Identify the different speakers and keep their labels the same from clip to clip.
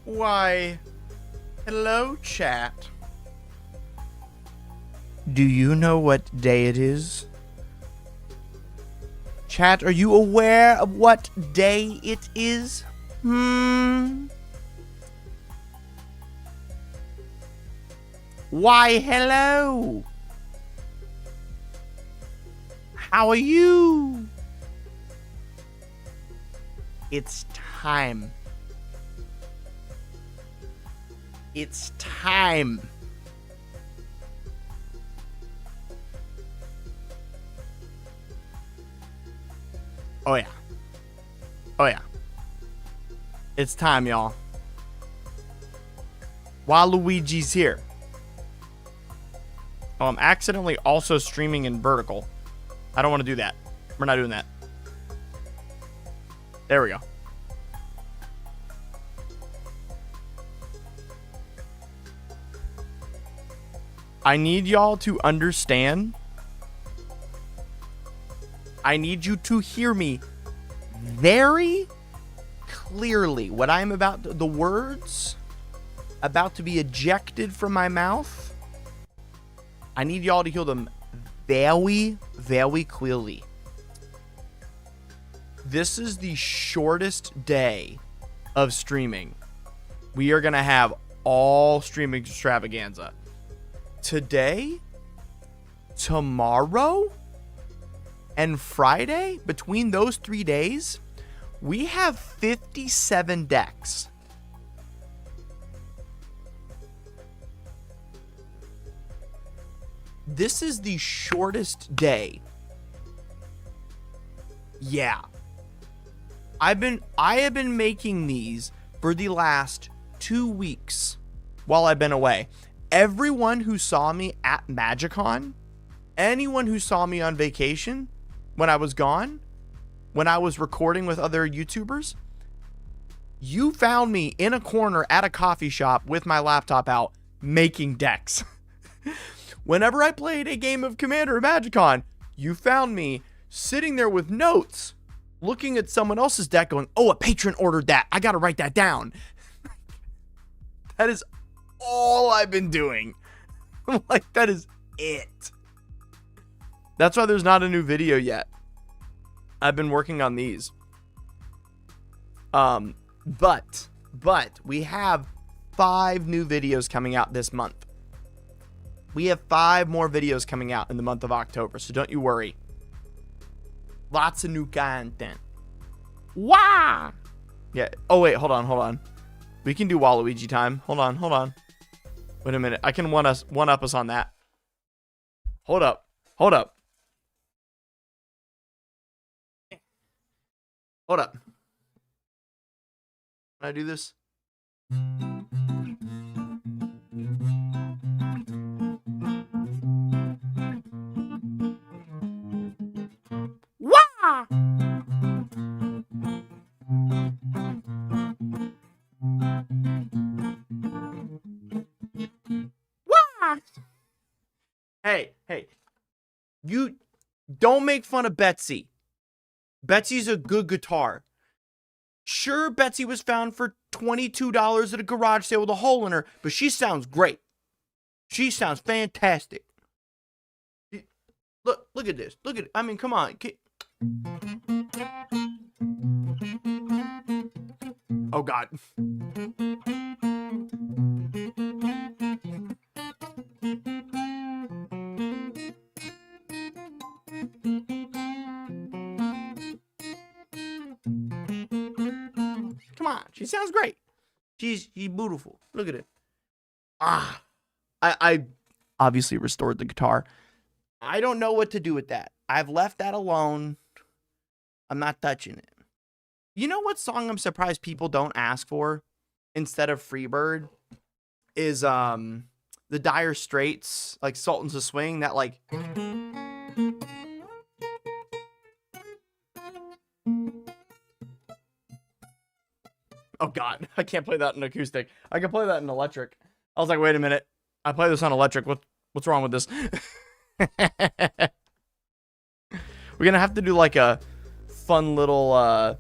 Speaker 1: Why, hello, chat. Do you know what day it is? Chat, are you aware of what day it is? Why, hello. How are you? It's time. It's time. Oh yeah. Oh yeah. It's time, y'all. Waluigi's here. Oh, I'm accidentally also streaming in vertical. I don't want to do that. We're not doing that. There we go. I need y'all to understand. I need you to hear me very clearly. What I'm about to, the words about to be ejected from my mouth, I need y'all to hear them very, very clearly. This is the shortest day of streaming. We are going to have all streaming extravaganza. Today, tomorrow, and Friday, between those 3 days, we have 57 decks. This is the shortest day. Yeah. I have been making these for the last 2 weeks while I've been away. Everyone who saw me at MagicCon, anyone who saw me on vacation when I was gone, when I was recording with other YouTubers, you found me in a corner at a coffee shop with my laptop out making decks. Whenever I played a game of Commander at MagicCon, you found me sitting there with notes, looking at someone else's deck going, oh, a patron ordered that. I got to write that down. That is all I've been doing. Like, that is it. That's why there's not a new video yet. I've been working on these. But we have 5 new videos coming out this month. We have 5 more videos coming out in the month of October, so don't you worry. Lots of new content. Wow! Yeah. Oh, wait. Hold on. We can do Waluigi time. Hold on. Wait a minute. I can one up us on that. Hold up. Hold up. Can I do this? Wah! Wah! Hey. You don't make fun of Betsy. Betsy's a good guitar. Sure, Betsy was found for $22 at a garage sale with a hole in her, but she sounds great. She sounds fantastic. Look at this. Look at it. I mean, come on. Oh, God. Come on. She sounds great. She's beautiful. Look at it. I obviously restored the guitar. I don't know what to do with that. I've left that alone. I'm not touching it. You know what song I'm surprised people don't ask for instead of Freebird is the Dire Straits, like Sultans of Swing, that like oh God, I can't play that in acoustic. I can play that in electric. I was like, wait a minute. I play this on electric. What's wrong with this? We're gonna have to do like a fun little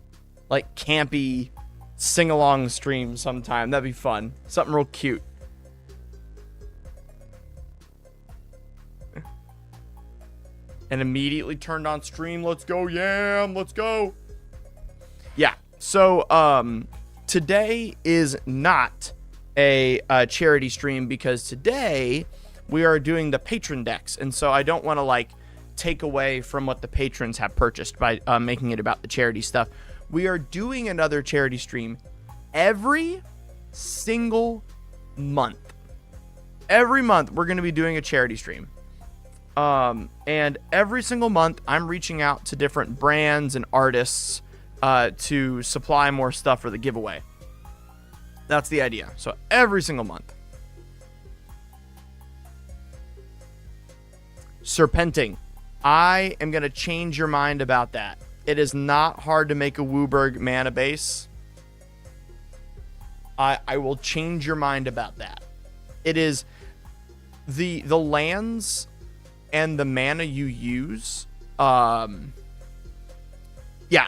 Speaker 1: like campy sing-along stream sometime. That'd be fun. Something real cute. And immediately turned on stream. Let's go, Yam. Let's go. Yeah. So, today is not a charity stream because today we are doing the patron decks. And so I don't want to, like, take away from what the patrons have purchased by making it about the charity stuff. We are doing another charity stream every single month. Every month, we're going to be doing a charity stream. And every single month I'm reaching out to different brands and artists to supply more stuff for the giveaway. That's the idea. So every single month. Serpenting. I am going to change your mind about that. It is not hard to make a Wooburg mana base. I will change your mind about that. It is the lands and the mana you use. Yeah,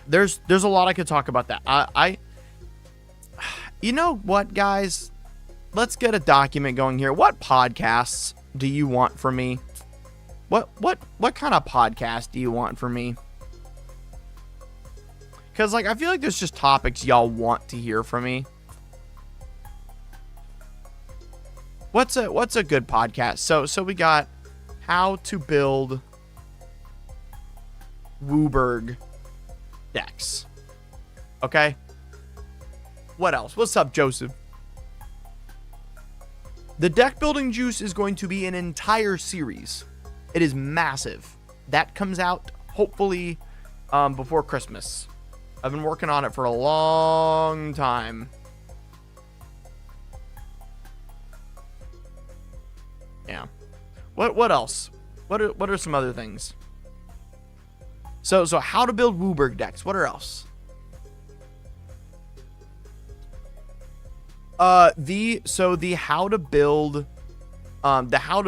Speaker 1: there's a lot I could talk about that. You know what, guys? Let's get a document going here. What podcasts do you want from me? What kind of podcast do you want from me? Because, like, I feel like there's just topics y'all want to hear from me. What's a good podcast? So we got how to build Wooburg decks. Okay. What else? What's up, Joseph? The deck building juice is going to be an entire series. It is massive. That comes out hopefully before Christmas. I've been working on it for a long time. Yeah. What else? What are some other things? So how to build Wooburg decks. What are else? The how to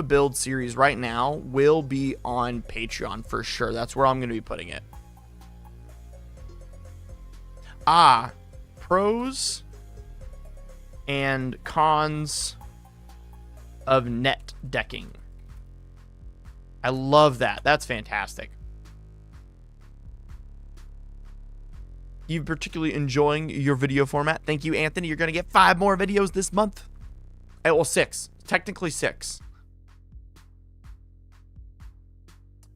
Speaker 1: build series right now will be on Patreon for sure. That's where I'm going to be putting it. Pros and cons of net decking. I love that. That's fantastic. You particularly enjoying your video format? Thank you, Anthony. You're going to get 5 more videos this month. Well, 6. Technically 6.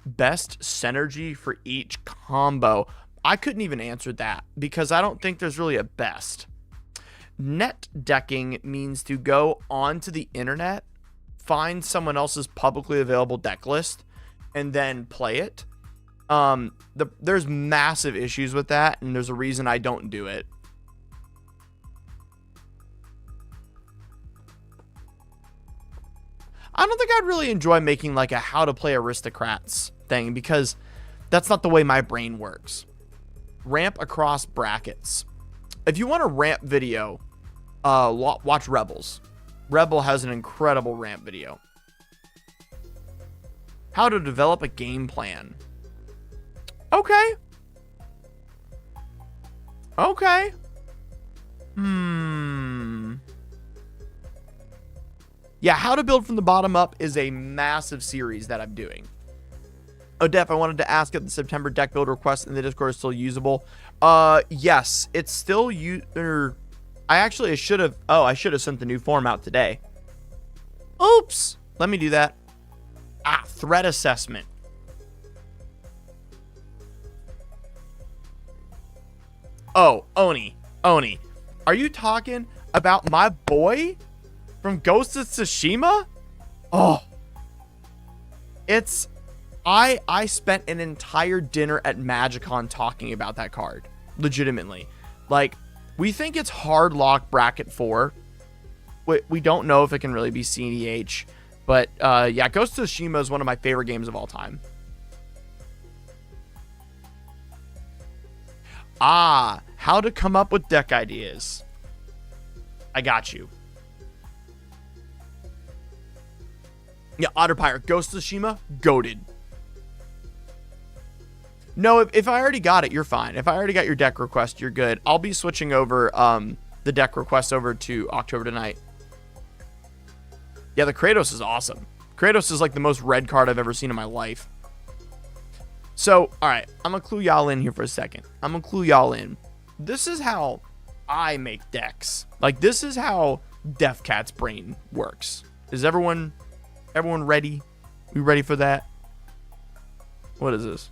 Speaker 1: Best synergy for each combo. I couldn't even answer that because I don't think there's really a best. Net decking means to go onto the internet, find someone else's publicly available deck list, and then play it. There's massive issues with that, and there's a reason I don't do it. I don't think I'd really enjoy making like a how to play aristocrats thing because that's not the way my brain works. Ramp across brackets. If you want a ramp video, watch Rebels. Rebel has an incredible ramp video. How to develop a game plan. Okay. Okay. Yeah, how to build from the bottom up is a massive series that I'm doing. Oh, Def, I wanted to ask if the September deck build request in the Discord is still usable. Yes, it's still I should have sent the new form out today. Oops. Let me do that. Threat assessment. Oh, Oni. Are you talking about my boy from Ghost of Tsushima? Oh. I spent an entire dinner at MagicCon talking about that card. Legitimately. Like, we think it's hard lock bracket 4. We don't know if it can really be CEDH. But, yeah, Ghost of Tsushima is one of my favorite games of all time. How to come up with deck ideas. I got you. Yeah, Otterpire, Ghost of Tsushima, goated. No, if I already got it, you're fine. If I already got your deck request, you're good. I'll be switching over the deck requests over to October tonight. Yeah, the Kratos is awesome. Kratos is like the most red card I've ever seen in my life. So, all right, I'm going to clue y'all in here for a second. I'm going to clue y'all in. This is how I make decks. Like, this is how Def Cat's brain works. Is everyone ready? We ready for that? What is this?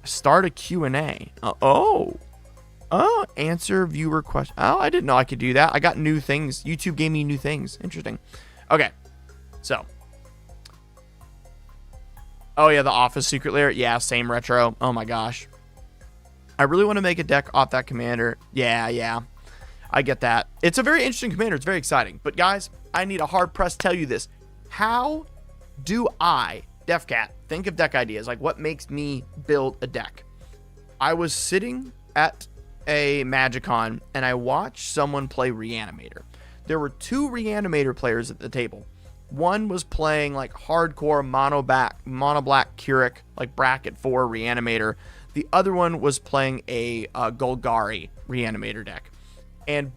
Speaker 1: Start a Q&A. Answer viewer question. Oh, I didn't know I could do that. I got new things. YouTube gave me new things. Interesting. Okay, so. Oh, yeah, the Office Secret Lair. Yeah, same retro. Oh, my gosh. I really want to make a deck off that commander. Yeah. I get that. It's a very interesting commander. It's very exciting. But, guys, I need a hard press to tell you this. How do I, Def Cat, think of deck ideas? Like, what makes me build a deck? I was sitting at a Magicon, and I watched someone play Reanimator. There were 2 Reanimator players at the table. One was playing like hardcore mono black Keurig, like bracket 4 Reanimator. The other one was playing a Golgari Reanimator deck. And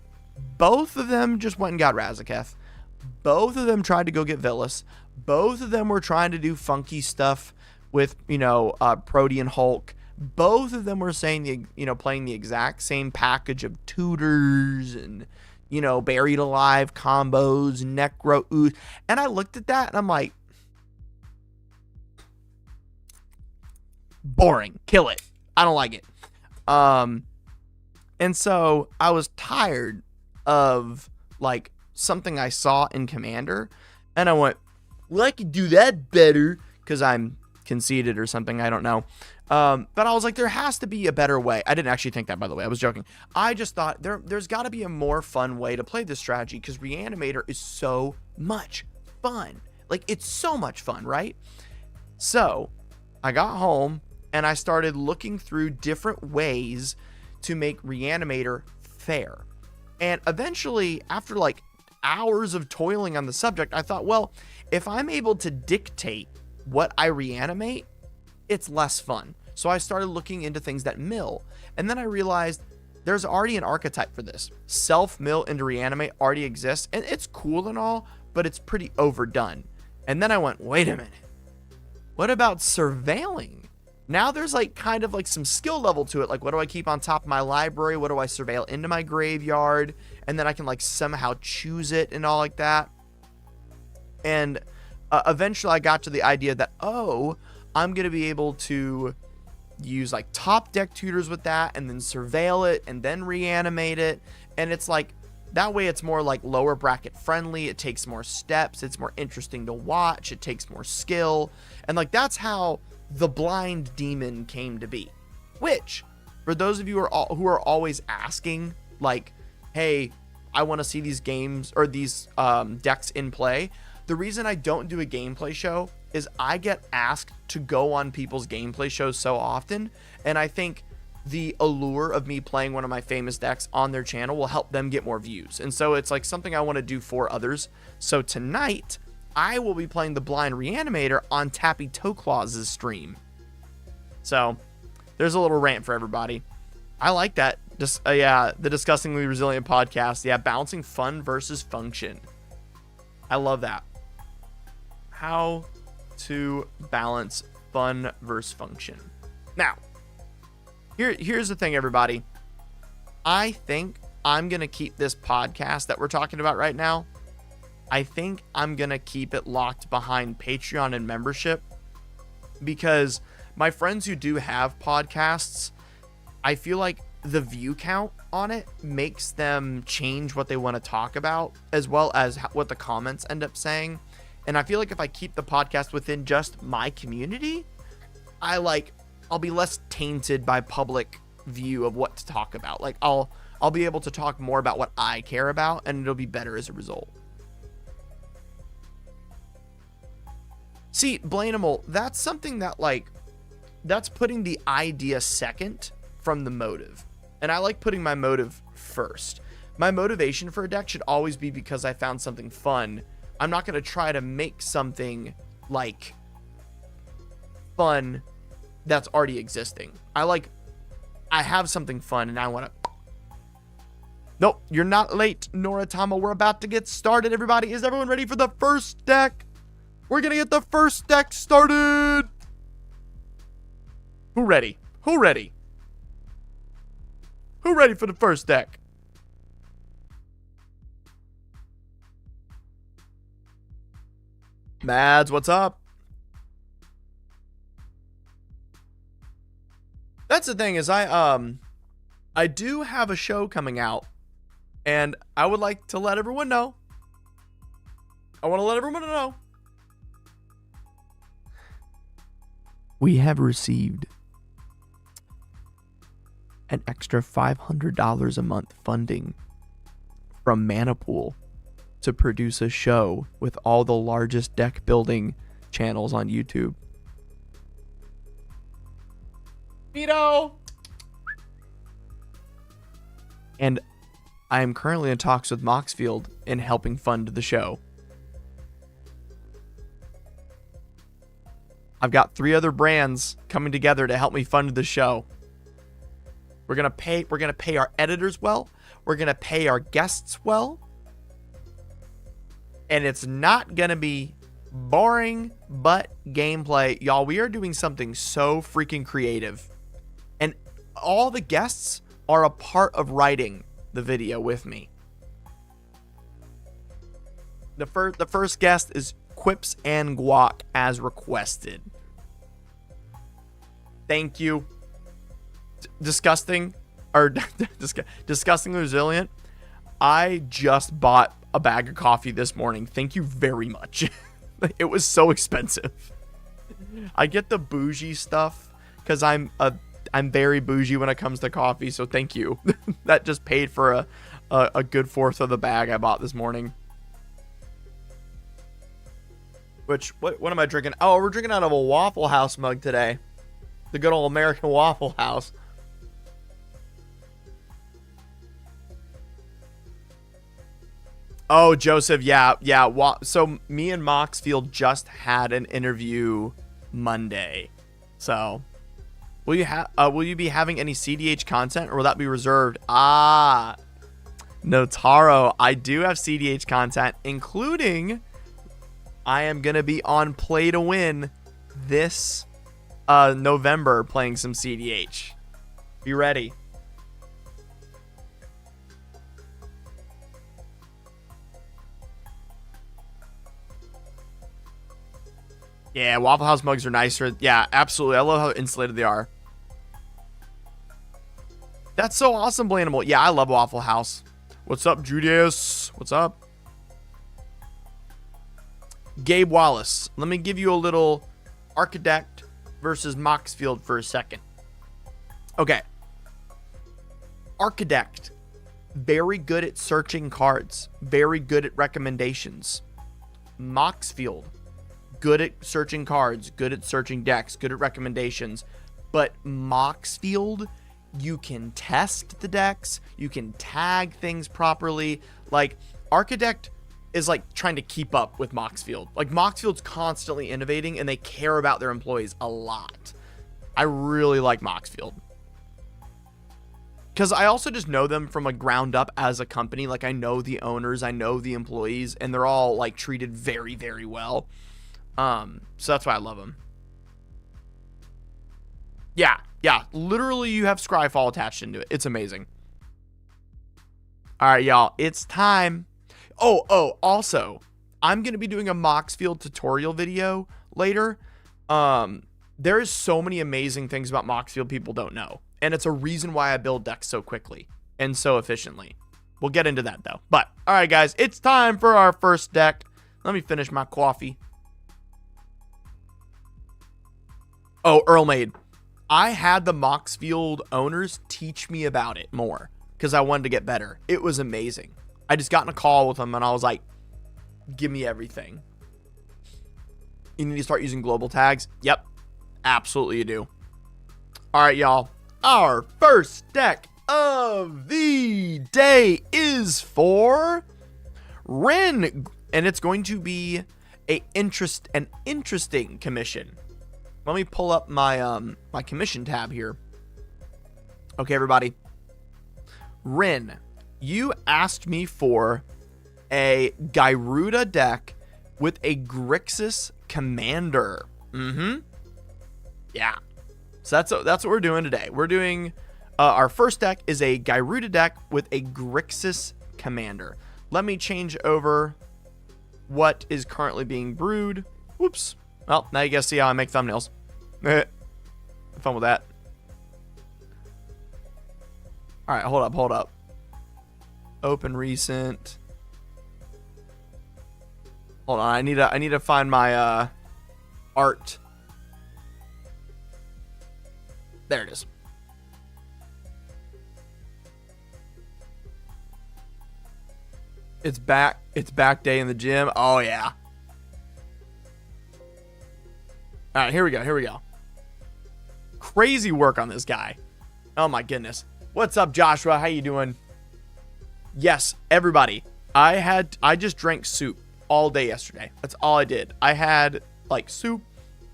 Speaker 1: both of them just went and got Razaketh. Both of them tried to go get Villas. Both of them were trying to do funky stuff with, Protean Hulk. Both of them were saying, playing the exact same package of tutors and, buried alive combos, necro ooze. And I looked at that and I'm like, boring. Kill it. I don't like it. And so I was tired of like something I saw in Commander, and I went, well, I could do that better because I'm conceited or something. I don't know. But I was like, there has to be a better way. I didn't actually think that, by the way. I was joking. I just thought there's got to be a more fun way to play this strategy because Reanimator is so much fun. Like, it's so much fun, right? So I got home and I started looking through different ways to make Reanimator fair. And eventually, after like hours of toiling on the subject, I thought, well, if I'm able to dictate what I reanimate, it's less fun. So I started looking into things that mill. And then I realized there's already an archetype for this. Self-mill into reanimate already exists. And it's cool and all, but it's pretty overdone. And then I went, wait a minute. What about surveilling? Now there's like kind of like some skill level to it. Like, what do I keep on top of my library? What do I surveil into my graveyard? And then I can like somehow choose it and all like that. And eventually I got to the idea that, I'm going to be able to use like top deck tutors with that and then surveil it and then reanimate it. And it's like, that way it's more like lower bracket friendly. It takes more steps. It's more interesting to watch. It takes more skill. And like, that's how the Blind Demon came to be. Which, for those of you who are always asking, like, hey, I want to see these games or these decks in play. The reason I don't do a gameplay show is I get asked to go on people's gameplay shows so often. And I think the allure of me playing one of my famous decks on their channel will help them get more views. And so it's like something I want to do for others. So tonight, I will be playing the Blind Reanimator on Tappy Toeclaw's stream. So there's a little rant for everybody. I like that. Just the Disgustingly Resilient podcast. Yeah, balancing fun versus function. I love that. How to balance fun versus function. Now, here's the thing, everybody. I think I'm going to keep this podcast that we're talking about right now. I think I'm going to keep it locked behind Patreon and membership because my friends who do have podcasts, I feel like the view count on it makes them change what they want to talk about as well as what the comments end up saying. And I feel like if I keep the podcast within just my community, I'll be less tainted by public view of what to talk about. Like I'll be able to talk more about what I care about and it'll be better as a result. See, Blainable, that's something that that's putting the idea second from the motive. And I like putting my motive first. My motivation for a deck should always be because I found something fun. I'm not going to try to make something like fun that's already existing. I have something fun and I want to Nope, you're not late, Noritama. We're about to get started, everybody. Is everyone ready for the first deck? We're going to get the first deck started. Who ready? Who ready? Who ready for the first deck? Mads, what's up? That's the thing is I do have a show coming out, and I would like to let everyone know. I want to let everyone know. We have received an extra $500 a month funding from Manapool to produce a show with all the largest deck building channels on YouTube. Vito! And I am currently in talks with Moxfield in helping fund the show. I've got 3 other brands coming together to help me fund the show. We're gonna pay our editors well. We're gonna pay our guests well. And it's not gonna be boring but gameplay. Y'all, we are doing something so freaking creative. And all the guests are a part of writing the video with me. The first guest is Quips and Guac as requested. Thank you. Disgusting Resilient. I just bought a bag of coffee this morning. Thank you very much. It was so expensive. I get the bougie stuff because I'm very bougie when it comes to coffee, so thank you. That just paid for a good fourth of the bag I bought this morning. What am I drinking? Oh, we're drinking out of a Waffle House mug today. The good old American Waffle House. Oh, Joseph, yeah. So me and Moxfield just had an interview Monday. So will you be having any CDH content, or will that be reserved? No, Taro, I do have CDH content, including I am gonna be on Play to Win this November playing some CDH. Be ready. Yeah, Waffle House mugs are nicer. Yeah, absolutely. I love how insulated they are. That's so awesome, Blandable. Yeah, I love Waffle House. What's up, Judas? What's up? Gabe Wallace. Let me give you a little Architect versus Moxfield for a second. Okay. Architect. Very good at searching cards. Very good at recommendations. Moxfield. Good at searching cards, good at searching decks, good at recommendations. But Moxfield, you can test the decks, you can tag things properly. Like, Architect is like trying to keep up with Moxfield. Like, Moxfield's constantly innovating and they care about their employees a lot. I really like Moxfield. Because I also just know them from a ground up as a company. Like, I know the owners, I know the employees, and they're all like treated very, very well. So that's why I love them. Yeah. Literally, you have Scryfall attached into it. It's amazing. All right, y'all. It's time. Oh, also, I'm going to be doing a Moxfield tutorial video later. There is so many amazing things about Moxfield people don't know. And it's a reason why I build decks so quickly and so efficiently. We'll get into that, though. But, all right, guys. It's time for our first deck. Let me finish my coffee. Oh, Earl Made. I had the Moxfield owners teach me about it more because I wanted to get better. It was amazing. I just got in a call with them and I was like, give me everything. You need to start using global tags. Yep, absolutely you do. All right, y'all. Our first deck of the day is for Ren, and it's going to be an interesting commission. Let me pull up my my commission tab here. Okay, everybody. Ren, You asked me for a Gyruda deck with a Grixis commander. Yeah. So that's what we're doing today. We're doing our first deck is a Gyruda deck with a Grixis commander. Let me change over what is currently being brewed. Whoops. Well, now you guys see how I make thumbnails. Have fun with that. All right, hold up. Open recent. Hold on, I need to find my art. There it is. It's back. It's back day in the gym. Oh yeah. All right, here we go. Crazy work on this guy. Oh my goodness. What's up, Joshua? How you doing? Yes, everybody. I just drank soup all day yesterday. That's all I did. I had like soup.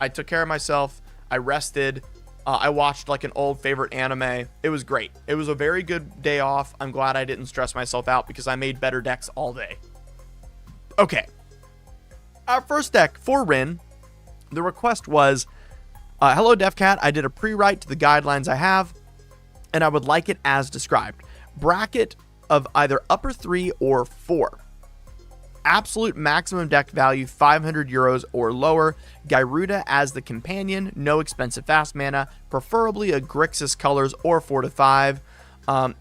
Speaker 1: I took care of myself. I rested. I watched like an old favorite anime. It was great. It was a very good day off. I'm glad I didn't stress myself out because I made better decks all day. Okay. Our first deck for Rin, the request was, hello DefCat, I did a pre-write to the guidelines I have, and I would like it as described. Bracket of either upper 3 or 4. Absolute maximum deck value 500 euros or lower. Gyruda as the companion, no expensive fast mana, preferably a Grixis colors or 4 to 5.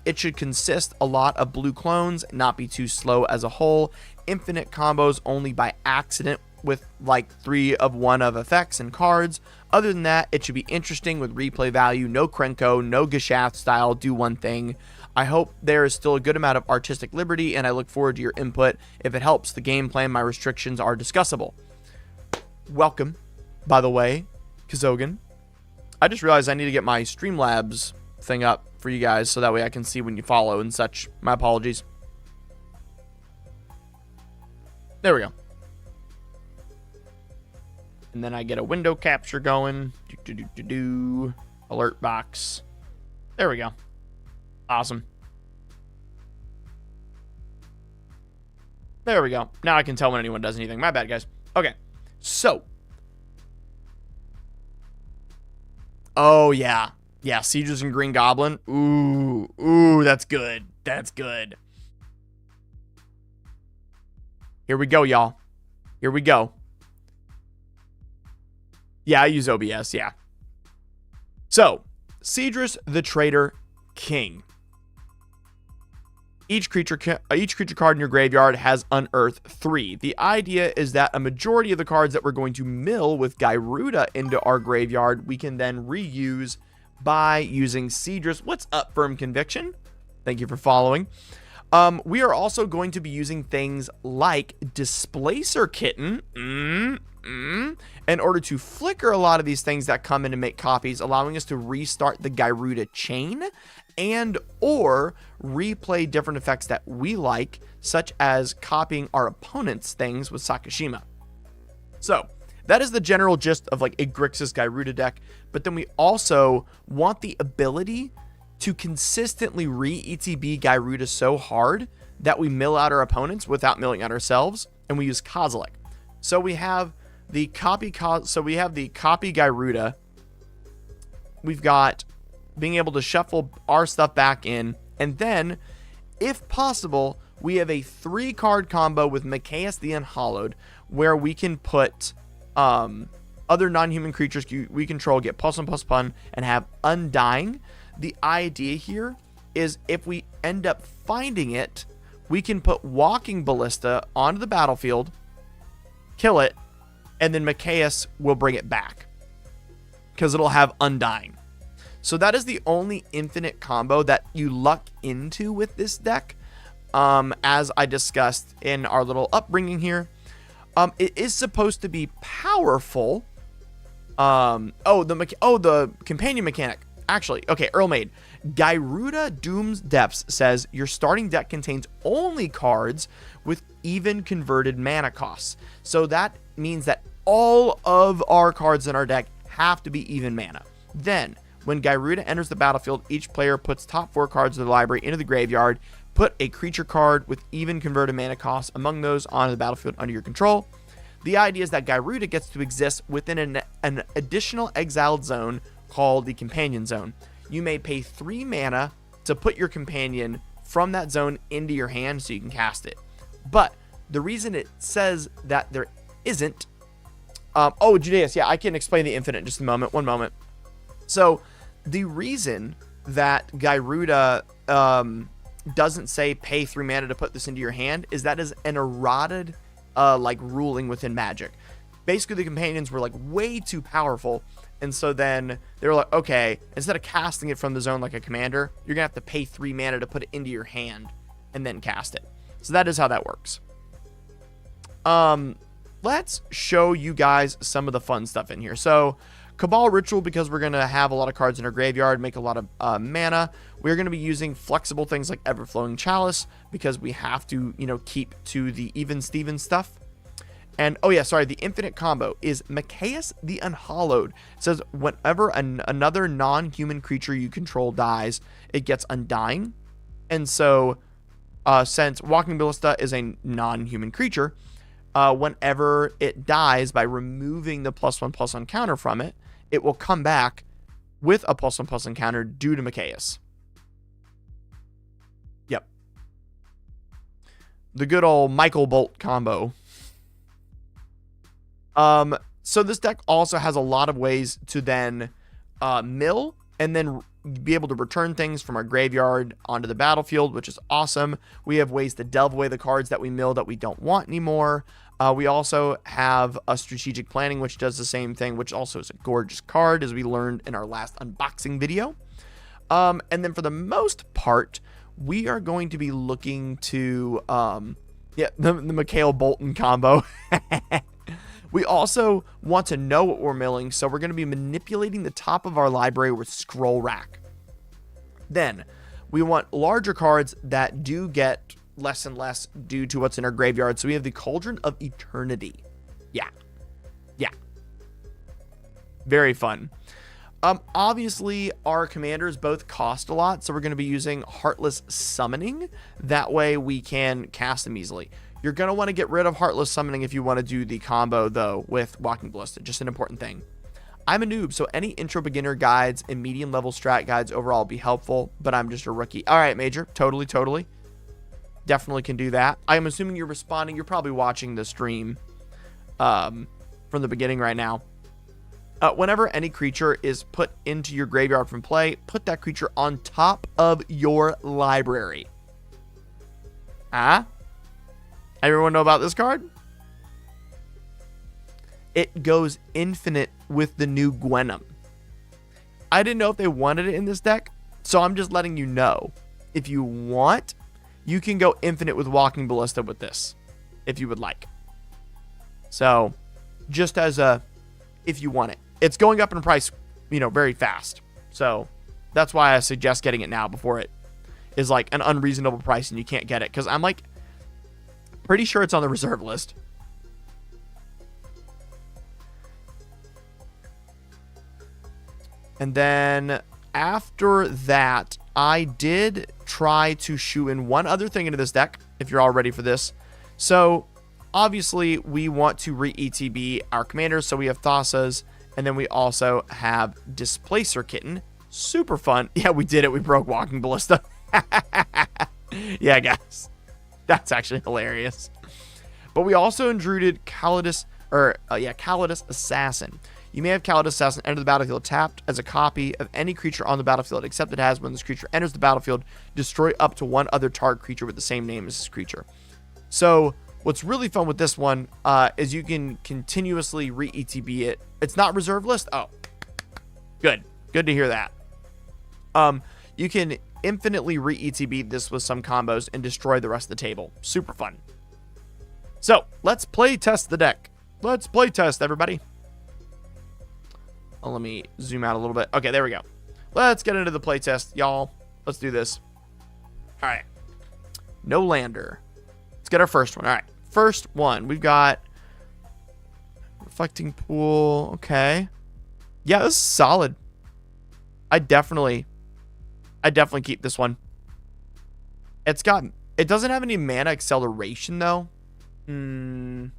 Speaker 1: It should consist a lot of blue clones, not be too slow as a whole. Infinite combos only by accident with like 3 of 1 of effects and cards. Other than that, it should be interesting with replay value, no Krenko, no Geshaft style, do one thing. I hope there is still a good amount of artistic liberty, and I look forward to your input. If it helps the game plan, my restrictions are discussable. Welcome, by the way, Kazogan. I just realized I need to get my Streamlabs thing up for you guys, so that way I can see when you follow and such. My apologies. There we go. And then I get a window capture going. Alert box. There we go. Awesome. There we go. Now I can tell when anyone does anything. My bad, guys. Okay. So. Oh, yeah. Yeah, Sieges and Green Goblin. Ooh, that's good. That's good. Here we go, y'all. Here we go. Yeah, I use OBS, yeah. So, Siedrus the Traitor King. Each creature card in your graveyard has Unearth 3. The idea is that a majority of the cards that we're going to mill with Gyruda into our graveyard, we can then reuse by using Siedrus. What's up, Firm Conviction? Thank you for following. We are also going to be using things like Displacer Kitten in order to flicker a lot of these things that come in and make copies, allowing us to restart the Gyruda chain and or replay different effects that we like, such as copying our opponent's things with Sakashima. So that is the general gist of like a Grixis Gyruda deck, but then we also want the ability to consistently re-ETB Gyruda so hard that we mill out our opponents without milling out ourselves, and we use Kozilek. So we have the copy Gyruda. We've got being able to shuffle our stuff back in, and then, if possible, we have a 3-card combo with Mikaeus the Unhallowed, where we can put other non-human creatures we control get +1/+1 and have Undying. The idea here is if we end up finding it, we can put Walking Ballista onto the battlefield, kill it, and then Mikaeus will bring it back because it'll have Undying. So that is the only infinite combo that you luck into with this deck, as I discussed in our little upbringing here. It is supposed to be powerful. The companion mechanic. Actually, okay, Earl Made. Gyruda Doom's Depths says your starting deck contains only cards with even converted mana costs. So that means that all of our cards in our deck have to be even mana. Then, when Gyruda enters the battlefield, each player puts top 4 cards of the library into the graveyard, Put a creature card with even converted mana costs among those on the battlefield under your control. The idea is that Gyruda gets to exist within an additional exiled zone called the Companion Zone. You may pay 3 mana to put your companion from that zone into your hand so you can cast it. But the reason it says that there isn't... oh, Judeus, yeah, I can explain the infinite in just a moment. One moment. So the reason that Gyruda doesn't say pay 3 mana to put this into your hand is that is an eroded like ruling within Magic. Basically, the companions were like way too powerful, and so then they were like, okay, instead of casting it from the zone like a commander, you're gonna have to pay 3 mana to put it into your hand and then cast it. So that is how that works. Let's show you guys some of the fun stuff in here. So Cabal Ritual, because we're going to have a lot of cards in our graveyard, make a lot of mana. We're going to be using flexible things like Everflowing Chalice because we have to, you know, keep to the Even Steven stuff. And, oh yeah, sorry, the infinite combo is Mikaeus the Unhallowed. It says whenever another non-human creature you control dies, it gets Undying. And so, since Walking Ballista is a non-human creature, whenever it dies by removing the +1/+1 counter from it, it will come back with a +1/+1 counter due to Mikaeus. Yep. The good old Michael Bolt combo. So this deck also has a lot of ways to then mill and then be able to return things from our graveyard onto the battlefield, which is awesome. We have ways to delve away the cards that we mill that we don't want anymore. We also have a strategic planning, which does the same thing, which also is a gorgeous card, as we learned in our last unboxing video. And then for the most part, we are going to be looking to, the Mikhail Bolton combo. We also want to know what we're milling, so we're going to be manipulating the top of our library with Scroll Rack. Then, we want larger cards that do get less and less due to what's in our graveyard. So we have the Cauldron of Eternity. Yeah. Very fun. Obviously, our commanders both cost a lot, so we're going to be using Heartless Summoning. That way, we can cast them easily. You're going to want to get rid of Heartless Summoning if you want to do the combo, though, with Walking Ballista. Just an important thing. I'm a noob, so any intro beginner guides and medium level strat guides overall will be helpful, but I'm just a rookie. All right, Major. Totally. Definitely can do that. I'm assuming you're responding. You're probably watching the stream from the beginning right now. Whenever any creature is put into your graveyard from play, put that creature on top of your library. Everyone know about this card? It goes infinite with the new Gwenum. I didn't know if they wanted it in this deck, so I'm just letting you know. If you want, you can go infinite with Walking Ballista with this, if you would like. So, just as a, if you want it. It's going up in price, very fast. So, that's why I suggest getting it now before it is like an unreasonable price and you can't get it. Because I'm like, pretty sure it's on the reserve list. And then after that, I did try to shoe in one other thing into this deck, if you're all ready for this. So, obviously, we want to re-ETB our commanders. So, we have Thassa's, and then we also have Displacer Kitten. Super fun. Yeah, we did it. We broke Walking Ballista. Yeah, guys. That's actually hilarious. But we also intruded Calidus Assassin. You may have Calidus Assassin enter the battlefield tapped as a copy of any creature on the battlefield, except it has, when this creature enters the battlefield, destroy up to one other target creature with the same name as this creature. So, what's really fun with this one is you can continuously re-ETB it. It's not reserve list. Oh, good. Good to hear that. You can infinitely re-ETB this with some combos and destroy the rest of the table. Super fun. So, let's play test the deck. Let's play test, everybody. Oh, let me zoom out a little bit. Okay, there we go. Let's get into the play test, y'all. Let's do this. All right. No lander. Let's get our first one. All right. First one. We've got Reflecting Pool. Okay. Yeah, this is solid. I definitely keep this one. It doesn't have any mana acceleration though. And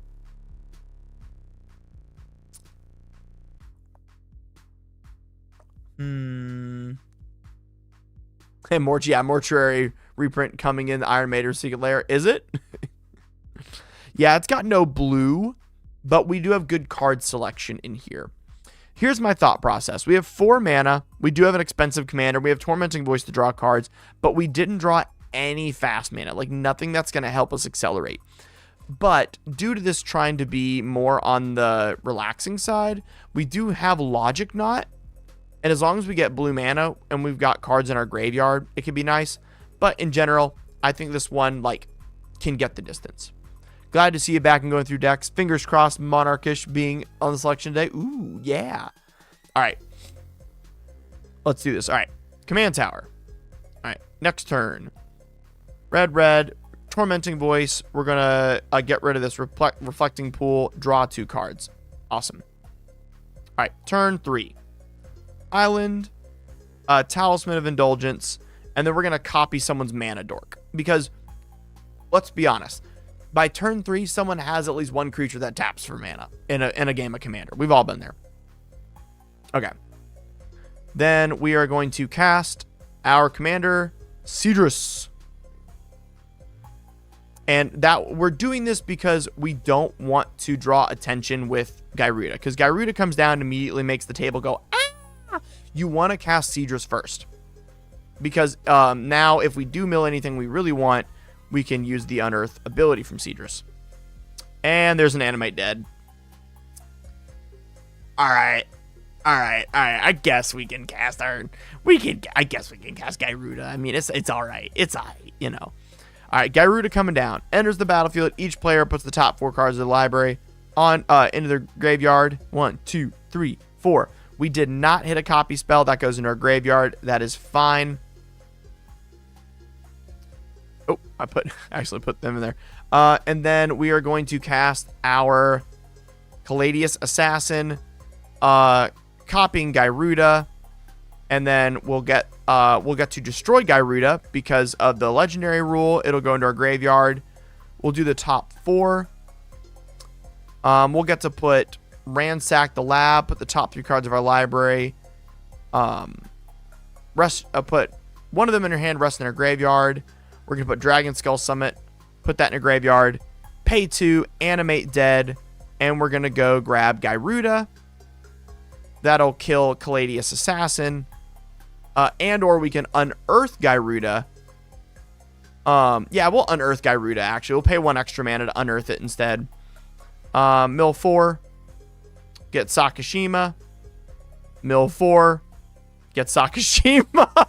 Speaker 1: mortuary reprint coming in the Iron Maiden Secret Lair. Is it? Yeah, it's got no blue, but we do have good card selection in here. Here's my thought process. We have 4 mana. We do have an expensive commander. We have Tormenting Voice to draw cards, but we didn't draw any fast mana, like nothing that's going to help us accelerate. But due to this trying to be more on the relaxing side, we do have Logic Knot. And as long as we get blue mana and we've got cards in our graveyard, it can be nice. But in general, I think this one can get the distance. Glad to see you back and going through decks. Fingers crossed, Monarchish being on the selection today. Ooh, yeah. All right. Let's do this. All right. Command Tower. All right. Next turn. Red. Tormenting Voice. We're going to get rid of this Reflecting Pool. Draw 2 cards. Awesome. All right. Turn 3. Island. Talisman of Indulgence. And then we're going to copy someone's Mana Dork. Because, let's be honest. By turn 3, someone has at least one creature that taps for mana in a game of Commander. We've all been there. Okay. Then we are going to cast our Commander, Cedrus. And that we're doing this because we don't want to draw attention with Gyruda. Because Gyruda comes down and immediately makes the table go, ah! You want to cast Cedrus first. Because now if we do mill anything we really want, we can use the Unearth ability from Cedrus. And there's an Animate dead. Alright. I guess we can cast I guess we can cast Gyruda. I mean, it's alright. It's alright, you know. Alright, Gyruda coming down. Enters the battlefield. Each player puts the top 4 cards of the library on into their graveyard. 1, 2, 3, 4. We did not hit a copy spell. That goes into our graveyard. That is fine. Oh, I actually put them in there. And then we are going to cast our Caladius Assassin, copying Gyruda, and then we'll get to destroy Gyruda because of the legendary rule. It'll go into our graveyard. We'll do the top 4. We'll get to put Ransack the Lab, put the top 3 cards of our library. Put one of them in your hand, rest in our graveyard. We're going to put Dragon Skull Summit, put that in a graveyard, pay 2, Animate dead, and we're going to go grab Gyruda. That'll kill Caladius Assassin. And or we can unearth Gyruda. Yeah, we'll unearth Gyruda, actually. We'll pay 1 extra mana to unearth it instead. Mill 4, get Sakashima. Mill 4, get Sakashima.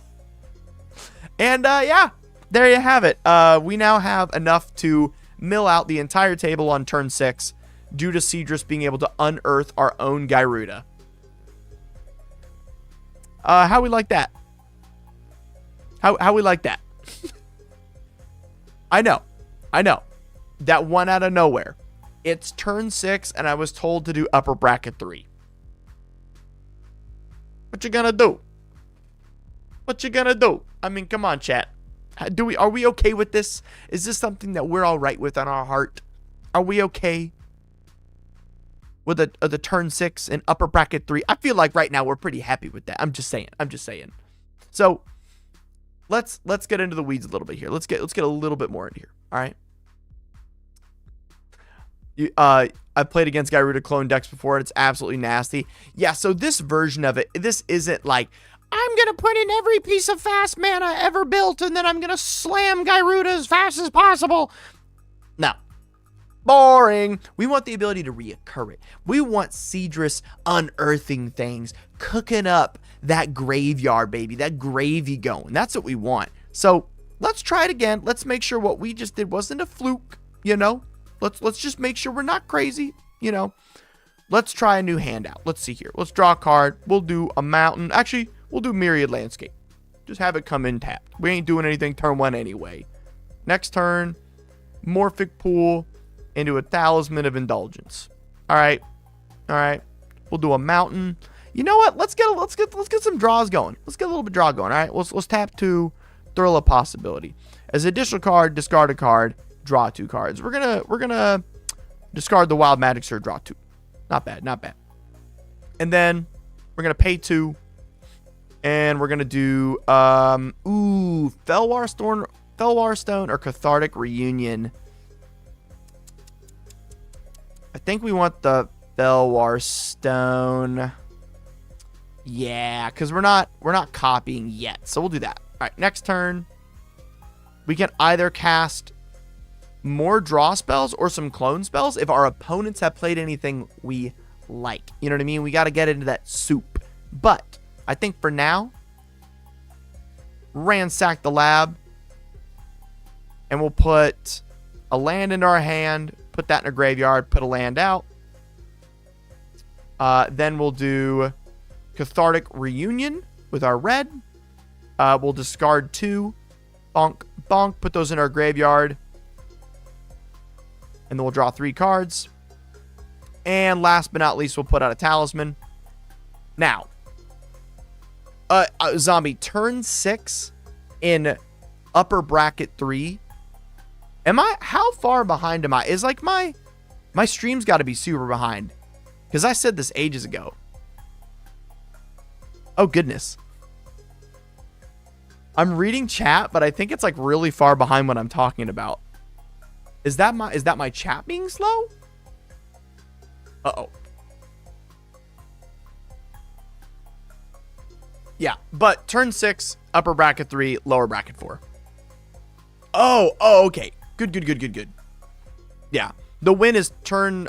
Speaker 1: And, yeah. There you have it. We now have enough to mill out the entire table on turn 6 due to Cedrus being able to unearth our own Gyruda. How we like that? How we like that? I know. That one out of nowhere. It's turn 6 and I was told to do upper bracket 3. What you gonna do? I mean, come on, chat. Are we okay with this? Is this something that we're all right with on our heart? Are we okay with the turn 6 and upper bracket 3? I feel like right now we're pretty happy with that. I'm just saying. So let's get into the weeds a little bit here. Let's get a little bit more into here. All right. I've played against Gyruda clone decks before and it's absolutely nasty. Yeah, so this version of it, this isn't like, I'm going to put in every piece of fast mana ever built, and then I'm going to slam Gyruda as fast as possible. No. Boring. We want the ability to reoccur it. We want Cedrus unearthing things, cooking up that graveyard, baby, that gravy going. That's what we want. So let's try it again. Let's make sure what we just did wasn't a fluke, you know. Let's just make sure we're not crazy, you know. Let's try a new handout. Let's see here. Let's draw a card. We'll do a mountain. Actually, we'll do Myriad Landscape. Just have it come in tapped. We ain't doing anything turn 1 anyway. Next turn, Morphic Pool into a Talisman of Indulgence. All right. We'll do a mountain. You know what? Let's get some draws going. Let's get a little bit of draw going. All right. Let's tap 2, Thrill of Possibility. As an additional card, discard a card, draw 2 cards. We're gonna discard the Wild Magic Surge, draw 2. Not bad, not bad. And then we're gonna pay 2, and we're gonna do Felwar Stone or Cathartic Reunion. I think we want the Felwar Stone. Yeah, because we're not copying yet, so we'll do that. All right, next turn, we can either cast more draw spells or some clone spells if our opponents have played anything we like. You know what I mean? We got to get into that soup. But I think for now, ransack the lab, and we'll put a land into our hand, put that in a graveyard, put a land out. Then we'll do Cathartic Reunion with our red. We'll discard 2. Bonk, bonk. Put those in our graveyard. And then we'll draw 3 cards. And last but not least, we'll put out a talisman. Now, zombie, turn 6 in upper bracket 3. How far behind am I? Is like my stream's got to be super behind. Because I said this ages ago. Oh, goodness. I'm reading chat, but I think it's like really far behind what I'm talking about. Is that my chat being slow? Uh-oh. Yeah, but turn 6, upper bracket 3, lower bracket 4. Oh, okay. Good. Yeah. The win is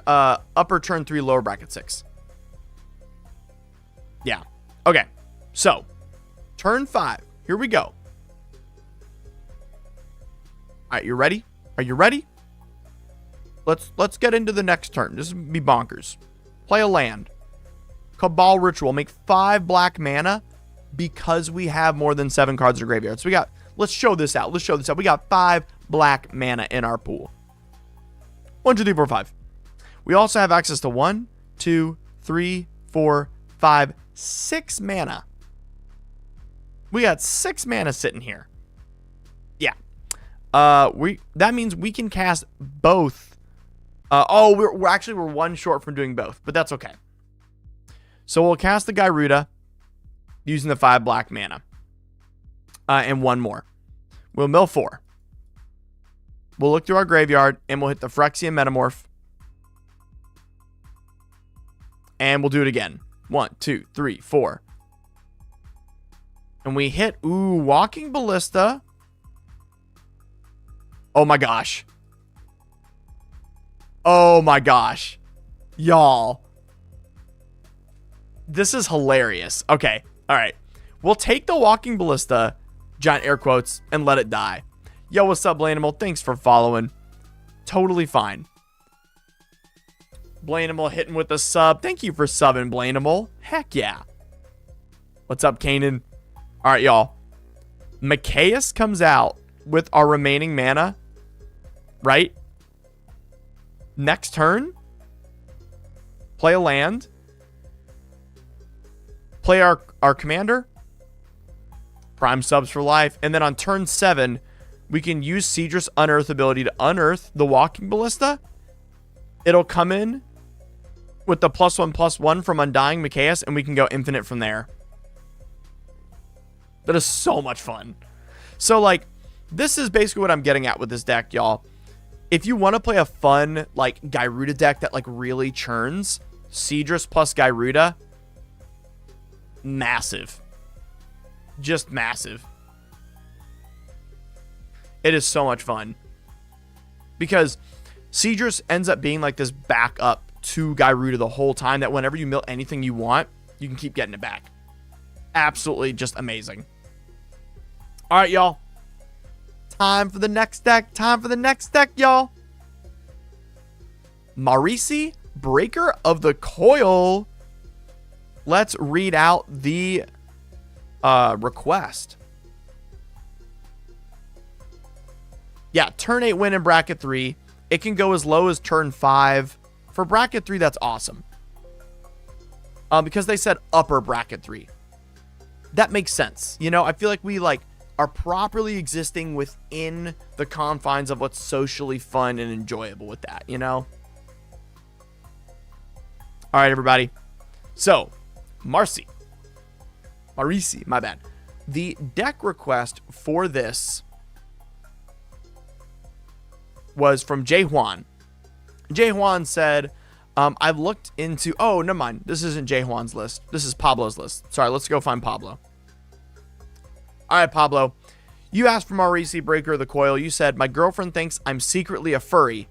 Speaker 1: upper turn 3, lower bracket 6. Yeah. Okay. So, turn 5. Here we go. All right, you ready? Are you ready? Let's get into the next turn. This would be bonkers. Play a land. Cabal Ritual. Make 5 black mana because we have more than 7 cards in the graveyard. So let's show this out. We got 5 black mana in our pool. 1, 2, 3, 4, 5. We also have access to 1, 2, 3, 4, 5, 6 mana. We got 6 mana sitting here. Yeah. That means we can cast both. We're 1 short from doing both, but that's okay. So we'll cast the Gyruda using the 5 black mana. And 1 more. We'll mill 4. We'll look through our graveyard, and we'll hit the Phyrexian Metamorph. And we'll do it again. 1, 2, 3, 4. And we hit, Walking Ballista. Oh my gosh. Y'all. This is hilarious. Okay. All right. We'll take the Walking Ballista, giant air quotes, and let it die. Yo, what's up, Blanimal? Thanks for following. Totally fine. Blanimal hitting with a sub. Thank you for subbing, Blanimal. Heck yeah. What's up, Kanan? All right, y'all. Mikaeus comes out with our remaining mana. Right? Next turn. Play a land. Play our commander. Prime subs for life. And then on turn 7, we can use Seedrus Unearth ability to unearth the Walking Ballista. It'll come in with the +1/+1 from Undying Mikaeus, and we can go infinite from there. That is so much fun. So, like, this is basically what I'm getting at with this deck, y'all. If you want to play a fun, like, Gyruda deck that, like, really churns, Seedrus plus Gyruda, massive. Just massive. It is so much fun. Because Seedrus ends up being, like, this backup to Gyruda the whole time that whenever you mill anything you want, you can keep getting it back. Absolutely just amazing. All right, y'all. Time for the next deck. Y'all. Marisi, Breaker of the Coil. Let's read out the request. Yeah, turn 8 win in bracket 3. It can go as low as turn 5. For bracket 3, that's awesome. Because they said upper bracket 3. That makes sense. You know, I feel like we, like, are properly existing within the confines of what's socially fun and enjoyable with that, you know? All right, everybody. So, Marcy, my bad. The deck request for this was from Jay Juan. Jay Juan said, I've looked into... Oh, never mind. This isn't Jay Juan's list. This is Pablo's list. Sorry, let's go find Pablo. All right, Pablo. You asked for Marisi, Breaker of the Coil. You said, my girlfriend thinks I'm secretly a furry.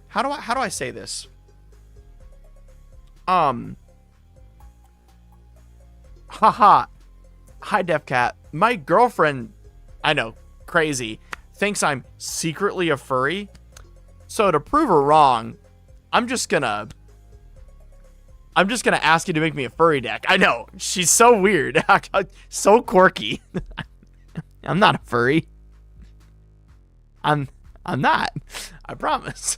Speaker 1: How do I say this? Haha. Hi, Def Cat. My girlfriend, I know, crazy, thinks I'm secretly a furry. So to prove her wrong, I'm just gonna ask you to make me a furry deck. I know, she's so weird, so quirky. I'm not a furry. I'm not. I promise.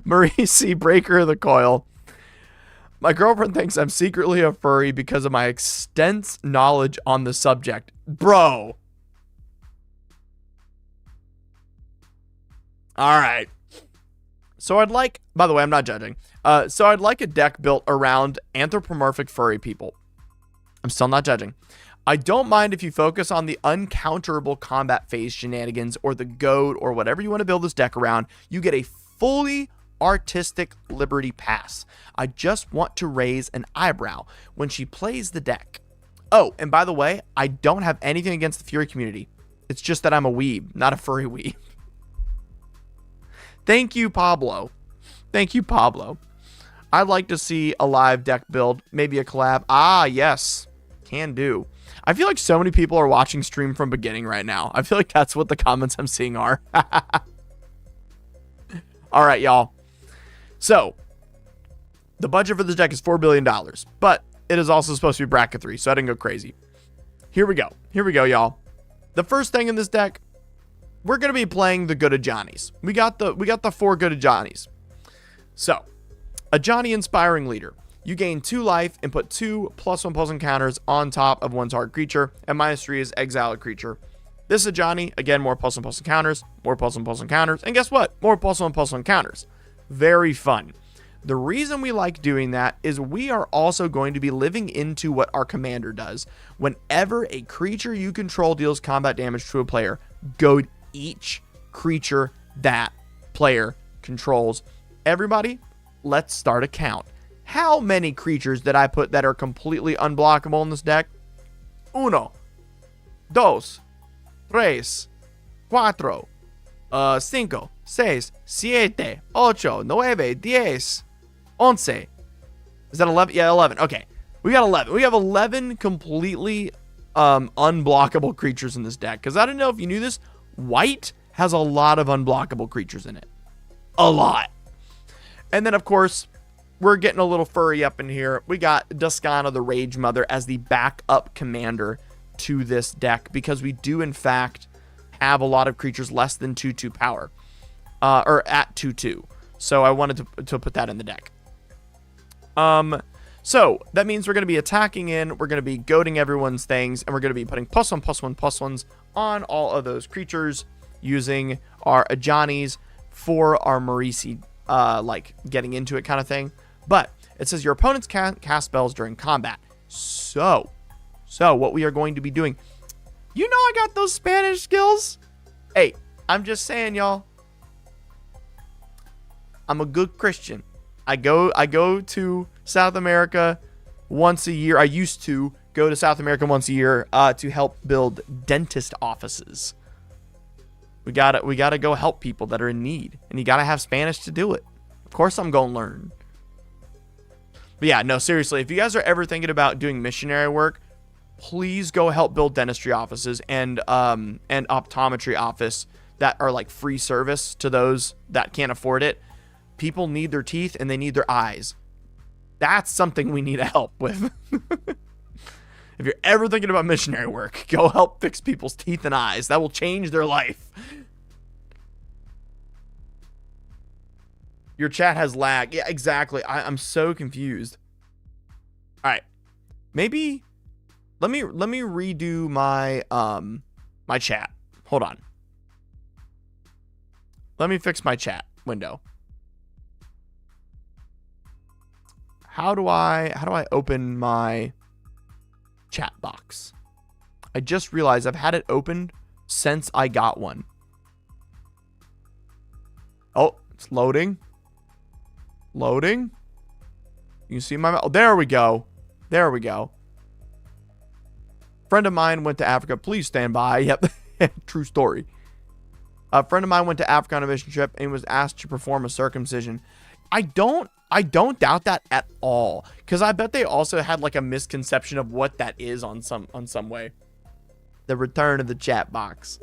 Speaker 1: Marie C. Breaker of the Coil. My girlfriend thinks I'm secretly a furry because of my extensive knowledge on the subject. Bro. All right. So I'd like, by the way, I'm not judging. So I'd like a deck built around anthropomorphic furry people. I'm still not judging. I don't mind if you focus on the uncounterable combat phase shenanigans or the goat or whatever you want to build this deck around. You get a fully artistic liberty pass. I just want to raise an eyebrow when she plays the deck. Oh, and by the way, I don't have anything against the Fury community. It's just that I'm a weeb, not a furry weeb. Thank you, Pablo. Thank you, Pablo. I'd like to see a live deck build, maybe a collab. Ah, yes. Can do. I feel like so many people are watching stream from beginning right now. I feel like that's what the comments I'm seeing are. All right, y'all. So, the budget for this deck is $4 billion, but it is also supposed to be bracket 3, so I didn't go crazy. Here we go. Here we go, y'all. The first thing in this deck, we're going to be playing the good of Johnnies. We got the 4 good of Johnnies. So, a Johnny Inspiring Leader. You gain 2 life and put 2+1/+1 counters on top of one target creature, and -3 is exile a creature. This is a Johnny. Again, more +1/+1 counters, more +1/+1 counters, and guess what? More +1/+1 counters. Very fun. The reason we like doing that is we are also going to be living into what our commander does. Whenever a creature you control deals combat damage to a player, goad each creature that player controls. Everybody, let's start a count. How many creatures did I put that are completely unblockable in this deck? 1, 2, 3, 4, 5, 6, 7, 8, 9, 10, 11. Is that 11? Yeah, 11. Okay. We got 11. We have 11 completely unblockable creatures in this deck. Because I don't know if you knew this, white has a lot of unblockable creatures in it. A lot. And then, of course, we're getting a little furry up in here. We got Duskana the Rage Mother as the backup commander to this deck. Because we do, in fact, have a lot of creatures less than 2/2 power. Or at 2/2. So I wanted to put that in the deck. So that means we're going to be attacking in, we're going to be goading everyone's things, and we're going to be putting +1/+1/+1s on all of those creatures using our Ajani's for our Marisi, like getting into it kind of thing. But it says your opponents can't cast spells during combat. So what we are going to be doing, you know, I got those Spanish skills. Hey, I'm just saying, y'all. I'm a good Christian. I go to South America once a year. I used to go to South America once a year to help build dentist offices. We gotta go help people that are in need, and you gotta have Spanish to do it. Of course, I'm gonna learn. But yeah, no, seriously, if you guys are ever thinking about doing missionary work, please go help build dentistry offices and optometry office that are like free service to those that can't afford it. People need their teeth and they need their eyes. That's something we need help with. If you're ever thinking about missionary work, go help fix people's teeth and eyes. That will change their life. Your chat has lag. Yeah, exactly. I'm so confused. All right. Maybe let me redo my my chat. Hold on. Let me fix my chat window. How do I open my chat box? I just realized I've had it opened since I got one. Oh, it's loading. Loading. You can see my... Oh, there we go. There we go. Friend of mine went to Africa. Please stand by. Yep. True story. A friend of mine went to Africa on a mission trip and was asked to perform a circumcision. I don't doubt that at all, because I bet they also had like a misconception of what that is on some way. The return of the chat box.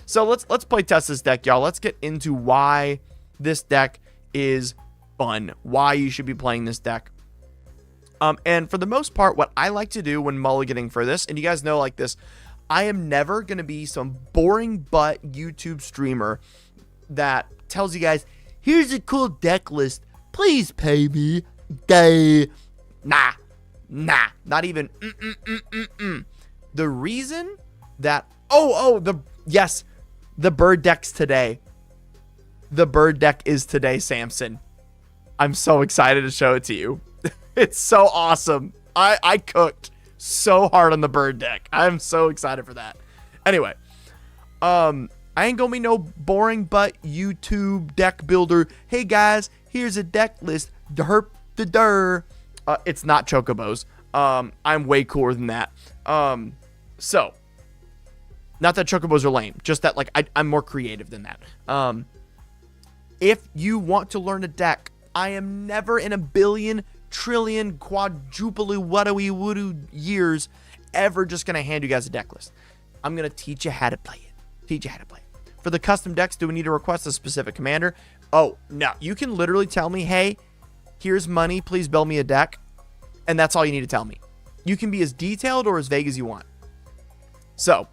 Speaker 1: So let's play test this deck, y'all. Let's get into why this deck is fun, why you should be playing this deck. And for the most part, what I like to do when mulliganing for this, and you guys know like this, I am never going to be some boring butt YouTube streamer that tells you guys, here's a cool deck list, please pay me. Gay. Nah, not even. The reason that, the bird deck's today. The bird deck is today, Samson. I'm so excited to show it to you. It's so awesome. I cooked so hard on the bird deck. I'm so excited for that. Anyway, I ain't gonna be no boring but YouTube deck builder. Hey guys, here's a deck list. Derp the der. It's not chocobos. I'm way cooler than that. So, not that chocobos are lame, just that like I'm more creative than that. If you want to learn a deck, I am never in a billion, trillion, quadruple woodoo years ever just gonna hand you guys a deck list. I'm gonna teach you how to play it. For the custom decks, do we need to request a specific commander? Oh, no. You can literally tell me, hey, here's money, please build me a deck. And that's all you need to tell me. You can be as detailed or as vague as you want. So,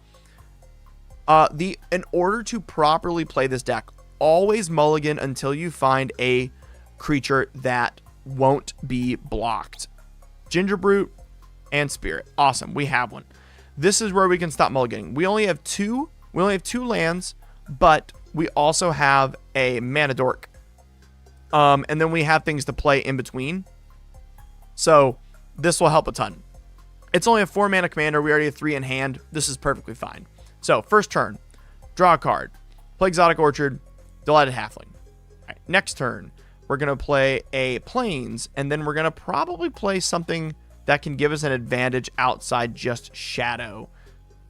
Speaker 1: in order to properly play this deck, always mulligan until you find a creature that won't be blocked. Gingerbrute and Spirit. Awesome. We have one. This is where we can stop mulliganing. We only have two lands, but we also have a mana dork. And then we have things to play in between. So this will help a ton. It's only a 4 mana commander. We already have 3 in hand. This is perfectly fine. So first turn, draw a card. Play Exotic Orchard, Delighted Halfling. All right, next turn, we're going to play a Plains, and then we're going to probably play something that can give us an advantage outside just Shadow.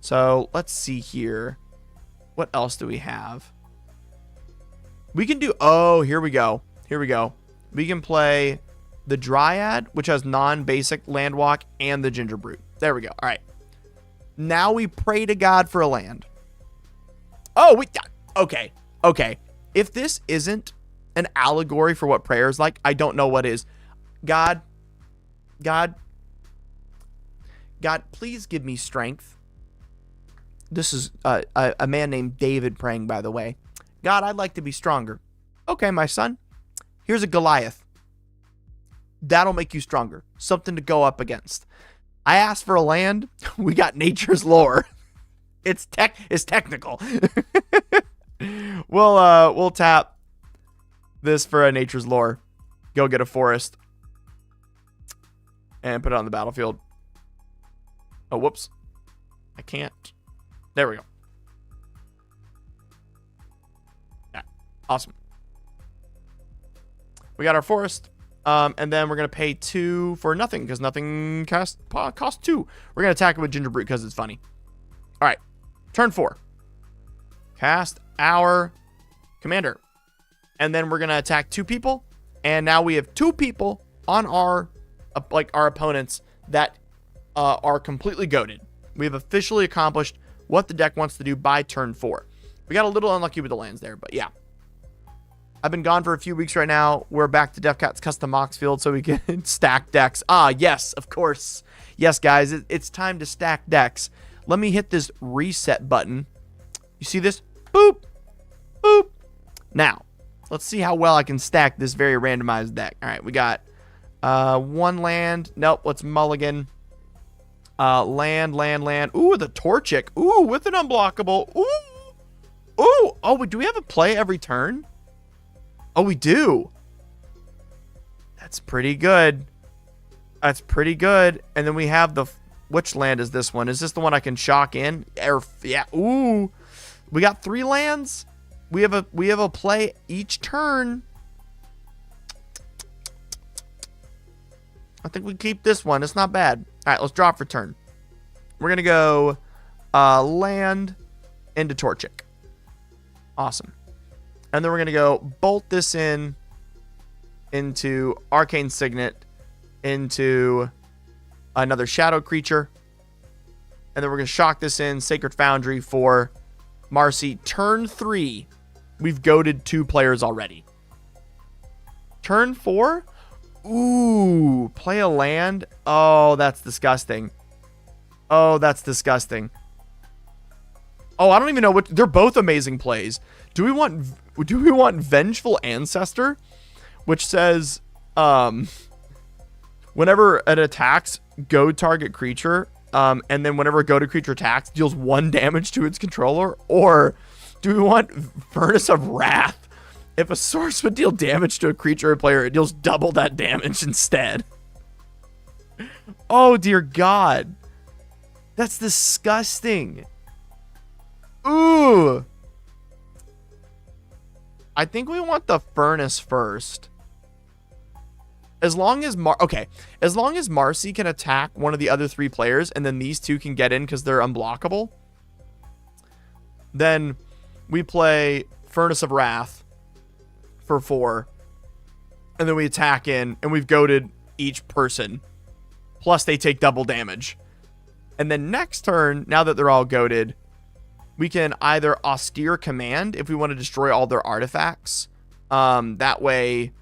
Speaker 1: So let's see here. What else do we have? We can do... Oh, here we go. We can play the Dryad, which has non-basic Landwalk, and the Gingerbrute. There we go. All right. Now we pray to God for a land. Oh, okay. If this isn't an allegory for what prayer is like, I don't know what is. God, please give me strength. This is a man named David praying, by the way. God, I'd like to be stronger. Okay, my son. Here's a Goliath. That'll make you stronger. Something to go up against. I asked for a land. We got Nature's Lore. It's technical. We'll tap this for a Nature's Lore. Go get a forest. And put it on the battlefield. Oh, whoops. I can't. There we go. Yeah, awesome. We got our forest. And then we're going to pay 2 for nothing, because nothing costs 2. We're going to attack it with Gingerbrute because it's funny. All right. Turn 4. Cast our commander. And then we're going to attack 2 people. And now we have 2 people on our opponents that are completely goated. We have officially accomplished what the deck wants to do by turn 4. We got a little unlucky with the lands there, but yeah. I've been gone for a few weeks right now. We're back to DefCat's custom Mox field so we can stack decks. Ah, yes, of course. Yes, guys, it's time to stack decks. Let me hit this reset button. You see this? Boop. Boop. Now, Let's see how well I can stack this very randomized deck. All right, we got 1 land. Nope, let's mulligan. Land. Ooh, the Torchic. Ooh, with an unblockable. Ooh. Ooh. Oh, do we have a play every turn? Oh, we do. That's pretty good. That's pretty good. And then we have the... Which land is this one? Is this the one I can shock in? Yeah. Ooh. We got 3 lands. We have a play each turn. I think we keep this one. It's not bad. All right, let's draw for turn. We're going to go land into Torchic. Awesome. And then we're going to go bolt this into Arcane Signet, into another shadow creature. And then we're going to shock this in Sacred Foundry for Marcy. Turn 3, we've goated 2 players already. Turn 4, ooh, play a land. Oh, that's disgusting. Oh, that's disgusting. Oh, I don't even know what... They're both amazing plays. Do we want Vengeful Ancestor, which says, whenever it attacks, go target creature, and then whenever go to creature attacks, deals 1 damage to its controller? Or do we want Furnace of Wrath? If a source would deal damage to a creature or player, it deals double that damage instead. Oh, dear God. That's disgusting. Ooh. I think we want the Furnace first. As long as as long as Marcy can attack one of the other 3 players, and then these 2 can get in because they're unblockable, then we play Furnace of Wrath for 4, and then we attack in, and we've goated each person. Plus, they take double damage. And then next turn, now that they're all goated, we can either Austere Command if we want to destroy all their artifacts. That way,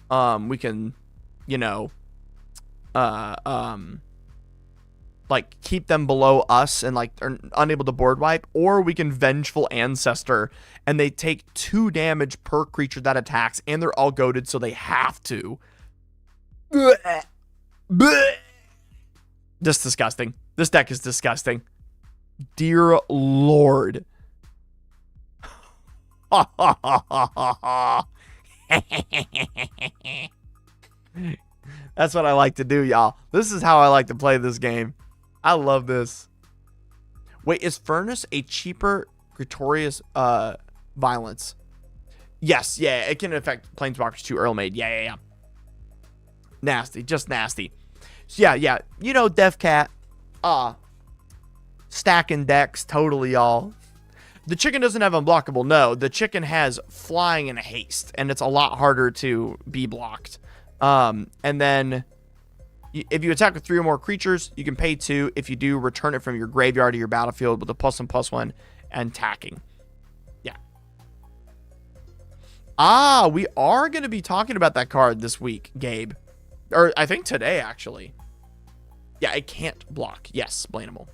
Speaker 1: we can, you know, like keep them below us and like are unable to board wipe. Or we can Vengeful Ancestor, and they take 2 damage per creature that attacks, and they're all goated, so they have to. Just disgusting. This deck is disgusting. Dear Lord. That's what I like to do, y'all. This is how I like to play this game. I love this. Wait, is Furnace a cheaper Gretorious Violence? Yes, yeah, it can affect Planeswalkers 2 Earl Made. Yeah. Nasty, just nasty. So yeah. You know, Death Cat. Stacking decks, totally, y'all. The chicken doesn't have unblockable. No, the chicken has flying and haste, and it's a lot harder to be blocked. And then if you attack with 3 or more creatures, you can pay 2. If you do, return it from your graveyard to your battlefield with a +1/+1 and attacking. Yeah. We are going to be talking about that card this week, Gabe. Or I think today, actually. Yeah, it can't block. Yes, Blaneable.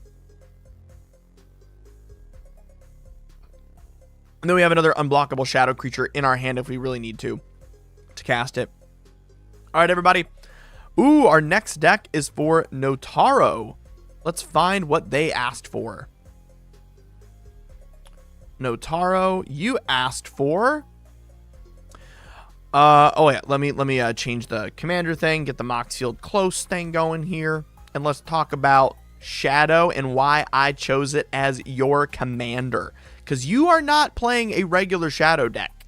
Speaker 1: And then we have another unblockable shadow creature in our hand if we really need to cast it. All right, everybody. Ooh, our next deck is for Notaro. Let's find what they asked for. Notaro, you asked for... oh, yeah, let me change the commander thing, get the Moxfield Close thing going here, and let's talk about Shadow and why I chose it as your commander. Because you are not playing a regular Shadow deck.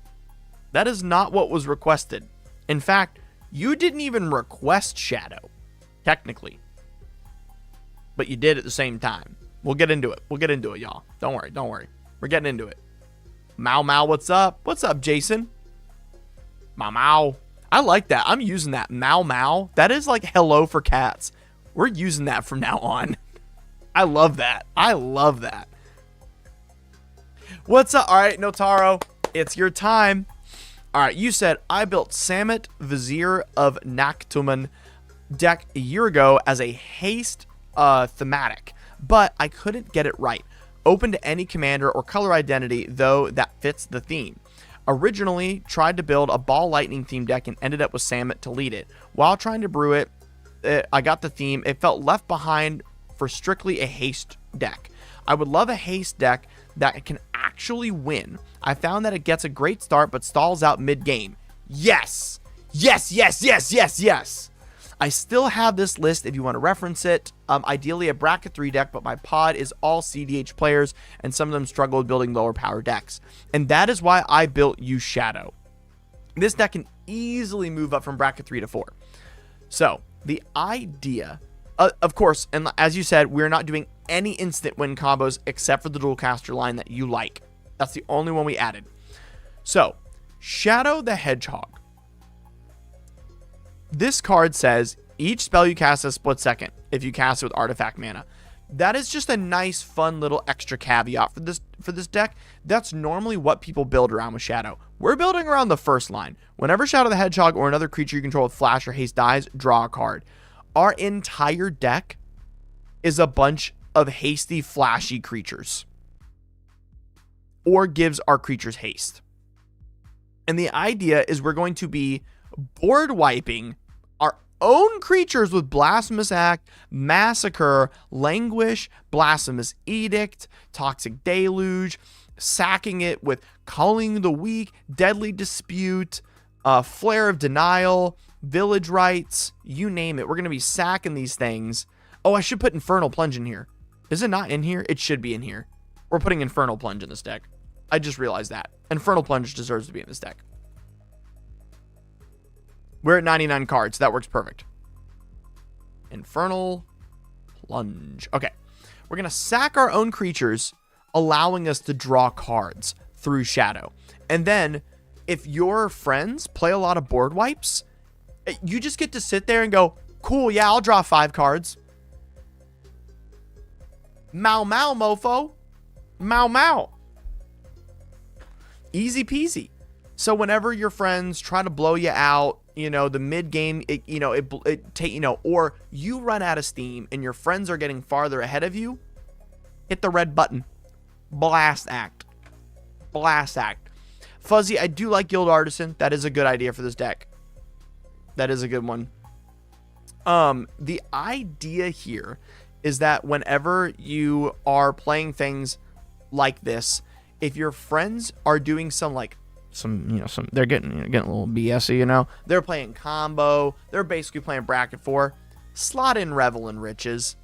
Speaker 1: That is not what was requested. In fact, you didn't even request Shadow, technically. But you did at the same time. We'll get into it. We'll get into it, y'all. Don't worry. We're getting into it. Mau, what's up? What's up, Jason? Mau. I like that. I'm using that. Mau. That is like hello for cats. We're using that from now on. I love that. What's up? All right, Notaro, it's your time. All right, you said, I built Samut, Vizier of Naktumen deck a year ago as a haste thematic, but I couldn't get it right. Open to any commander or color identity, though, that fits the theme. Originally tried to build a Ball Lightning themed deck and ended up with Samut to lead it. While trying to brew it, I got the theme. It felt left behind for strictly a haste deck. I would love a haste deck that can actually win. I found that it gets a great start but stalls out mid-game. Yes! Yes, yes, yes, yes, yes! I still have this list if you want to reference it. Ideally a bracket 3 deck, but my pod is all CDH players, and some of them struggle with building lower power decks. And that is why I built You Shadow. This deck can easily move up from bracket 3 to 4. So, the idea, of course, and as you said, we're not doing any instant win combos except for the dual caster line that you like. That's the only one we added. So, Shadow the Hedgehog. This card says each spell you cast a split second if you cast it with artifact mana. That is just a nice, fun little extra caveat for this deck. That's normally what people build around with Shadow. We're building around the first line. Whenever Shadow the Hedgehog or another creature you control with flash or haste dies, draw a card. Our entire deck is a bunch of hasty, flashy creatures, or gives our creatures haste. And the idea is we're going to be board wiping our own creatures with Blasphemous Act, Massacre, Languish, Blasphemous Edict, Toxic Deluge, sacking it with Calling the Weak, Deadly Dispute, Flare of Denial, Village Rites, you name it. We're going to be sacking these things. Oh, I should put Infernal Plunge in here. Is it not in here? It should be in here. We're putting Infernal Plunge in this deck. I just realized that. Infernal Plunge deserves to be in this deck. We're at 99 cards. That works perfect. Infernal Plunge. Okay. We're going to sack our own creatures, allowing us to draw cards through Shadow. And then, if your friends play a lot of board wipes, you just get to sit there and go, cool, yeah, I'll draw 5 cards. Mau mau, mofo. Mau mau. Easy peasy. So whenever your friends try to blow you out, the mid game, or you run out of steam and your friends are getting farther ahead of you, hit the red button. Blast Act. Blast Act. Fuzzy, I do like Guild Artisan. That is a good idea for this deck. That is a good one. The idea here is that whenever you are playing things like this, if your friends are doing some they're getting a little BSy, they're playing combo, they're basically playing bracket 4, slot in Revel and Riches.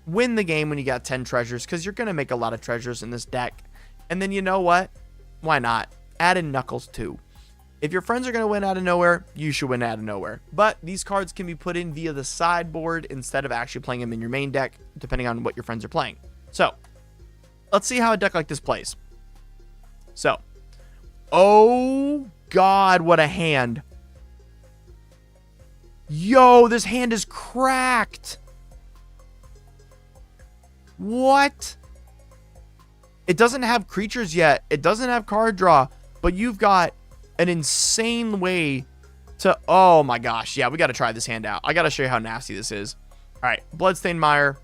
Speaker 1: Win the game when you got 10 treasures, because you're going to make a lot of treasures in this deck. And then you know what? Why not? Add in Knuckles too. If your friends are going to win out of nowhere, you should win out of nowhere. But these cards can be put in via the sideboard instead of actually playing them in your main deck, depending on what your friends are playing. So, let's see how a deck like this plays. So, oh God, what a hand. Yo, this hand is cracked. What? It doesn't have creatures yet. It doesn't have card draw, but you've got an insane way to... Oh my gosh. Yeah, we got to try this hand out. I got to show you how nasty this is. All right, Bloodstained Mire.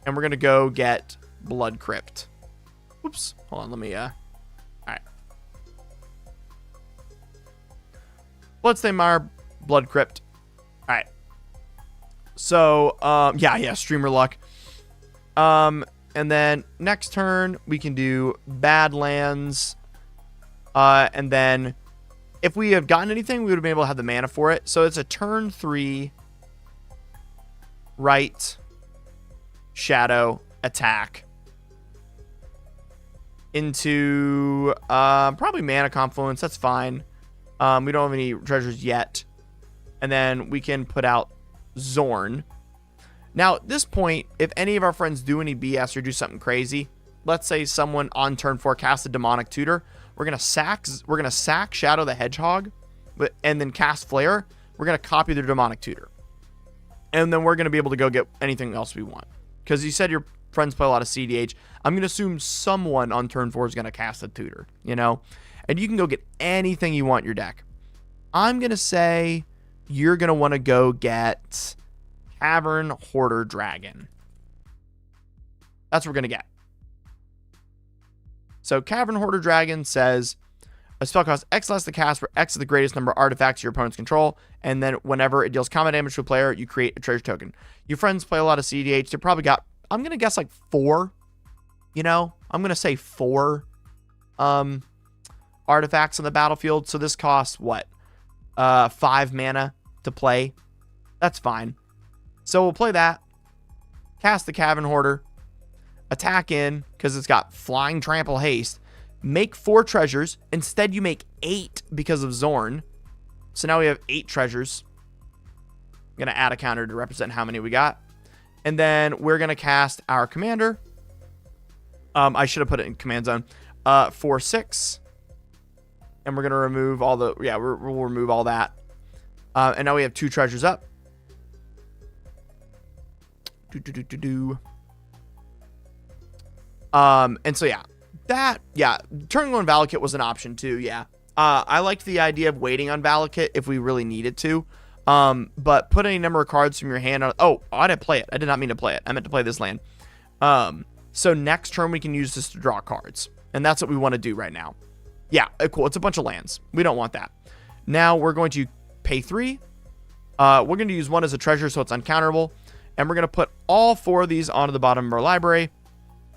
Speaker 1: And we're going to go get Blood Crypt. Oops. Hold on, let me... All right. Bloodstained Mire, Blood Crypt. All right. So, yeah, Streamer Luck. And then next turn, we can do Badlands. And then if we have gotten anything, we would have been able to have the mana for it. So it's a turn 3, right, Shadow, attack. Into probably Mana Confluence. That's fine. We don't have any treasures yet. And then we can put out Zorn. Now, at this point, if any of our friends do any BS or do something crazy, let's say someone on turn 4 casts a Demonic Tutor, we're gonna sack Shadow the Hedgehog, and then cast Flare. We're gonna copy their Demonic Tutor, and then we're gonna be able to go get anything else we want. Because you said your friends play a lot of CDH, I'm gonna assume someone on turn 4 is gonna cast a Tutor, and you can go get anything you want in your deck. I'm gonna say you're gonna want to go get Cavern Hoarder Dragon. That's what we're gonna get. So Cavern Hoarder Dragon says, A spell costs X less to cast, where X is the greatest number of artifacts your opponents control, and then whenever it deals combat damage to a player, you create a treasure token. Your friends play a lot of CDH. They probably got, I'm going to guess like 4, you know? I'm going to say 4 artifacts on the battlefield. So this costs what? 5 mana to play. That's fine. So we'll play that. Cast the Cavern Hoarder. Attack in, because it's got Flying Trample Haste. Make 4 treasures. Instead, you make 8 because of Zorn. So now we have 8 treasures. I'm going to add a counter to represent how many we got. And then we're going to cast our commander. I should have put it in command zone. 4/6. And we're going to remove all the... Yeah, we'll remove all that. And now we have 2 treasures up. And so, yeah. Turn 1 Valakut was an option too, yeah. I liked the idea of waiting on Valakut if we really needed to. But put any number of cards from your hand on... Oh, I didn't play it. I did not mean to play it. I meant to play this land. So next turn we can use this to draw cards. And that's what we want to do right now. Yeah, cool. It's a bunch of lands. We don't want that. Now we're going to pay 3. We're going to use 1 as a treasure so it's uncounterable. And we're going to put all 4 of these onto the bottom of our library.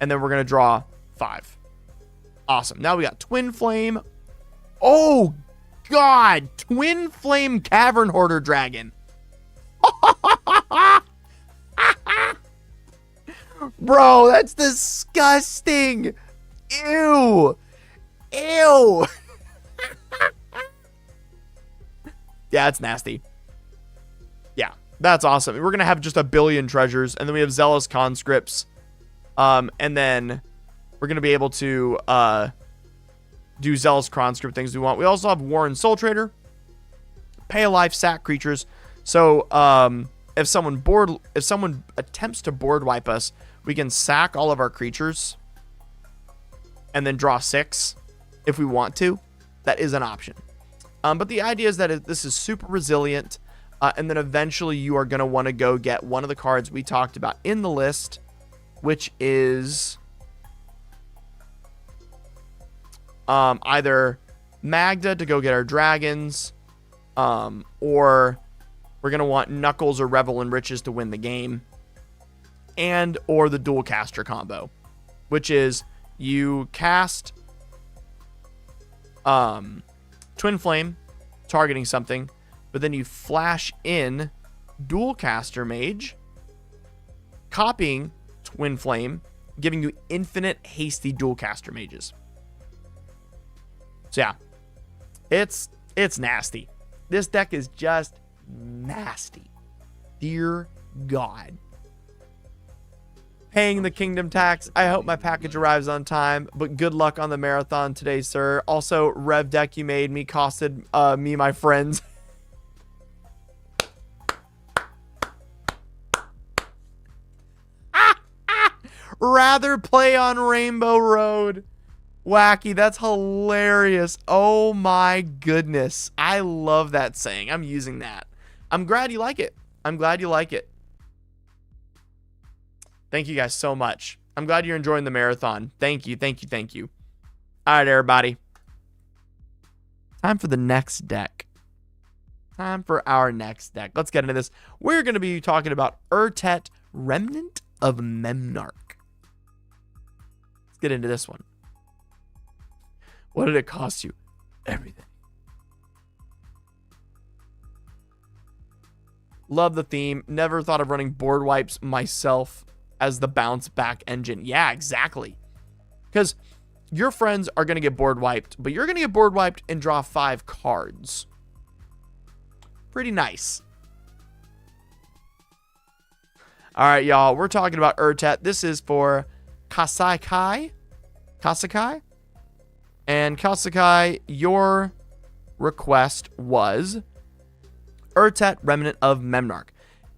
Speaker 1: And then we're going to draw 5. Awesome. Now we got Twin Flame. Oh, God. Twin Flame Cavern Hoarder Dragon. Bro, that's disgusting. Ew. Ew. Yeah, it's nasty. Yeah, that's awesome. We're going to have just a billion treasures. And then we have Zealous Conscripts. And then we're going to be able to do Zealous Conscript things we want. We also have Warren Soul Trader. Pay a life, sack creatures. So if someone attempts to board wipe us, we can sack all of our creatures and then draw 6 if we want to. That is an option. But the idea is that this is super resilient. And then eventually you are going to want to go get one of the cards we talked about in the list, which is either Magda to go get our dragons, or we're going to want Knuckles or Revel in Riches to win the game, and or the dual caster combo, which is you cast Twin Flame, targeting something, but then you flash in Dual Caster Mage, copying Twin Flame, giving you infinite hasty Dual Caster Mages. So yeah, it's nasty. This deck is just nasty. Dear God. Paying the kingdom tax. I hope my package arrives on time, but good luck on the marathon today, sir. Also, Rev deck you made me costed me my friends. Rather play on Rainbow Road. Wacky, that's hilarious. Oh my goodness. I love that saying. I'm using that. I'm glad you like it. I'm glad you like it. Thank you guys so much. I'm glad you're enjoying the marathon. Thank you, thank you, thank you. All right, everybody. Time for the next deck. Time for our next deck. Let's get into this. We're going to be talking about Urtet, Remnant of Memnarch. Let's get into this one. What did it cost you? Everything. Love the theme. Never thought of running board wipes myself as the bounce back engine. Yeah, exactly. Because your friends are going to get board wiped, but you're going to get board wiped and draw 5 cards. Pretty nice. All right, y'all. We're talking about Urtet. This is for Kasakai. Kasakai? And Kasakai, your request was Urtet, Remnant of Memnarch.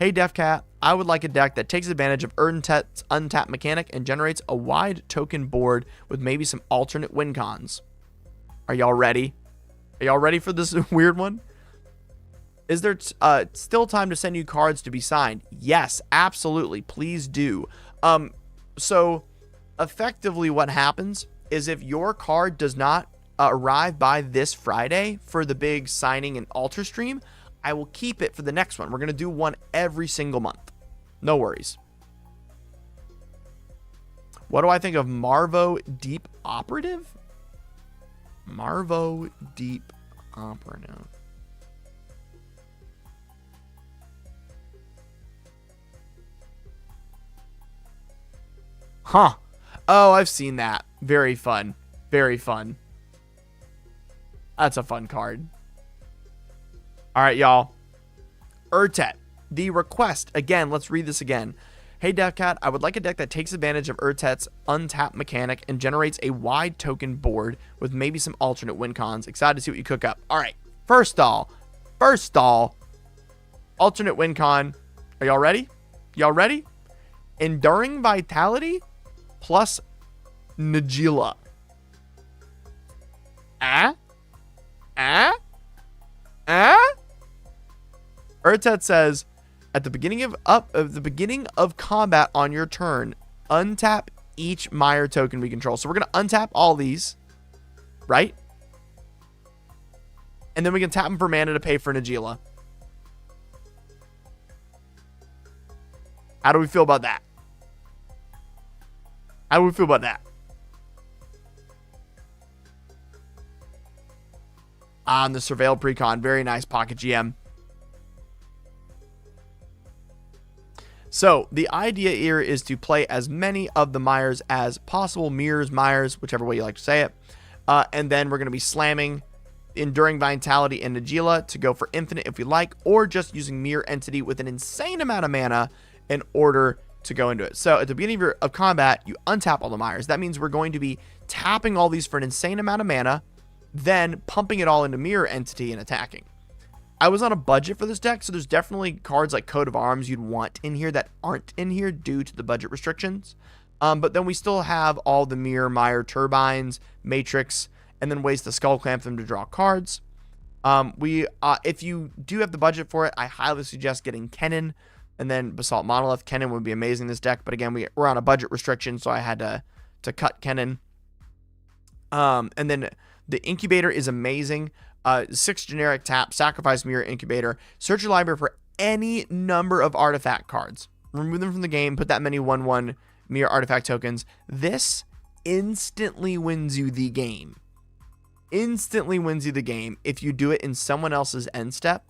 Speaker 1: Hey, DefCat, I would like a deck that takes advantage of Urtet's untapped mechanic and generates a wide token board with maybe some alternate win cons. Are y'all ready? Are y'all ready for this weird one? Is there still time to send you cards to be signed? Yes, absolutely. Please do. So effectively what happens is if your card does not arrive by this Friday for the big signing and altar stream, I will keep it for the next one. We're going to do one every single month. No worries. What do I think of Marvo Deep Operative? Marvo Deep Operative. Huh. Oh, I've seen that. Very fun. Very fun. That's a fun card. All right, y'all. Urtet. The request. Again, let's read this again. Hey, DevCat, I would like a deck that takes advantage of Urtet's untap mechanic and generates a wide token board with maybe some alternate win cons. Excited to see what you cook up. All right. First all, alternate win con. Are y'all ready? Y'all ready? Enduring Vitality plus Nagila. Urtet says, at the beginning of combat on your turn, untap each Mire token we control. So we're gonna untap all these, right? And then we can tap them for mana to pay for Nagila. How do we feel about that? How do we feel about that? On the Surveil Precon. Very nice, Pocket GM. So, the idea here is to play as many of the Mires as possible. Mirrors, Mires, whichever way you like to say it. And then we're going to be slamming Enduring Vitality and Nagila to go for infinite if we like, or just using Mirror Entity with an insane amount of mana in order to go into it. So, at the beginning of combat, you untap all the Mires. That means we're going to be tapping all these for an insane amount of mana, then pumping it all into Mirror Entity and attacking. I was on a budget for this deck, so there's definitely cards like Coat of Arms you'd want in here that aren't in here due to the budget restrictions. But then we still have all the Mirror, Mire, Turbines, Matrix, and then ways to Skull Clamp them to draw cards. If you do have the budget for it, I highly suggest getting Kennen and then Basalt Monolith. Kennen would be amazing in this deck, but again, we're on a budget restriction, so I had to cut Kennen. And then the Incubator is amazing. 6 generic tap, sacrifice Mirror Incubator, search your library for any number of artifact cards, remove them from the game, put that many 1/1 Mirror artifact tokens. This instantly wins you the game. Instantly wins you the game if you do it in someone else's end step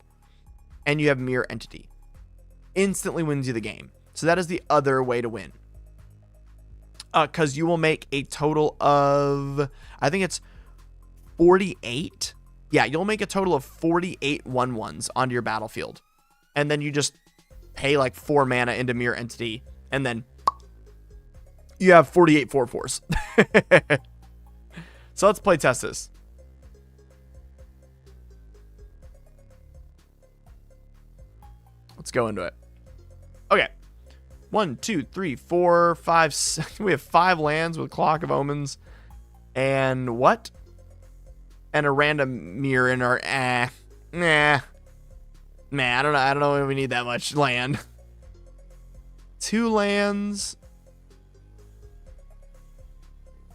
Speaker 1: and you have Mirror Entity. Instantly wins you the game. So that is the other way to win. Because you will make a total of, I think it's 48. Yeah, you'll make a total of 48 1/1s onto your battlefield. And then you just pay like 4 mana into Mirror Entity. And then you have 48 4/4s. So let's play test this. Let's go into it. Okay. 1, 2, 3, 4, 5, 6. We have 5 lands with Clock of Omens. And what? And a random mirror in our I don't know if we need that much land. 2 lands.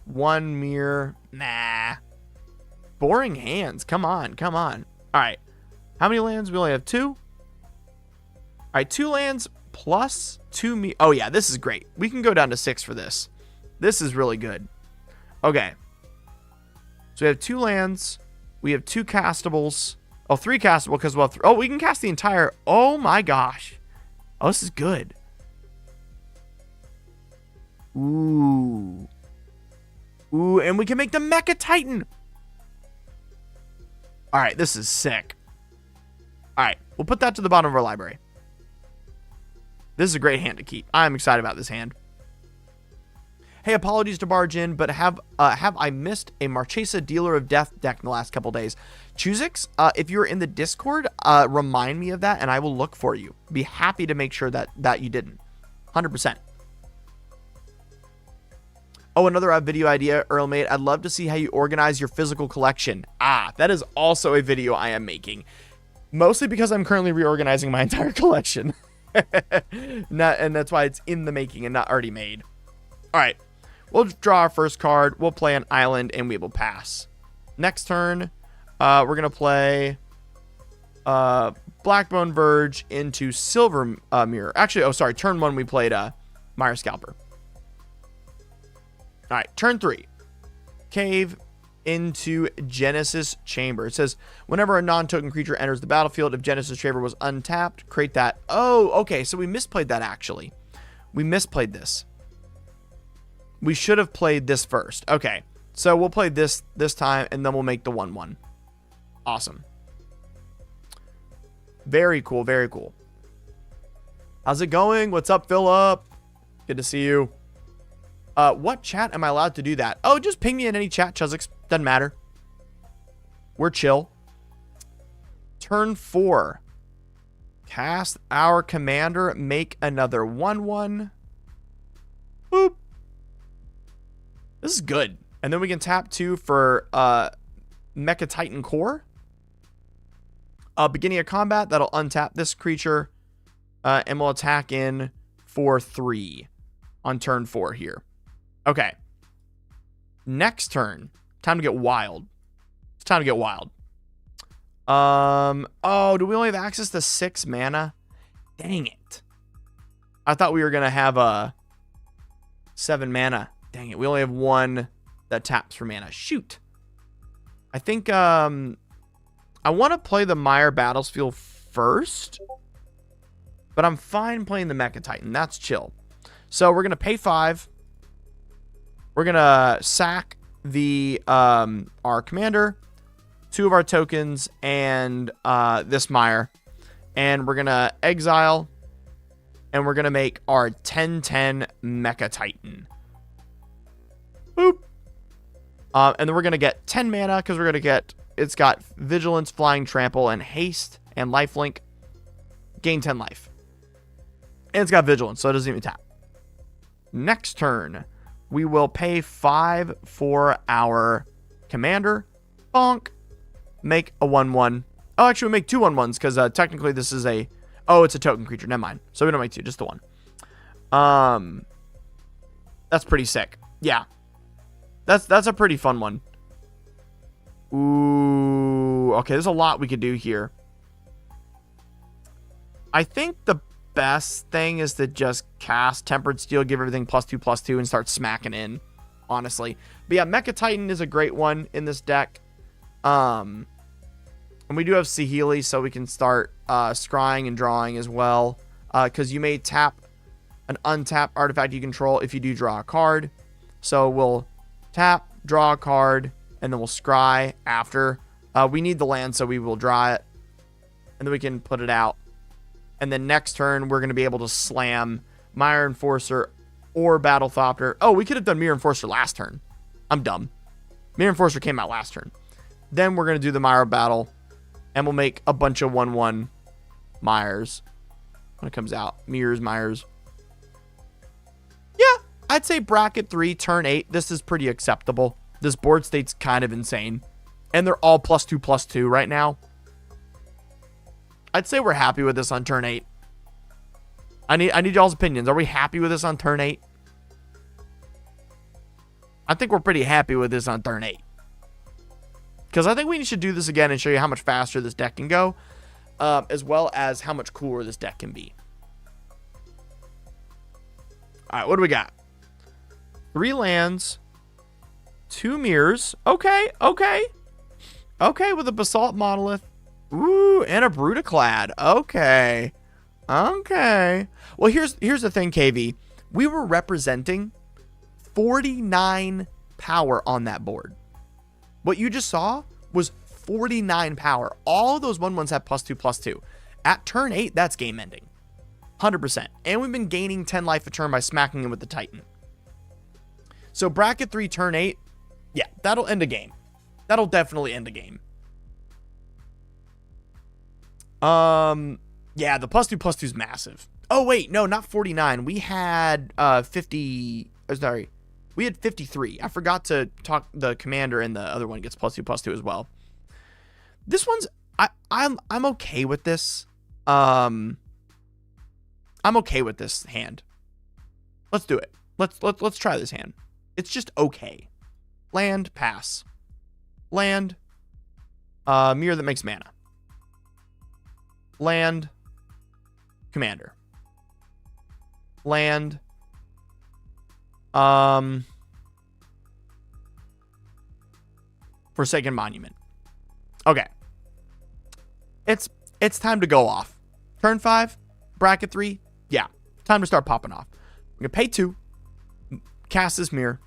Speaker 1: 1 mirror. Boring hands. Come on. Alright. How many lands? We only have 2. Alright, 2 lands plus 2 mirror. Oh yeah, this is great. We can go down to 6 for this. This is really good. Okay. So we have 2 lands. We have 2 castables. Oh, 3 castable because we'll have we can cast the entire. Oh my gosh. Oh, this is good. Ooh, and we can make the Mecha Titan. All right, this is sick. All right, we'll put that to the bottom of our library. This is a great hand to keep. I'm excited about this hand. Hey, apologies to barge in, but have I missed a Marchesa Dealer of Death deck in the last couple days? Chuzix, if you're in the Discord, remind me of that, and I will look for you. Be happy to make sure that you didn't. 100%. Oh, another video idea, Earlmate. I'd love to see how you organize your physical collection. That is also a video I am making. Mostly because I'm currently reorganizing my entire collection. And that's why it's in the making and not already made. All right. We'll draw our first card. We'll play an island and we will pass. Next turn, we're going to play Blackbone Verge into Silver Mirror. Actually, oh, sorry. Turn 1, we played Mire Scalper. All right, turn 3. Cave into Genesis Chamber. It says, whenever a non-token creature enters the battlefield, if Genesis Chamber was untapped, create that. Oh, okay. So we misplayed that, actually. We misplayed this. We should have played this first. Okay. So we'll play this time, and then we'll make the 1/1. Awesome. Very cool. Very cool. How's it going? What's up, Philip? Good to see you. What chat am I allowed to do that? Oh, just ping me in any chat, Chuzix. Doesn't matter. We're chill. Turn 4. Cast our commander. Make another 1/1. Boop. This is good. And then we can tap 2 for Mecha Titan Core. Beginning of combat, that'll untap this creature. And we'll attack in for 3 on turn 4 here. Okay. Next turn. Time to get wild. It's time to get wild. Oh, do we only have access to 6 mana? Dang it. I thought we were going to have a 7 mana. Dang it. We only have 1 that taps for mana. Shoot. I think, I want to play the Mire Battlefield first, but I'm fine playing the Mecha Titan. That's chill. So we're going to pay 5. We're going to sack the our commander, 2 of our tokens, and this Mire. And we're going to exile, and we're going to make our 10/10 Mecha Titan. Boop. And then we're going to get 10 mana because we're going to get, it's got Vigilance, Flying Trample, and Haste, and Lifelink. Gain 10 life. And it's got Vigilance, so it doesn't even tap. Next turn, we will pay 5 for our commander. Bonk. Make a 1/1. Oh, actually, we make 2 1/1s because technically this is a... Oh, it's a token creature. Never mind. So we don't make 2, just the 1. That's pretty sick. Yeah. That's a pretty fun one. Ooh. Okay, there's a lot we could do here. I think the best thing is to just cast Tempered Steel, give everything +2/+2, and start smacking in, honestly. But yeah, Mecha Titan is a great one in this deck. And we do have Saheeli, so we can start scrying and drawing as well. Because you may tap an untapped artifact you control if you do draw a card. So we'll tap, draw a card, and then we'll scry after. We need the land, so we will draw it. And then we can put it out. And then next turn, we're going to be able to slam Mire Enforcer or Battlethopter. Oh, we could have done Mirror Enforcer last turn. I'm dumb. Mirror Enforcer came out last turn. Then we're going to do the Mire Battle. And we'll make a bunch of 1/1 Mires when it comes out. Mirrors, Mires. Yeah, I'd say bracket 3, turn 8. This is pretty acceptable. This board state's kind of insane. And they're all +2/+2 right now. I'd say we're happy with this on turn 8. I need y'all's opinions. Are we happy with this on turn 8? I think we're pretty happy with this on turn 8. Because I think we should do this again and show you how much faster this deck can go. As well as how much cooler this deck can be. Alright, what do we got? 3 lands. 2 mirrors. Okay, okay. Okay, with a Basalt Monolith. Ooh, and a Brutaclad. Okay. Okay. Well, here's the thing, KV. We were representing 49 power on that board. What you just saw was 49 power. All of those 1/1s have +2/+2. At turn 8, that's game ending. 100%. And we've been gaining 10 life a turn by smacking him with the Titan. So bracket 3, turn 8. Yeah, that'll end a game. That'll definitely end a game. Yeah, the +2/+2 is massive. Oh, wait, no, not 49. We had 50. Sorry. We had 53. I forgot to talk the commander, and the other one gets +2/+2 as well. This one's I'm okay with this. I'm okay with this hand. Let's do it. Let's try this hand. It's just okay. Land, pass. land, mirror that makes mana. Land, commander. Land, Forsaken Monument. Okay. It's time to go off. Turn 5, bracket 3. Yeah, time to start popping off. I'm going to pay 2, cast this mirror.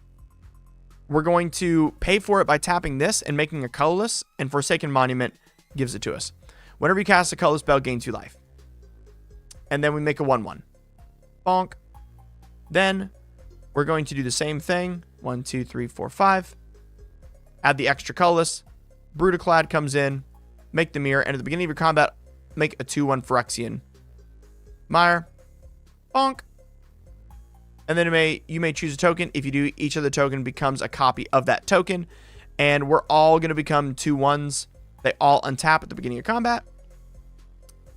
Speaker 1: We're going to pay for it by tapping this and making a colorless, and Forsaken Monument gives it to us. Whenever you cast a colorless spell, gain 2 life. And then we make a 1/1. Bonk. Then we're going to do the same thing. 1, 2, 3, 4, 5. Add the extra colorless. Brutaclad comes in. Make the mirror. And at the beginning of your combat, make a 2/1 Phyrexian Mire. Bonk. And then you may choose a token. If you do, each of the token becomes a copy of that token. And we're all going to become 2/1s. They all untap at the beginning of combat.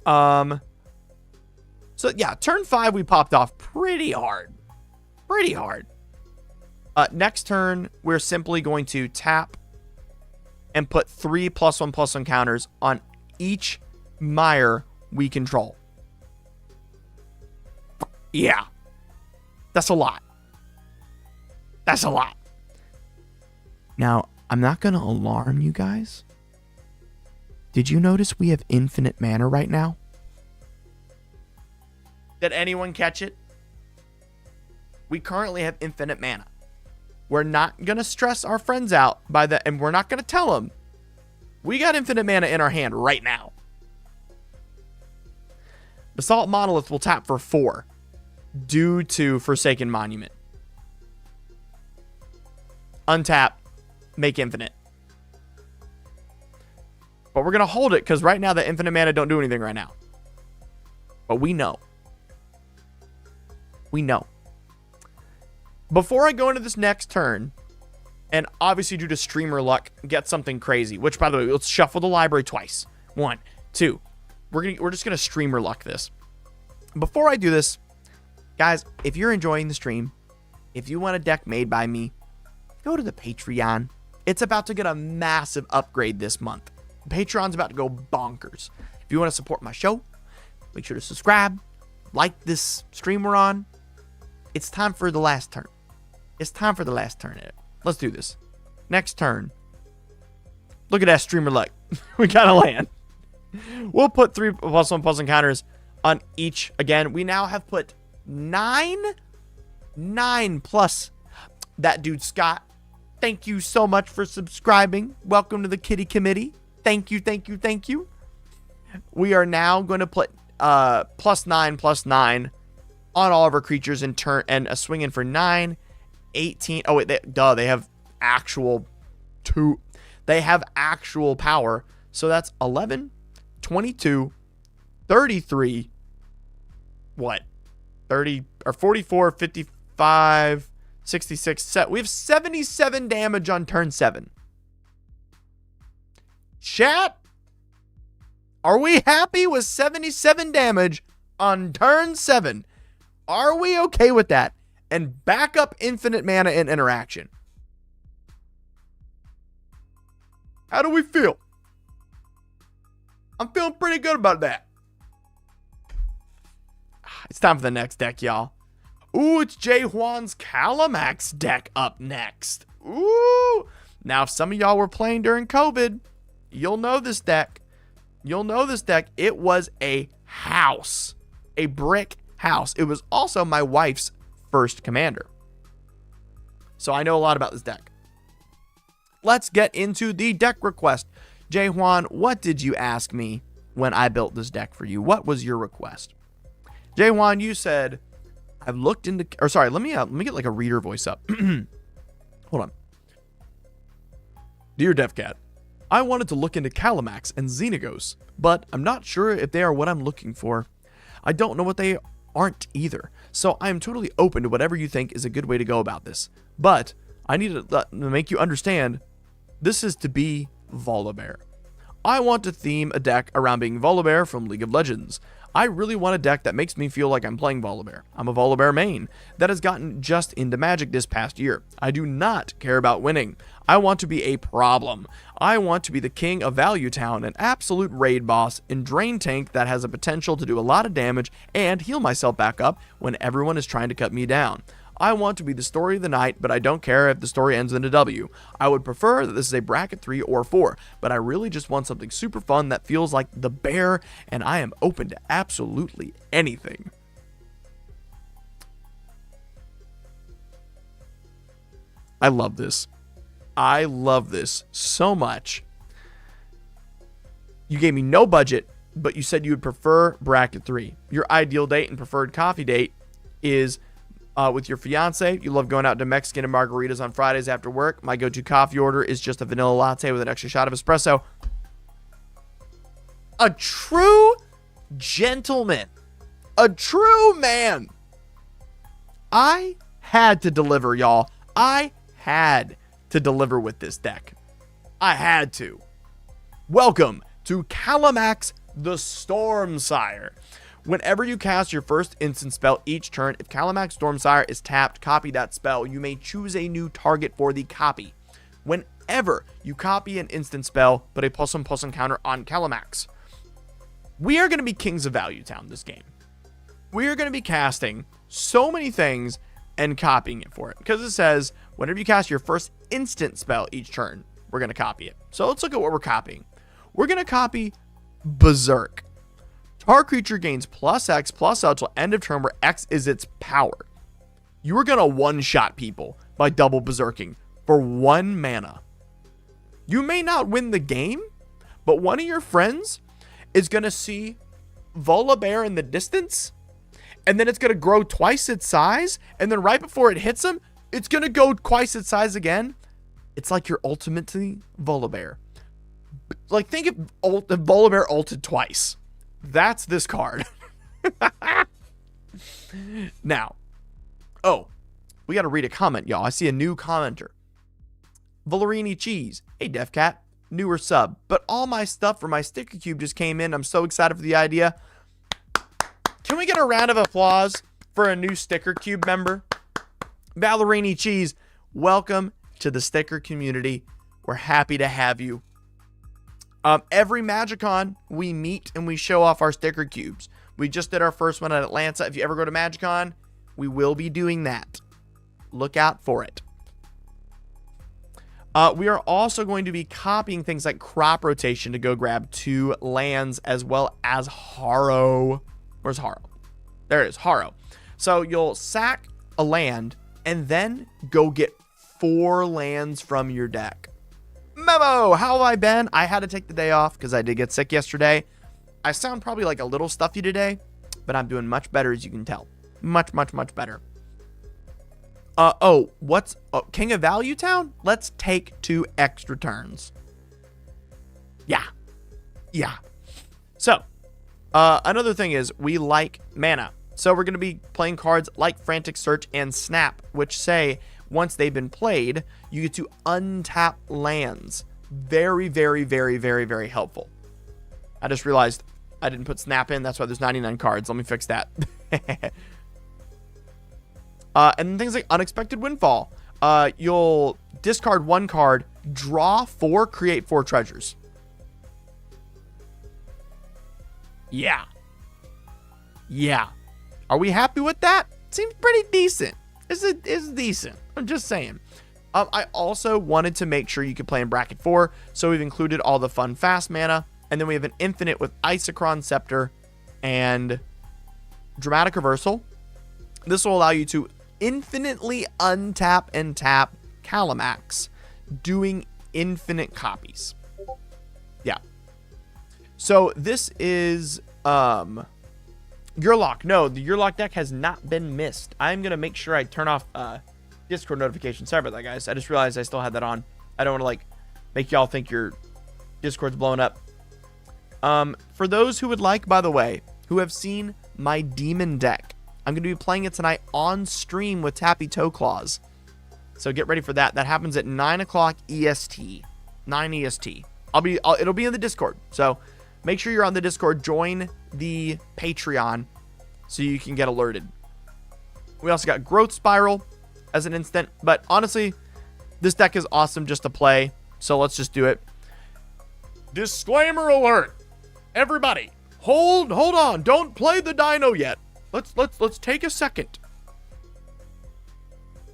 Speaker 1: So yeah, turn 5 we popped off pretty hard. Pretty hard. Next turn, we're simply going to tap and put 3 +1/+1 counters on each mire we control. Yeah. That's a lot. That's a lot. Now, I'm not going to alarm you guys. Did you notice we have infinite mana right now? Did anyone catch it? We currently have infinite mana. We're not going to stress our friends out by that, and we're not going to tell them. We got infinite mana in our hand right now. Basalt Monolith will tap for 4 due to Forsaken Monument. Untap, make infinite. But we're going to hold it because right now the infinite mana don't do anything right now. But we know. We know. Before I go into this next turn, and obviously due to streamer luck, get something crazy, which by the way, let's shuffle the library twice. 1, 2. We're just going to streamer luck this. Before I do this, guys, if you're enjoying the stream, if you want a deck made by me, go to the Patreon. It's about to get a massive upgrade this month. Patreon's about to go bonkers. If you want to support my show, make sure to subscribe, like this stream we're on. It's time for the last turn. It's time for the last turn. Let's do this. Next turn. Look at that streamer luck. We got a land. We'll put 3 +1/+1 counters on each. Again, we now have put 9 plus. That dude, Scott, thank you so much for subscribing. Welcome to the Kitty Committee. Thank you, thank you, thank you. We are now going to put +9/+9 on all of our creatures in turn, and a swing in for 9, 18. Oh, wait, they have actual 2. They have actual power. So that's 11, 22, 33. What? 30 or 44, 55, 66. We have 77 damage on turn 7. Chat, are we happy with 77 damage on turn 7? Are we okay with that? And back up infinite mana in interaction. How do we feel? I'm feeling pretty good about that. It's time for the next deck, y'all. Ooh, it's Jay Juan's Calamax deck up next. Ooh. Now, if some of y'all were playing during COVID, you'll know this deck. You'll know this deck. It was a house. A brick house. It was also my wife's first commander. So I know a lot about this deck. Let's get into the deck request. Jay Juan, what did you ask me when I built this deck for you? What was your request? Jay Juan, you said, I've looked into, or sorry, let me get like a reader voice up. Hold on. Dear DevCat, I wanted to look into Calamax and Xenagos, but I'm not sure if they are what I'm looking for. I don't know what they aren't either, so I am totally open to whatever you think is a good way to go about this. But I need to make you understand, this is to be Volibear. I want to theme a deck around being Volibear from League of Legends. I really want a deck that makes me feel like I'm playing Volibear. I'm a Volibear main that has gotten just into Magic this past year. I do not care about winning. I want to be a problem. I want to be the king of Value Town, an absolute raid boss and drain tank that has a potential to do a lot of damage and heal myself back up when everyone is trying to cut me down. I want to be the story of the night, but I don't care if the story ends in a W. I would prefer that this is a bracket 3 or 4, but I really just want something super fun that feels like the bear, and I am open to absolutely anything. I love this. I love this so much. You gave me no budget, but you said you would prefer bracket 3. Your ideal date and preferred coffee date is with your fiance. You love going out to Mexican and margaritas on Fridays after work. My go-to coffee order is just a vanilla latte with an extra shot of espresso. A true gentleman. A true man. I had to deliver, y'all. I had to deliver with this deck. I had to. Welcome to Calamax the Stormsire. Whenever you cast your first instant spell each turn, if Calamax Stormsire is tapped, copy that spell. You may choose a new target for the copy. Whenever you copy an instant spell, put a +1/+1 counter on Calamax. We are going to be kings of Value Town this game. We are going to be casting so many things and copying it for it. Because it says, whenever you cast your first instant spell each turn, we're going to copy it. So let's look at what we're copying. We're going to copy Berserk. Target creature gains +X/+L till end of turn where X is its power. You are going to one-shot people by double berserking for 1 mana. You may not win the game, but one of your friends is going to see Volibear in the distance, and then it's going to grow twice its size, and then right before it hits him, it's going to go twice its size again. It's like you're ultimately Volibear. Like, think if Volibear ulted twice. That's this card. Now, we got to read a comment, y'all. I see a new commenter. Valerini Cheese. Hey, Def Cat. Newer sub. But all my stuff for my sticker cube just came in. I'm so excited for the idea. Can we get a round of applause for a new sticker cube member? Valerini Cheese, welcome to the sticker community. We're happy to have you. Every MagicCon, we meet and we show off our sticker cubes. We just did our first one at Atlanta. If you ever go to MagicCon, we will be doing that. Look out for it. We are also going to be copying things like Crop Rotation to go grab 2 lands, as well as Harrow. Where's Harrow? There it is, Harrow. So you'll sack a land and then go get 4 lands from your deck. Memo, how have I been? I had to take the day off because I did get sick yesterday. I sound probably like a little stuffy today, but I'm doing much better, as you can tell. Much, much, much better. King of Value Town? Let's take 2 extra turns. Yeah. So, another thing is we like mana. So we're going to be playing cards like Frantic Search and Snap, which say once they've been played, you get to untap lands. Very, very, very, very, very helpful. I just realized I didn't put Snap in. That's why there's 99 cards. Let me fix that. And things like Unexpected Windfall. You'll discard 1 card, draw 4, create 4 treasures. Yeah. Are we happy with that? Seems pretty decent. It's decent. I'm just saying. I also wanted to make sure you could play in bracket 4, so we've included all the fun fast mana, and then we have an infinite with Isochron Scepter and Dramatic Reversal. This will allow you to infinitely untap and tap Calamax, doing infinite copies. Yeah. So this is Yurlock. No, the Yurlock deck has not been missed. I'm going to make sure I turn off Discord notifications. Sorry about that, guys. I just realized I still had that on. I don't want to make y'all think your Discord's blowing up. For those who would like, by the way, who have seen my demon deck, I'm going to be playing it tonight on stream with Tappy Toe Claws. So get ready for that. That happens at 9 o'clock EST. 9 EST. It'll be in the Discord. So Make sure you're on the Discord. Join the Patreon so you can get alerted. We also got Growth Spiral as an instant. But honestly, this deck is awesome just to play. So let's just do it. Disclaimer alert. Everybody, hold on. Don't play the dino yet. Let's take a second.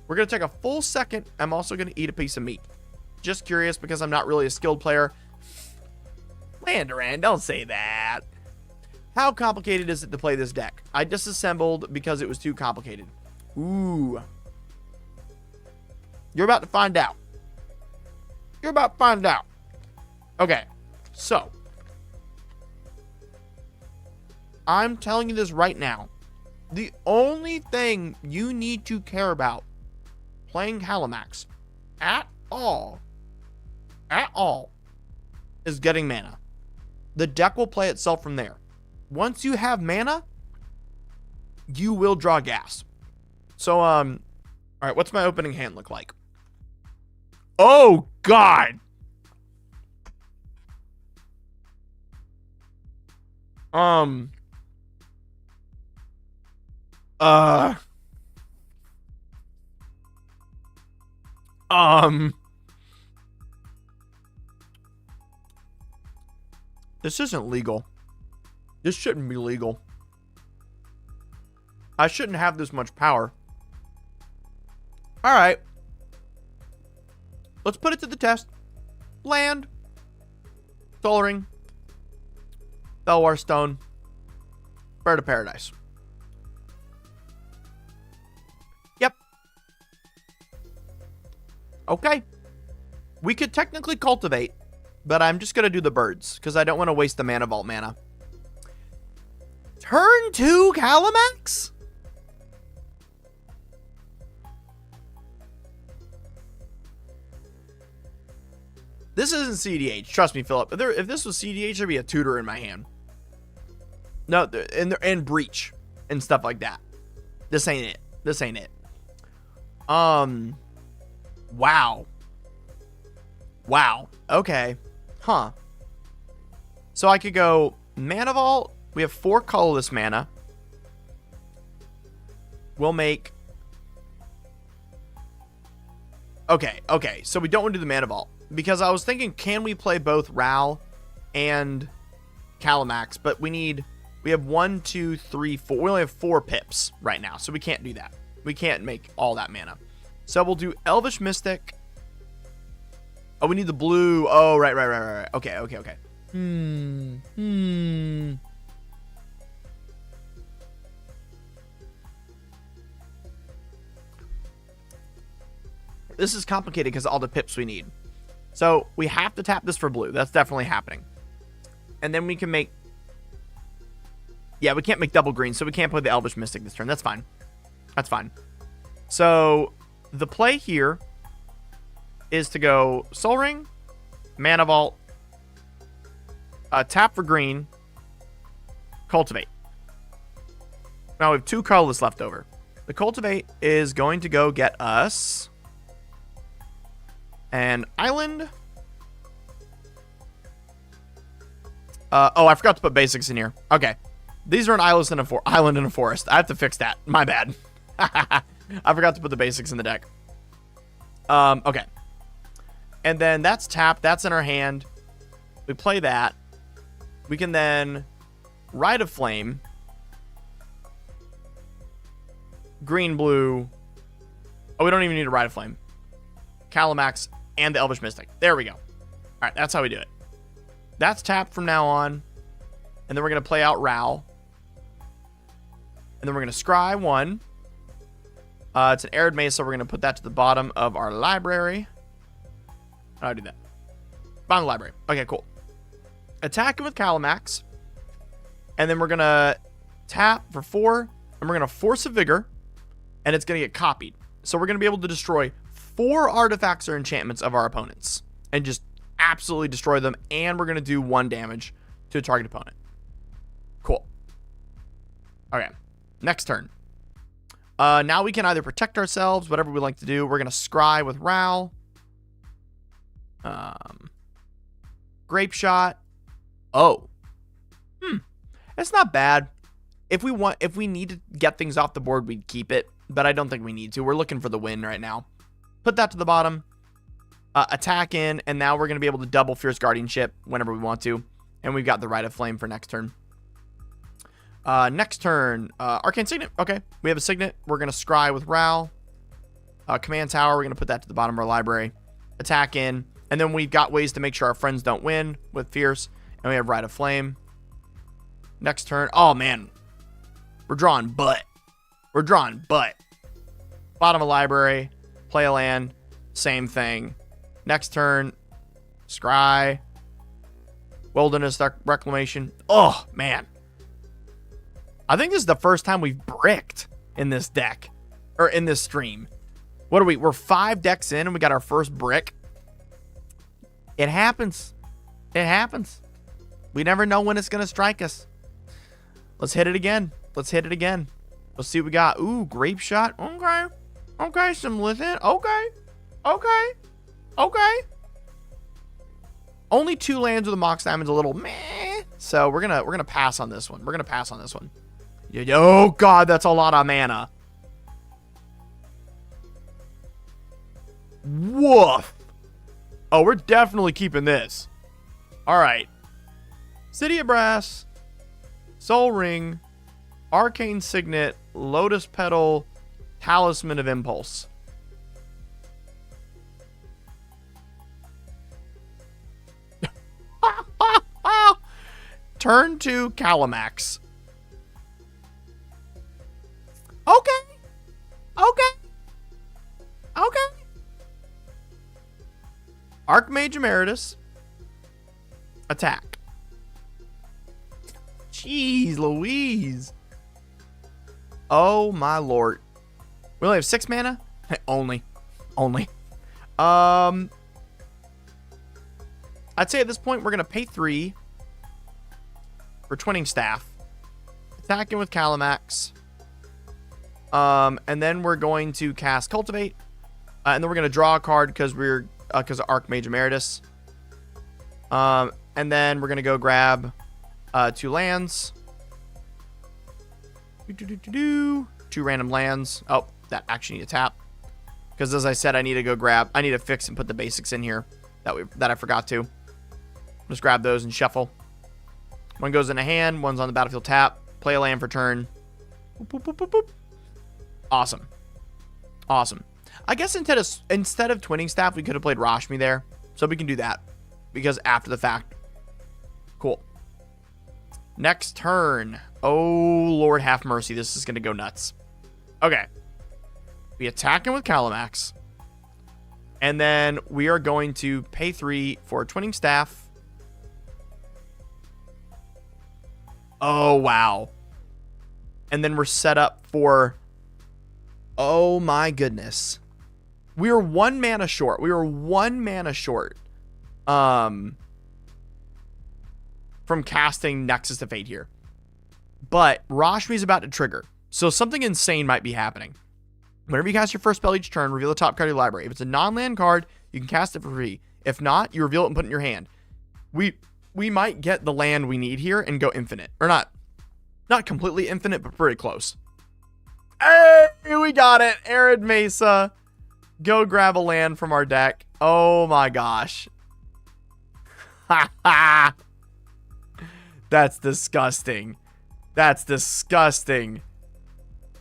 Speaker 1: We're going to take a full second. I'm also going to eat a piece of meat. Just curious because I'm not really a skilled player. Landoran, don't say that. How complicated is it to play this deck? I disassembled because it was too complicated. Ooh. You're about to find out. You're about to find out. Okay. So. I'm telling you this right now. The only thing you need to care about playing Calamax at all, is getting mana. The deck will play itself from there. Once you have mana, you will draw gas. So, all right, what's my opening hand look like? Oh, God. This isn't legal. This shouldn't be legal. I shouldn't have this much power. All right. Let's put it to the test. Land. Soul Ring. Belwar Stone. Bird of Paradise. Yep. Okay. We could technically cultivate, but I'm just going to do the birds because I don't want to waste the Mana Vault mana. Turn 2 Calamax? This isn't CDH. Trust me, Philip. If this was CDH, there'd be a tutor in my hand. No, and breach and stuff like that. This ain't it. This ain't it. Wow. Wow. Okay. Huh. So I could go Mana Vault. We have 4 colorless mana. We'll make... Okay. So we don't want to do the Mana Vault. Because I was thinking, can we play both Ral and Calamax? But we have 1, 2, 3, 4. We only have 4 pips right now. So we can't do that. We can't make all that mana. So we'll do Elvish Mystic. Oh, we need the blue. Oh, right. Okay. This is complicated because of all the pips we need. So we have to tap this for blue. That's definitely happening. And then we can make... Yeah, we can't make double green, so we can't play the Elvish Mystic this turn. That's fine. That's fine. So the play here is to go Soul Ring, Mana Vault, tap for green, cultivate. Now we have 2 colorless left over. The cultivate is going to go get us an island. Oh, I forgot to put basics in here. Okay. These are an island and a forest. I have to fix that. My bad. I forgot to put the basics in the deck. Okay. And then that's tapped. That's in our hand. We play that. We can then Rite of Flame. Green, blue. Oh, we don't even need a Rite of Flame. Calamax and the Elvish Mystic. There we go. All right, that's how we do it. That's tapped from now on. And then we're going to play out Ral. And then we're going to scry 1. It's an Arid Maze, so we're going to put that to the bottom of our library. How do I do that? Bottom of the library. Okay, cool. Attack him with Calamax. And then we're going to tap for 4. And we're going to Force of Vigor. And it's going to get copied. So we're going to be able to destroy 4 artifacts or enchantments of our opponents. And just absolutely destroy them. And we're going to do 1 damage to a target opponent. Cool. Okay. Next turn. Now we can either protect ourselves, whatever we like to do. We're going to scry with Ral. Grape Shot. Oh. It's not bad. If we need to get things off the board, we'd keep it, but I don't think we need to. We're looking for the win right now. Put that to the bottom. Attack in, and now we're going to be able to double Fierce Guardianship whenever we want to. And we've got the Rite of Flame for next turn. Next turn, Arcane Signet. Okay, we have a Signet. We're going to scry with Ral. Command Tower, we're going to put that to the bottom of our library. Attack in, and then we've got ways to make sure our friends don't win with Fierce. And we have Rite of Flame. Next turn, oh man, we're drawing butt. We're drawing butt. Bottom of library, play a land, same thing. Next turn, scry, Wilderness Reclamation. Oh man, I think this is the first time we've bricked in this deck, or in this stream. What are we? We're 5 decks in and we got our first brick. It happens. It happens. We never know when it's going to strike us. Let's hit it again. Let's hit it again. Let's see what we got. Ooh, Grape Shot. Okay. Okay, some Lithium. Okay. Okay. Okay. Only 2 lands with a Mox Diamond's a little meh. So we're gonna pass on this one. We're gonna pass on this one. Oh god, that's a lot of mana. Woof. Oh, we're definitely keeping this. Alright. City of Brass. Soul Ring. Arcane Signet. Lotus Petal. Talisman of Impulse. Turn to Calamax. Okay. Okay. Okay. Archmage Emeritus. Attack. Jeez Louise. Oh my lord. We only have 6 mana? Only. I'd say at this point we're going to pay 3 for Twinning Staff. Attacking with Calamax. And then we're going to cast Cultivate. And then we're going to draw a card because of Archmage Emeritus. And then we're going to go grab 2 lands. 2 random lands. Oh, that actually need to tap. Because as I said, I need to fix and put the basics in here that I forgot to. Just grab those and shuffle. One goes in a hand, one's on the battlefield tap. Play a land for turn. Boop, boop, boop, boop, boop. Awesome. Awesome. I guess instead of Twinning Staff, we could have played Rashmi there. So we can do that. Because after the fact. Cool. Next turn. Oh, Lord have mercy. This is going to go nuts. Okay. We attack him with Calamax. And then we are going to pay 3 for Twinning Staff. Oh, wow. And then we're set up for... Oh, my goodness. We are 1 mana short. We are 1 mana short. From casting Nexus of Fate here. But Rashmi's about to trigger. So something insane might be happening. Whenever you cast your first spell each turn, reveal the top card of your library. If it's a non-land card, you can cast it for free. If not, you reveal it and put it in your hand. We might get the land we need here and go infinite. Or not completely infinite, but pretty close. Hey, we got it. Arid Mesa. Go grab a land from our deck. Oh my gosh. Ha ha. That's disgusting. That's disgusting.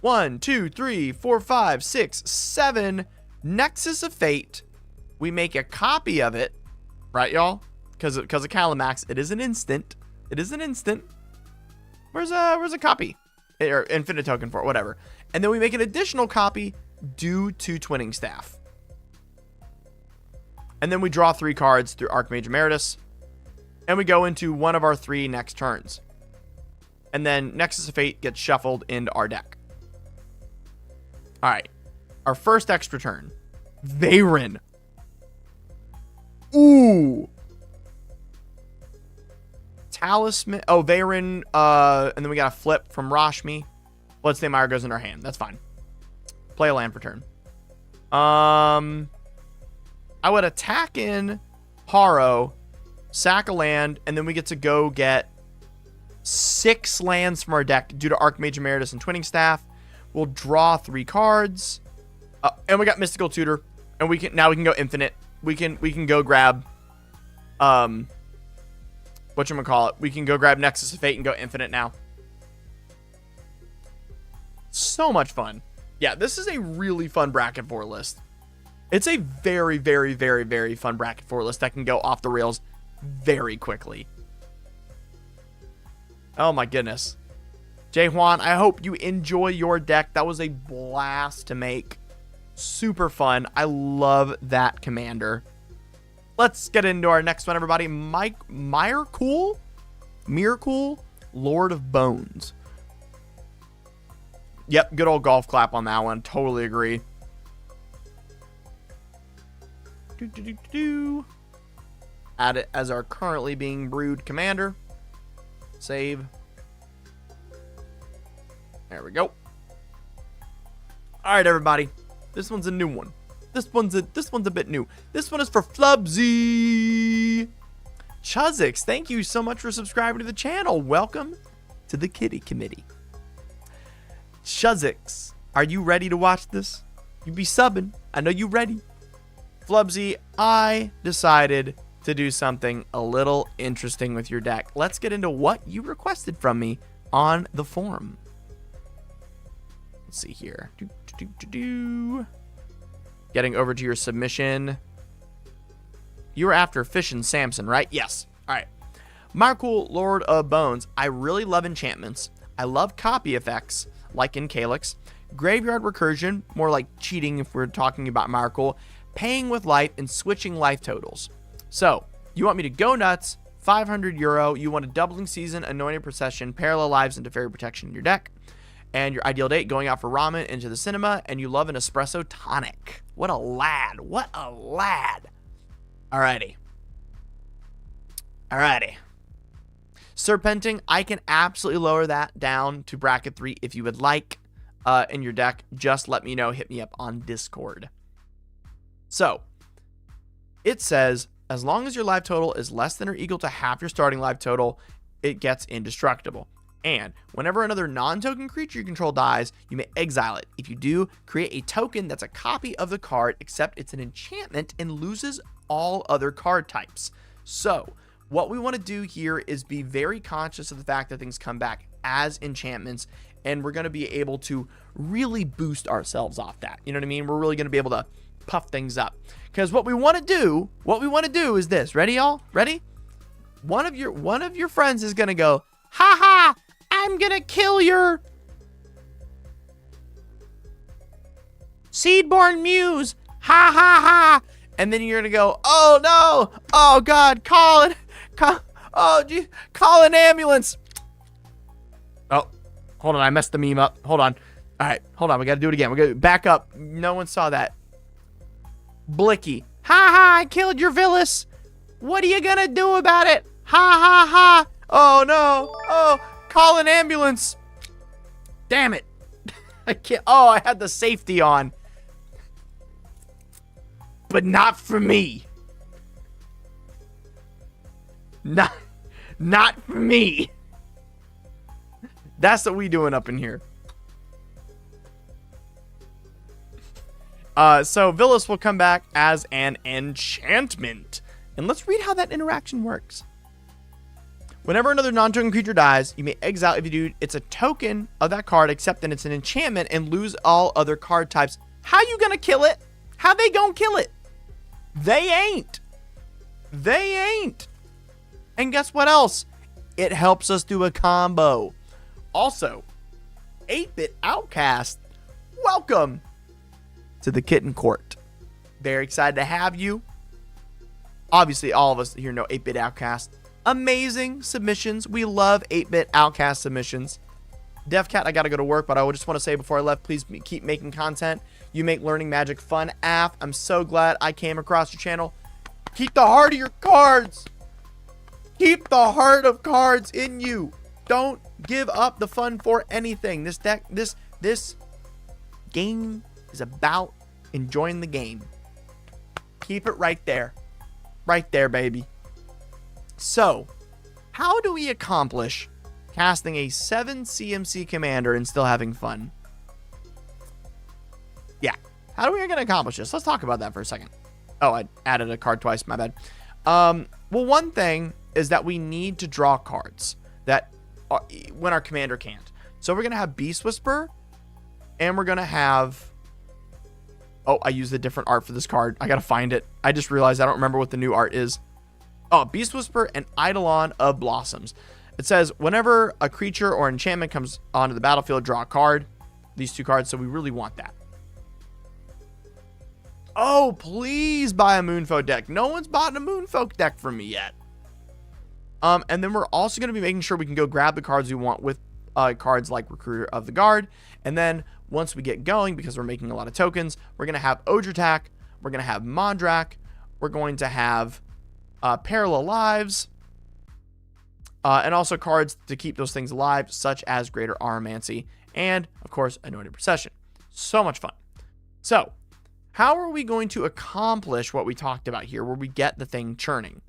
Speaker 1: 1, 2, 3, 4, 5, 6, 7. Nexus of Fate. We make a copy of it. Right, y'all? Because of Calamax, it is an instant. It is an instant. Where's a copy? Or infinite token for it, whatever. And then we make an additional copy due to Twinning Staff. And then we draw 3 cards through Archmage Emeritus. And we go into one of our 3 next turns. And then Nexus of Fate gets shuffled into our deck. Alright. Our first extra turn. Veyron. Ooh. Talisman. Oh, Veyron. And then we got a flip from Rashmi. Bloodstained Mire goes in our hand. That's fine. Play a land for turn. I would attack in Haro, sack a land, and then we get to go get 6 lands from our deck due to Archmage Emeritus and Twinning Staff. We'll draw 3 cards. And we got Mystical Tutor. And we can go infinite. We can go grab whatchamacallit. We can go grab Nexus of Fate and go infinite now. So much fun. Yeah, this is a really fun bracket 4 list. It's a very, very, very, very fun bracket 4 list that can go off the rails very quickly. Oh my goodness. Jay Juan, I hope you enjoy your deck. That was a blast to make. Super fun. I love that commander. Let's get into our next one, everybody. Miracle, Lord of Bones. Yep, good old golf clap on that one. Totally agree. Add it as our currently being brewed commander. Save. There we go. All right, everybody. This one's a new one. This one's a bit new. This one is for Flubsy. Chuzix, thank you so much for subscribing to the channel. Welcome to the Kitty Committee. Chuzix, are you ready to watch this? You be subbing. I know you ready. Flubsy, I decided to do something a little interesting with your deck. Let's get into what you requested from me on the forum. Let's see here. Getting over to your submission. You were after Fish and Samson, right? Yes. All right. Miracle, Lord of Bones. I really love enchantments. I love copy effects, like in Calyx. Graveyard recursion, more like cheating if we're talking about Miracle. Paying with life and switching life totals. So, you want me to go nuts, 500 euro. You want a doubling season, anointed procession, parallel lives, and fairy protection in your deck. And your ideal date, going out for ramen, into the cinema, and you love an espresso tonic. What a lad. What a lad. Alrighty. Serpenting, I can absolutely lower that down to bracket 3 if you would like in your deck. Just let me know. Hit me up on Discord. So, it says, as long as your life total is less than or equal to half your starting life total, it gets indestructible. And whenever another non-token creature you control dies, you may exile it. If you do, create a token that's a copy of the card, except it's an enchantment and loses all other card types. So, what we want to do here is be very conscious of the fact that things come back as enchantments, and we're going to be able to really boost ourselves off that. You know what I mean? We're really going to be able to puff things up. Because what we want to do is this. Ready, y'all? Ready? One of your friends is going to go, ha ha, I'm going to kill your Seedborn Muse. Ha ha ha. And then you're going to go, oh no. Oh God, call an ambulance. Oh, hold on. I messed the meme up. Hold on. All right, hold on. We got to do it again. We got to back up. No one saw that. Blicky. Ha ha, I killed your Villas. What are you going to do about it? Ha ha ha. Oh no. Oh, call an ambulance. Damn it. I can't. Oh, I had the safety on. But not for me. Not for me. That's what we doing up in here. So Villas will come back as an enchantment. And let's read how that interaction works. Whenever another non-token creature dies, you may exile. If you do, it's a token of that card, except then it's an enchantment and lose all other card types. How you gonna kill it? How they gonna kill it? They ain't. They ain't. And guess what else? It helps us do a combo. Also, 8-Bit Outcast, welcome to the Kitten Court. Very excited to have you. Obviously, all of us here know 8-Bit Outcast. Amazing submissions. We love 8-Bit Outcast submissions. DevCat, I gotta go to work, but I just want to say before I left, please keep making content. You make learning magic fun. Af, I'm so glad I came across your channel. Keep the heart of your cards. Keep the heart of cards in you. Don't give up the fun for anything. This deck, this game is about enjoying the game. Keep it right there. Right there, baby. So, how do we accomplish casting a 7 CMC commander and still having fun. Yeah. How are we going to accomplish this? Let's talk about that for a second. Oh, I added a card twice. My bad. Well, one thing is that we need to draw cards that when our commander can't. So we're going to have Beast Whisper, and we're going to have... Oh, I used a different art for this card. I got to find it. I just realized I don't remember what the new art is. Oh, Beast Whisper and Eidolon of Blossoms. It says, whenever a creature or enchantment comes onto the battlefield, draw a card. These two cards, so we really want that. Oh, please buy a Moonfolk deck. No one's bought a Moonfolk deck from me yet. And then we're also going to be making sure we can go grab the cards we want with cards like Recruiter of the Guard. And then once we get going, because we're making a lot of tokens, we're going to have Odratak, we're going to have Mondrak, we're going to have Parallel Lives, and also cards to keep those things alive, such as Greater Aromancy, and, of course, Anointed Procession. So much fun. So, how are we going to accomplish what we talked about here, where we get the thing churning?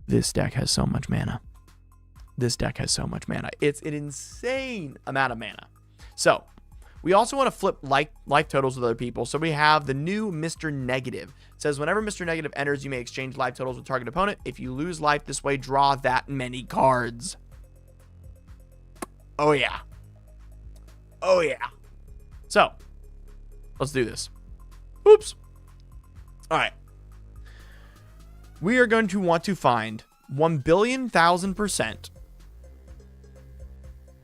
Speaker 1: This deck has so much mana. This deck has so much mana. It's an insane amount of mana. So, we also want to flip life totals with other people. So we have the new Mr. Negative. It says, whenever Mr. Negative enters, you may exchange life totals with target opponent. If you lose life this way, draw that many cards. Oh, yeah. Oh, yeah. So, let's do this. Oops. All right. We are going to want to find 1,000,000%.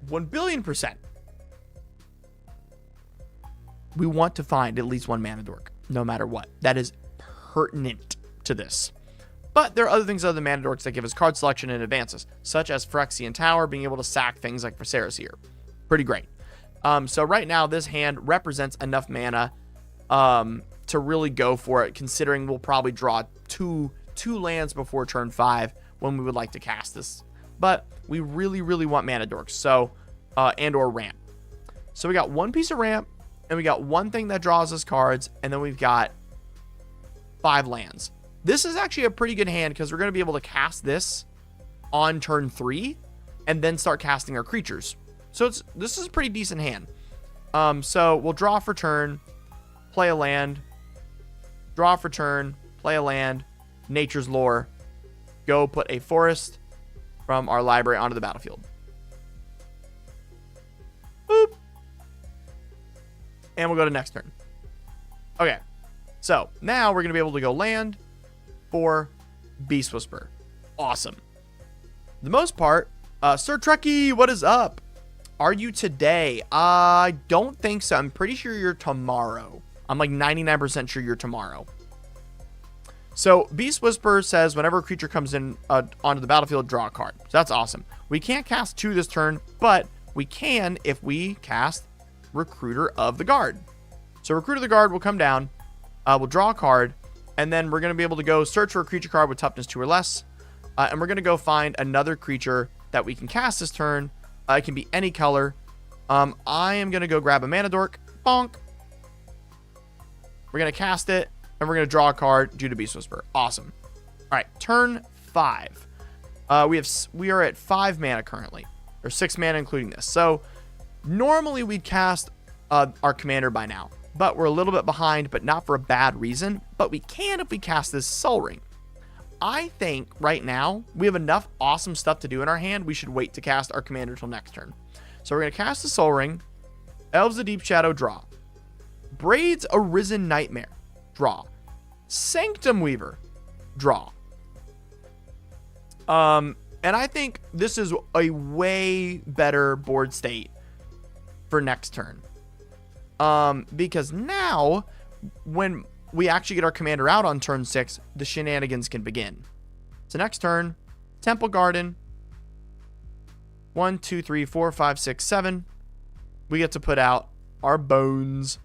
Speaker 1: 1,000,000,000%. We want to find at least one mana dork, no matter what. That is pertinent to this. But there are other things other than mana dorks that give us card selection and advances, such as Phyrexian Tower, being able to sack things like Viserys here. Pretty great. So right now, this hand represents enough mana to really go for it, considering we'll probably draw two lands before turn 5 when we would like to cast this. But we really, really want mana dorks, so and or ramp. So we got one piece of ramp, and we got one thing that draws us cards, and then we've got 5 lands. This is actually a pretty good hand because we're going to be able to cast this on turn 3 and then start casting our creatures. So this is a pretty decent hand. So we'll draw for turn, play a land, draw for turn, play a land, Nature's Lore, go put a forest from our library onto the battlefield. Boop. And we'll go to next turn. Okay. So now we're going to be able to go land for Beast Whisper. Awesome. For the most part, Sir Trekkie, what is up? Are you today? I don't think so. I'm pretty sure you're tomorrow. I'm like 99% sure you're tomorrow. So Beast Whisper says whenever a creature comes in onto the battlefield, draw a card. So that's awesome. We can't cast 2 this turn, but we can if we cast Recruiter of the Guard. So Recruiter of the Guard will come down, we'll draw a card, and then we're going to be able to go search for a creature card with toughness 2 or less, and we're going to go find another creature that we can cast this turn. It can be any color. I am going to go grab a mana dork. Bonk. We're going to cast it, and we're going to draw a card due to Beast Whisper. Awesome. All right, turn 5. We are at 5 mana currently, or 6 mana including this. So normally we'd cast our commander by now, but we're a little bit behind, but not for a bad reason. But we can if we cast this Soul Ring. I think right now we have enough awesome stuff to do in our hand. We should wait to cast our commander till next turn. So we're going to cast the Soul Ring, Elves of Deep Shadow, draw. Braid's Arisen Nightmare, draw. Sanctum Weaver, draw. And I think this is a way better board state for next turn. Because now, when we actually get our commander out on turn 6, the shenanigans can begin. So next turn, Temple Garden. 1, 2, 3, 4, 5, 6, 7. We get to put out our bones.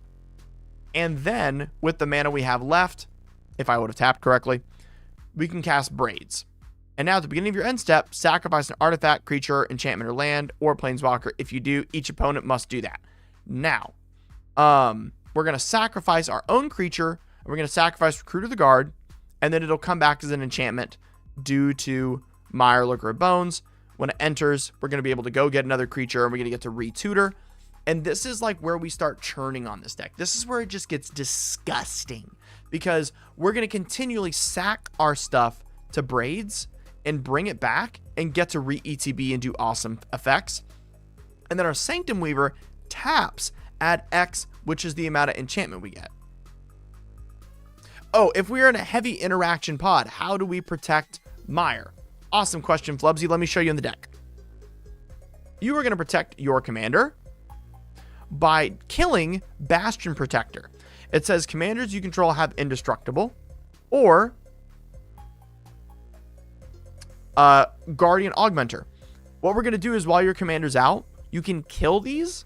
Speaker 1: And then, with the mana we have left, if I would have tapped correctly, we can cast Braids. And now at the beginning of your end step, sacrifice an artifact, creature, enchantment, or land, or planeswalker. If you do, each opponent must do that. Now, we're going to sacrifice our own creature, and we're going to sacrifice Recruiter of the Guard, and then it'll come back as an enchantment due to Mirelurker of Bones. When it enters, we're going to be able to go get another creature, and we're going to get to retutor. And this is like where we start churning on this deck. This is where it just gets disgusting, because we're going to continually sack our stuff to Braids and bring it back and get to re-ETB and do awesome effects. And then our Sanctum Weaver taps, add X, which is the amount of enchantment we get. Oh, if we're in a heavy interaction pod, how do we protect Mire? Awesome question, Flubsy. Let me show you in the deck. You are going to protect your commander by killing Bastion Protector. It says commanders you control have indestructible, or Guardian Augmenter. What we're going to do is while your commander's out, you can kill these,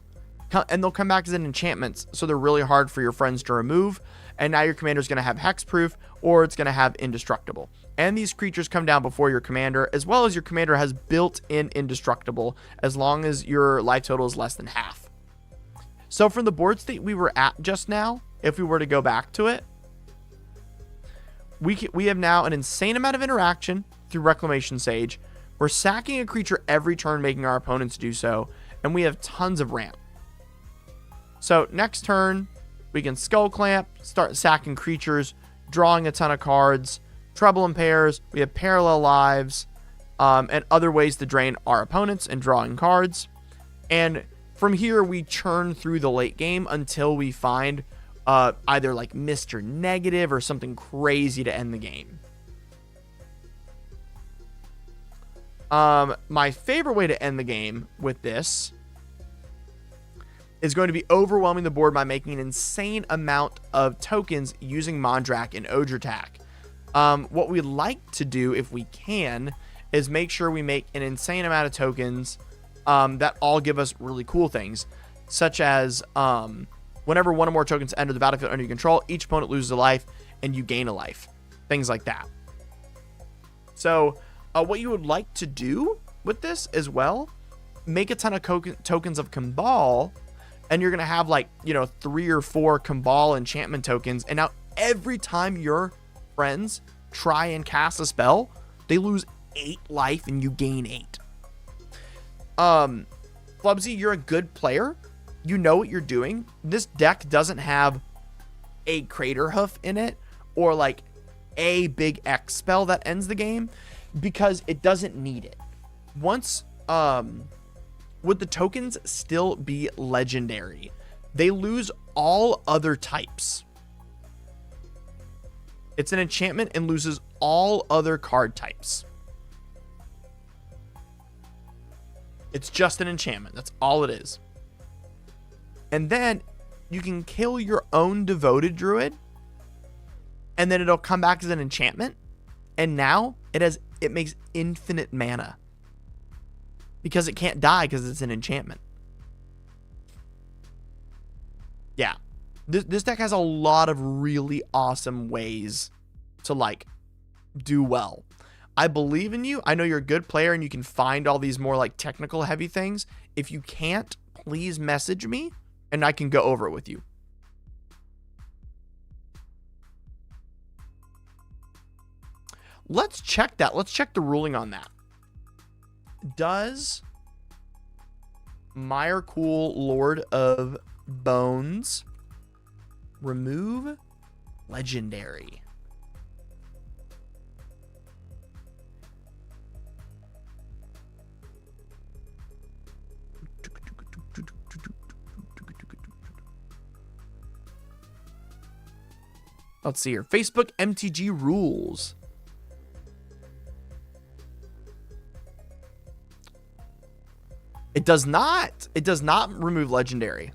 Speaker 1: and they'll come back as an enchantments, so they're really hard for your friends to remove. And now your commander is going to have hexproof, or it's going to have indestructible. And these creatures come down before your commander, as well as your commander has built-in indestructible, as long as your life total is less than half. So from the board state we were at just now, if we were to go back to it, we have now an insane amount of interaction through Reclamation Sage. We're sacking a creature every turn, making our opponents do so, and we have tons of ramp. So next turn, we can Skull Clamp, start sacking creatures, drawing a ton of cards, Trouble in Pairs, we have Parallel Lives, and other ways to drain our opponents and drawing cards. And from here, we churn through the late game until we find either like Mr. Negative or something crazy to end the game. My favorite way to end the game with this is going to be overwhelming the board by making an insane amount of tokens using Mondrak and Odratak. What we'd like to do, if we can, is make sure we make an insane amount of tokens that all give us really cool things, such as whenever one or more tokens enter the battlefield under your control, each opponent loses a life and you gain a life. Things like that. So what you would like to do with this as well, make a ton of tokens of Cabal, and you're going to have like, 3 or 4 Cabal enchantment tokens. And now every time your friends try and cast a spell, they lose 8 life and you gain 8. Flubsy, you're a good player. You know what you're doing. This deck doesn't have a Crater Hoof in it or like a big X spell that ends the game, because it doesn't need it. Once, would the tokens still be legendary? They lose all other types. It's an enchantment and loses all other card types. It's just an enchantment. That's all it is. And then you can kill your own Devoted Druid, and then it'll come back as an enchantment. And now it makes infinite mana, because it can't die because it's an enchantment. Yeah. This deck has a lot of really awesome ways to like do well. I believe in you. I know you're a good player and you can find all these more like technical heavy things. If you can't, please message me and I can go over it with you. Let's check that. Let's check the ruling on that. Does Mirecool, Lord of Bones, remove legendary? Let's see here. Facebook MTG rules. It does not. It does not remove legendary.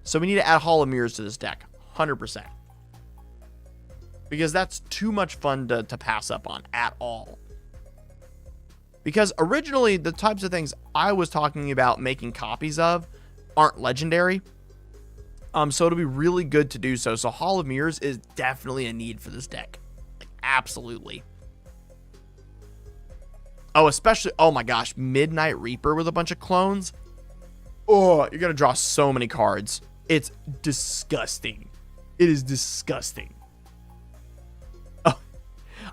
Speaker 1: So we need to add Hall of Mirrors to this deck. 100%. Because that's too much fun to pass up on at all. Because originally, the types of things I was talking about making copies of aren't legendary. So it'll be really good to do so. So Hall of Mirrors is definitely a need for this deck. Like, absolutely. Oh, especially, oh my gosh, Midnight Reaper with a bunch of clones. Oh, you're going to draw so many cards. It's disgusting. It is disgusting. Oh,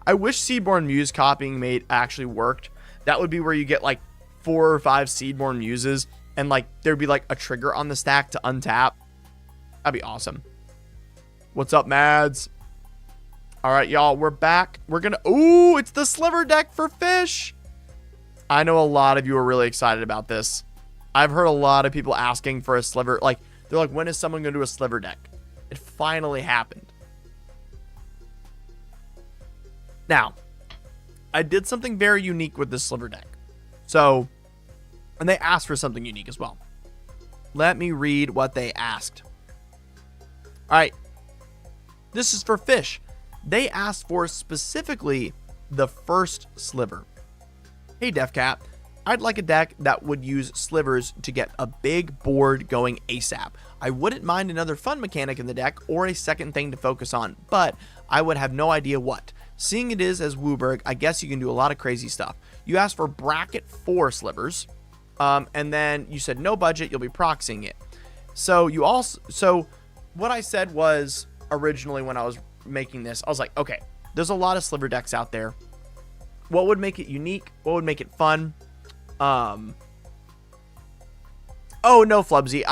Speaker 1: I wish Seedborn Muse copying mate actually worked. That would be where you get like 4 or 5 Seedborn Muses, and like there'd be like a trigger on the stack to untap. That'd be awesome. What's up, Mads? All right, y'all, we're back. We're gonna, ooh, it's the sliver deck for fish. I know a lot of you are really excited about this. I've heard a lot of people asking for a sliver. Like, they're like, when is someone gonna do a sliver deck? It finally happened. Now, I did something very unique with this sliver deck. So, and they asked for something unique as well. Let me read what they asked. All right. This is for fish. They asked for specifically the first sliver. Hey, DefCat, I'd like a deck that would use slivers to get a big board going ASAP. I wouldn't mind another fun mechanic in the deck or a second thing to focus on, but I would have no idea what. Seeing it is as Wooburg, I guess you can do a lot of crazy stuff. You asked for bracket 4 slivers, and then you said no budget, you'll be proxying it. So what I said was originally when I was making this, I was like, okay, there's a lot of sliver decks out there. What would make it unique? What would make it fun? Oh, no, Flubsy.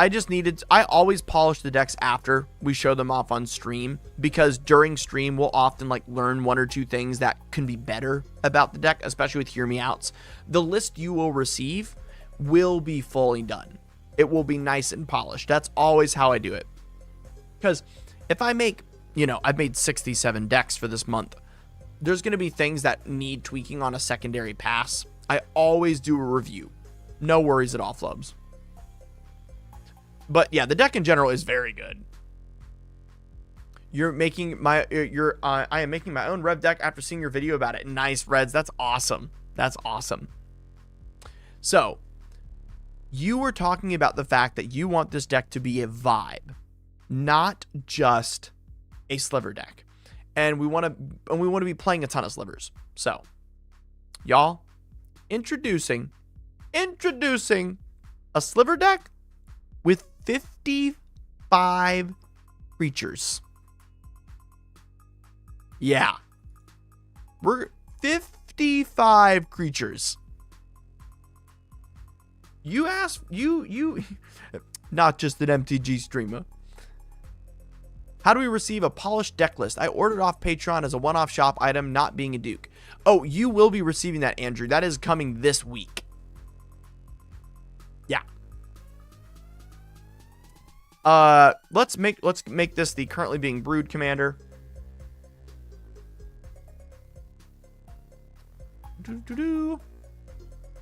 Speaker 1: I always polish the decks after we show them off on stream, because during stream, we'll often like learn 1 or 2 things that can be better about the deck, especially with Hear Me Outs. The list you will receive will be fully done. It will be nice and polished. That's always how I do it. Because if I make, I've made 67 decks for this month, there's going to be things that need tweaking on a secondary pass. I always do a review. No worries at all, Flubs. But yeah, the deck in general is very good. I am making my own Rev deck after seeing your video about it. Nice, Reds. That's awesome. That's awesome. So, you were talking about the fact that you want this deck to be a vibe, not just a sliver deck. And we want to be playing a ton of slivers. So, y'all, introducing a sliver deck with 55 creatures. Yeah. We're 55 creatures. You asked, you not just an MTG streamer. How do we receive a polished deck list? I ordered off Patreon as a one-off shop item, not being a Duke. Oh, you will be receiving that, Andrew. That is coming this week. Yeah. Let's make this the currently being brewed commander.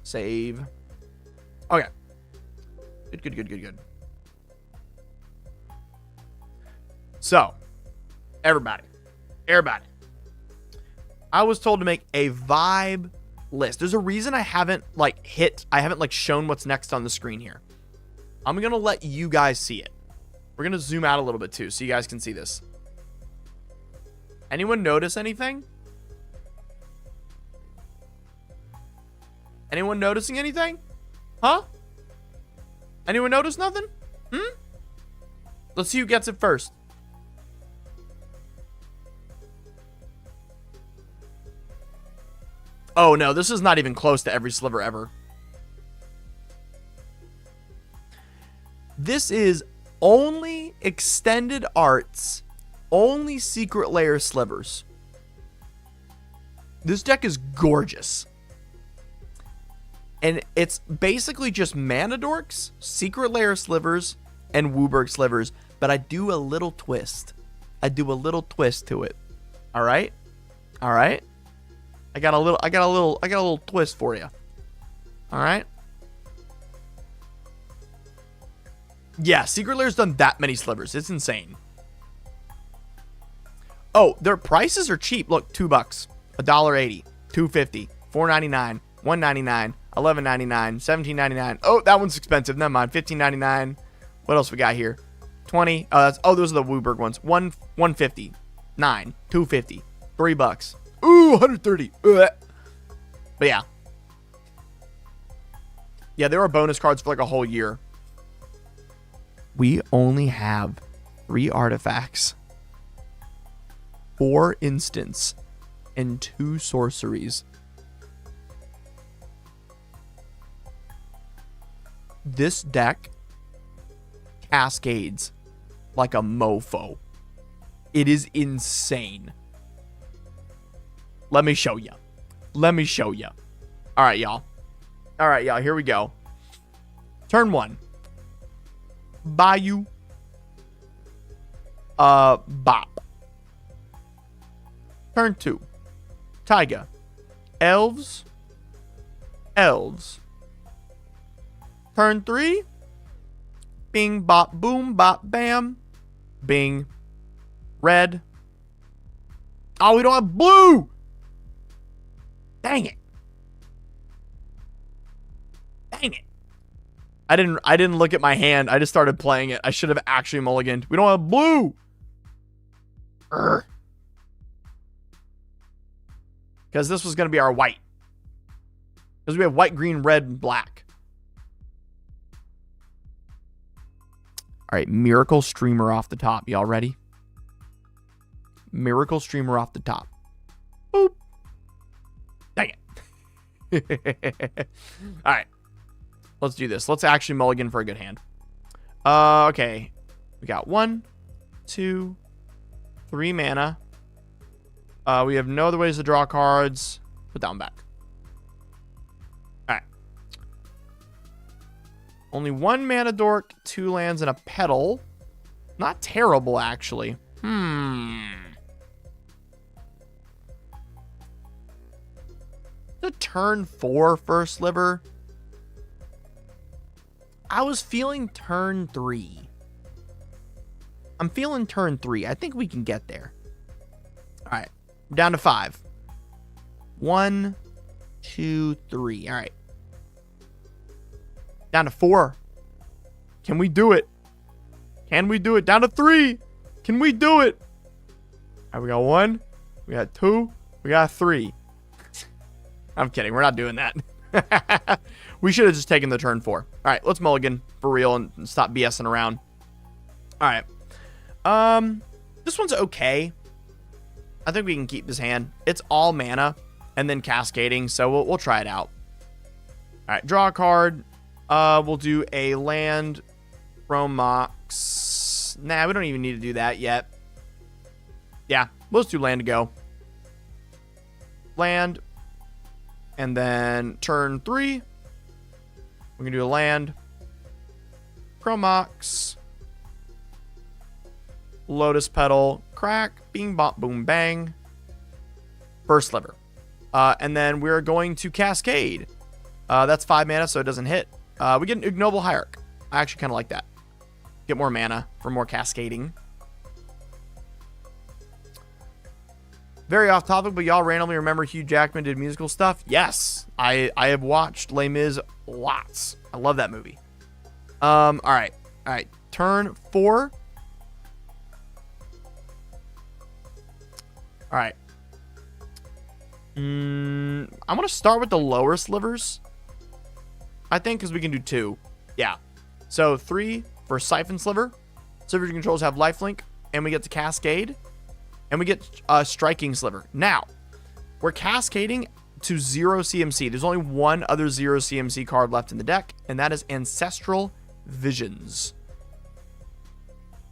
Speaker 1: Save. Okay. Good. So, everybody. I was told to make a vibe list. There's a reason I haven't shown what's next on the screen here. I'm going to let you guys see it. We're going to zoom out a little bit too so you guys can see this. Anyone notice anything? Anyone noticing anything? Huh? Anyone notice nothing? Let's see who gets it first. Oh no, this is not even close to every sliver ever. This is only extended arts, only secret layer slivers. This deck is gorgeous. And it's basically just mana dorks, secret layer slivers, and Wooburg slivers, but I do a little twist. I do a little twist to it. All right? I got a little twist for you. All right? Yeah, Secret Lair's done that many slivers. It's insane. Oh, their prices are cheap. Look, $2, $1.80, $2.50, $4.99, $1.99, $11.99, $17.99. Oh, that one's expensive. Never mind. $15.99. What else we got here? 20. Oh, those are the Wooburg ones. $1.50, $9, $2.50, $3. Ooh, $130. But yeah. Yeah, there are bonus cards for like a whole year. We only have 3 artifacts, 4 instants, and 2 sorceries. This deck cascades like a mofo. It is insane. Let me show you. Let me show you. All right, y'all. All right, y'all. Here we go. Turn 1. Bayou. Bop. Turn 2. Taiga. Elves. Elves. Turn 3. Bing, bop, boom, bop, bam. Bing. Red. Oh, we don't have blue. Dang it. Dang it. I didn't look at my hand. I just started playing it. I should have actually mulliganed. We don't have blue. Because this was going to be our white. Because we have white, green, red, and black. All right, Miracle Streamer off the top. Y'all ready? Miracle Streamer off the top. Boop. Dang it. All right. Let's do this. Let's actually mulligan for a good hand. Okay. We got 1, 2, 3 mana. We have no other ways to draw cards. Put that one back. All right. Only 1 mana dork, 2 lands, and a petal. Not terrible, actually. The turn 4 first sliver. I was feeling turn 3. I'm feeling turn 3. I think we can get there. All right. I'm down to 5. 1, 2, 3. All right. Down to 4. Can we do it? Can we do it? Down to 3. Can we do it? All right, we got 1. We got 2. We got 3. I'm kidding. We're not doing that. We should have just taken the turn 4. All right, let's mulligan for real and stop BSing around. All right. This one's okay. I think we can keep this hand. It's all mana and then cascading, so we'll try it out. All right, draw a card. We'll do a land from Mox. Nah, we don't even need to do that yet. Yeah, let's do land to go. Land. And then turn 3. We're going to do a land. Chromox. Lotus Petal. Crack. Bing, bop, boom, bang. First sliver. And then we're going to cascade. That's 5 mana, so it doesn't hit. We get an Ignoble Hierarch. I actually kind of like that. Get more mana for more cascading. Very off topic, but y'all randomly remember Hugh Jackman did musical stuff? Yes. I have watched Les Mis lots. I love that movie. All right. All right. Turn 4. All right. I'm going to start with the lower slivers. I think because we can do 2. Yeah. So 3 for Siphon Sliver. Sliver controls have lifelink, and we get to cascade. And we get a Striking Sliver. Now, we're cascading to 0 CMC. There's only one other 0 CMC card left in the deck, and that is Ancestral Visions.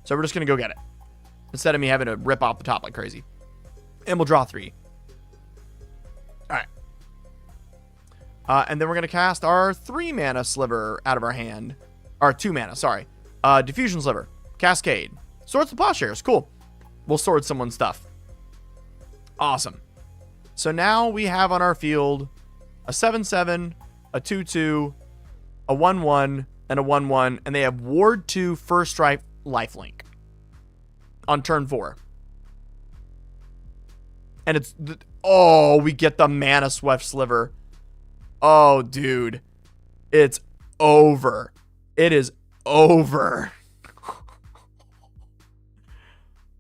Speaker 1: So we're just going to go get it. Instead of me having to rip off the top like crazy. And we'll draw 3. All right. And then we're going to cast our 3 mana sliver out of our hand. Or 2 mana, sorry. Diffusion Sliver. Cascade. Swords to Plowshares. Cool. We'll sword someone's stuff. Awesome. So now we have on our field a 7/7, a 2/2, a 1/1, and a 1/1, and they have Ward 2 First Strike lifelink on turn 4. And it's... Oh, we get the Mana Swift Sliver. Oh, dude. It's over. It is over.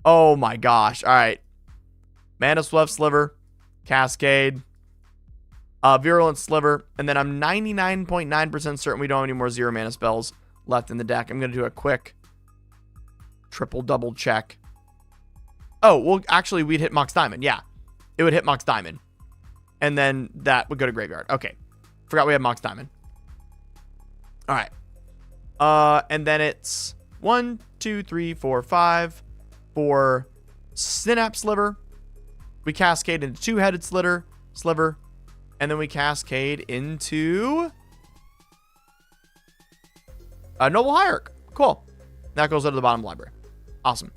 Speaker 1: Oh my gosh. All right. Mana Swift Sliver. Cascade. Virulent Sliver. And then I'm 99.9% certain we don't have any more 0 mana spells left in the deck. I'm going to do a quick triple double check. Oh, well, actually, we'd hit Mox Diamond. Yeah. it would hit Mox Diamond. And then that would go to graveyard. Okay. Forgot we had Mox Diamond. All right. And then it's 1, 2, 3, 4, 5 for Synapse Sliver. We cascade into Two-Headed Sliver. And then we cascade into a Noble Hierarch. Cool. That goes out of the bottom library. Awesome.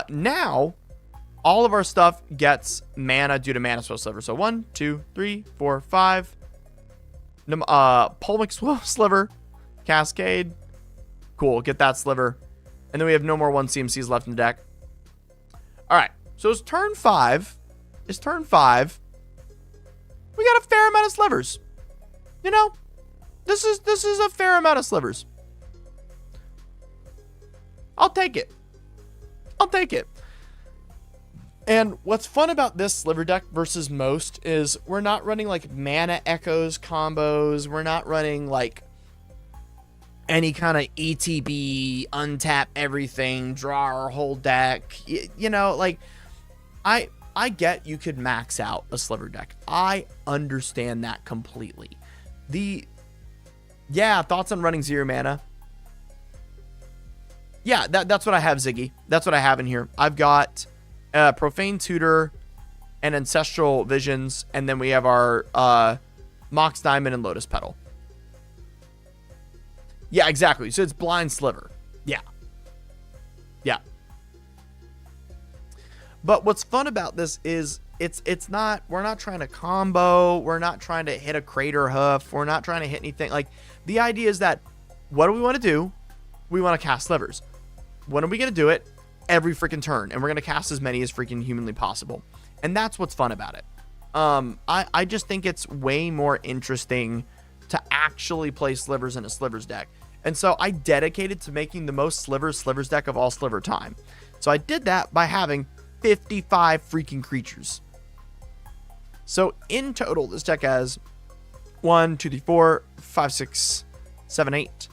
Speaker 1: Now, all of our stuff gets mana due to Mana Swell Sliver. So 1, 2, 3, 4, 5. Pulmic Sliver. Cascade. Cool. Get that sliver. And then we have no more 1 CMCs left in the deck. All right. So it's turn 5. We got a fair amount of slivers. You know, this is a fair amount of slivers. I'll take it. And what's fun about this sliver deck versus most is we're not running like mana echoes combos. We're not running like any kind of ETB, untap everything, draw our whole deck. You know, like I get you could max out a sliver deck. I understand that completely. Thoughts on running 0 mana? Yeah, that's what I have, Ziggy. That's what I have in here. I've got Profane Tutor and Ancestral Visions, and then we have our Mox Diamond and Lotus Petal. Yeah, exactly. So it's Blind Sliver. Yeah. But what's fun about this is it's not, we're not trying to combo. We're not trying to hit a Crater Hoof. We're not trying to hit anything. Like, the idea is that, what do we want to do? We want to cast slivers. When are we going to do it? Every freaking turn. And we're going to cast as many as freaking humanly possible. And that's what's fun about it. I just think it's way more interesting to actually play slivers in a slivers deck. And so I dedicated to making the most slivers deck of all sliver time. So I did that by having 55 freaking creatures. So in total, this deck has 1, 2, 3, 4, 5, 6, 7, 8,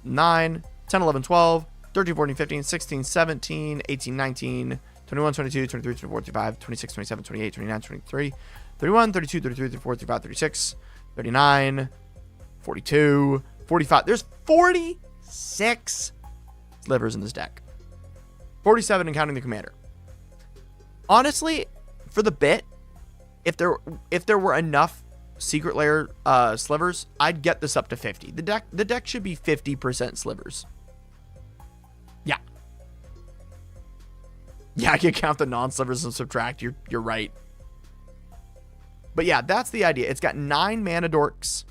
Speaker 1: 9, 10, 11, 12, 13, 14, 15, 16, 17, 18, 19, 21, 22, 23, 24, 25, 26, 27, 28, 29, 23, 31, 32, 33, 34, 35, 36, 39, 42, 45. There's 46 slivers in this deck. 47 and counting the commander. Honestly, for the bit, if there were enough secret layer slivers, I'd get this up to 50. The deck should be 50% slivers. Yeah, I can count the non-slivers and subtract. You're right. But yeah, that's the idea. It's got 9 mana dorks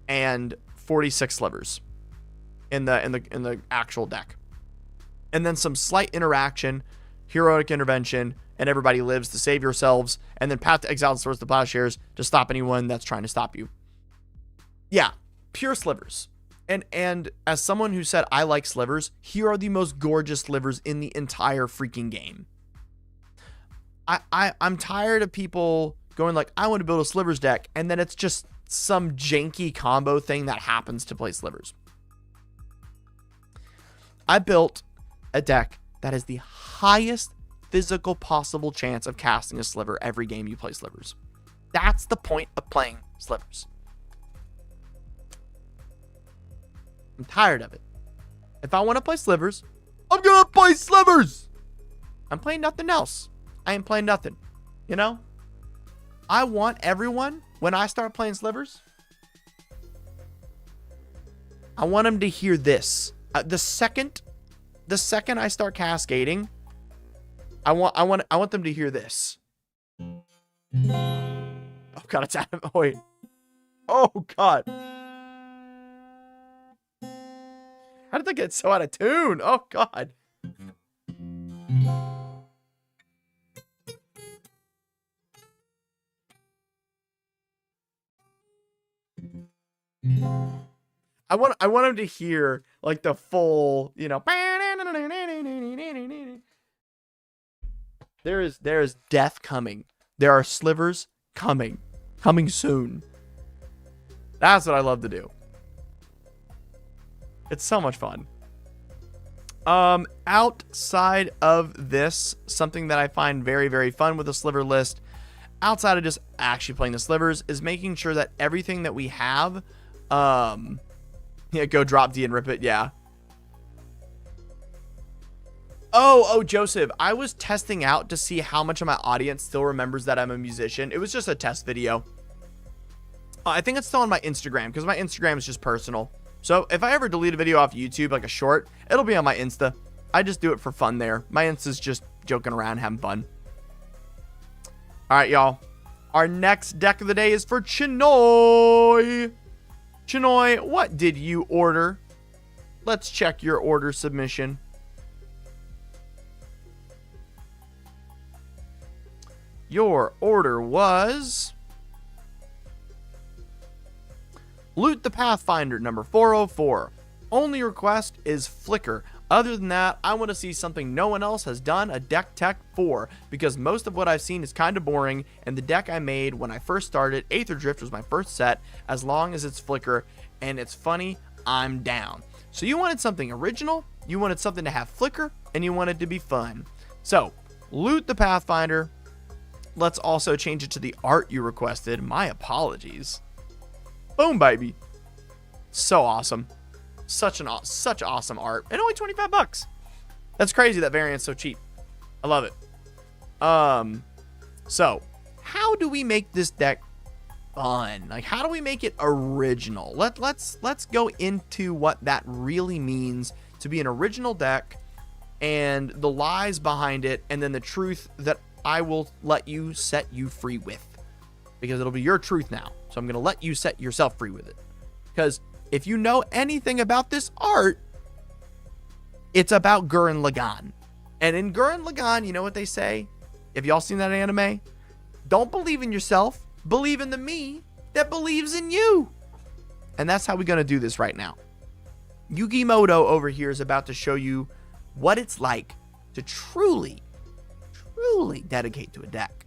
Speaker 1: and 46 slivers in the actual deck. And then some slight interaction, heroic intervention, and everybody lives to save yourselves, and then Path to Exile and Swords to Plowshares to stop anyone that's trying to stop you. Yeah, pure slivers. And as someone who said I like slivers, here are the most gorgeous slivers in the entire freaking game. I'm tired of people going like, I want to build a slivers deck, and then it's just some janky combo thing that happens to play slivers. I built a deck that has the highest physical possible chance of casting a sliver every game you play slivers. That's the point of playing slivers. I'm tired of it. If I want to play slivers, I'm going to play slivers. I'm playing nothing else. I ain't playing nothing. You know? I want everyone, when I start playing slivers, I want them to hear this. The second I start cascading, I want them to hear this. Oh god, it's out of, oh wait. Oh god. How did that get so out of tune? Oh god. I want him to hear like the full, you know. There is death coming. There are slivers coming soon. That's what I love to do. It's so much fun. Outside of this, something that I find very, very fun with the sliver list, outside of just actually playing the slivers, is making sure that everything that we have, yeah, go drop D and rip it, yeah. Oh, Joseph, I was testing out to see how much of my audience still remembers that I'm a musician. It was just a test video. I think it's still on my Instagram, because my Instagram is just personal. So if I ever delete a video off YouTube, like a short, it'll be on my Insta. I just do it for fun there. My Insta's just joking around, having fun. All right, y'all. Our next deck of the day is for Chinoy. Chinoy, what did you order? Let's check your order submission. Your order was Loot the Pathfinder number 404. Only request is Flicker. Other than that, I want to see something no one else has done a deck tech for, because most of what I've seen is kind of boring, and the deck I made when I first started, Aether Drift, was my first set. As long as it's Flicker and it's funny, I'm down. So you wanted something original, you wanted something to have Flicker, and you wanted to be fun. So, Loot the Pathfinder. Let's also change it to the art you requested. My apologies. Boom, baby. So awesome. Such awesome art. And only 25 bucks. That's crazy that variant's so cheap. I love it. So how do we make this deck fun? Like, how do we make it original? Let's go into what that really means to be an original deck, and the lies behind it, and then the truth that I will let you set you free with, because it'll be your truth now. So I'm going to let you set yourself free with it. Because if you know anything about this art, it's about Gurren Lagann. And in Gurren Lagann, you know what they say? Have y'all seen that anime? Don't believe in yourself. Believe in the me that believes in you. And that's how we're going to do this right now. Yugimoto over here is about to show you what it's like to truly dedicate to a deck.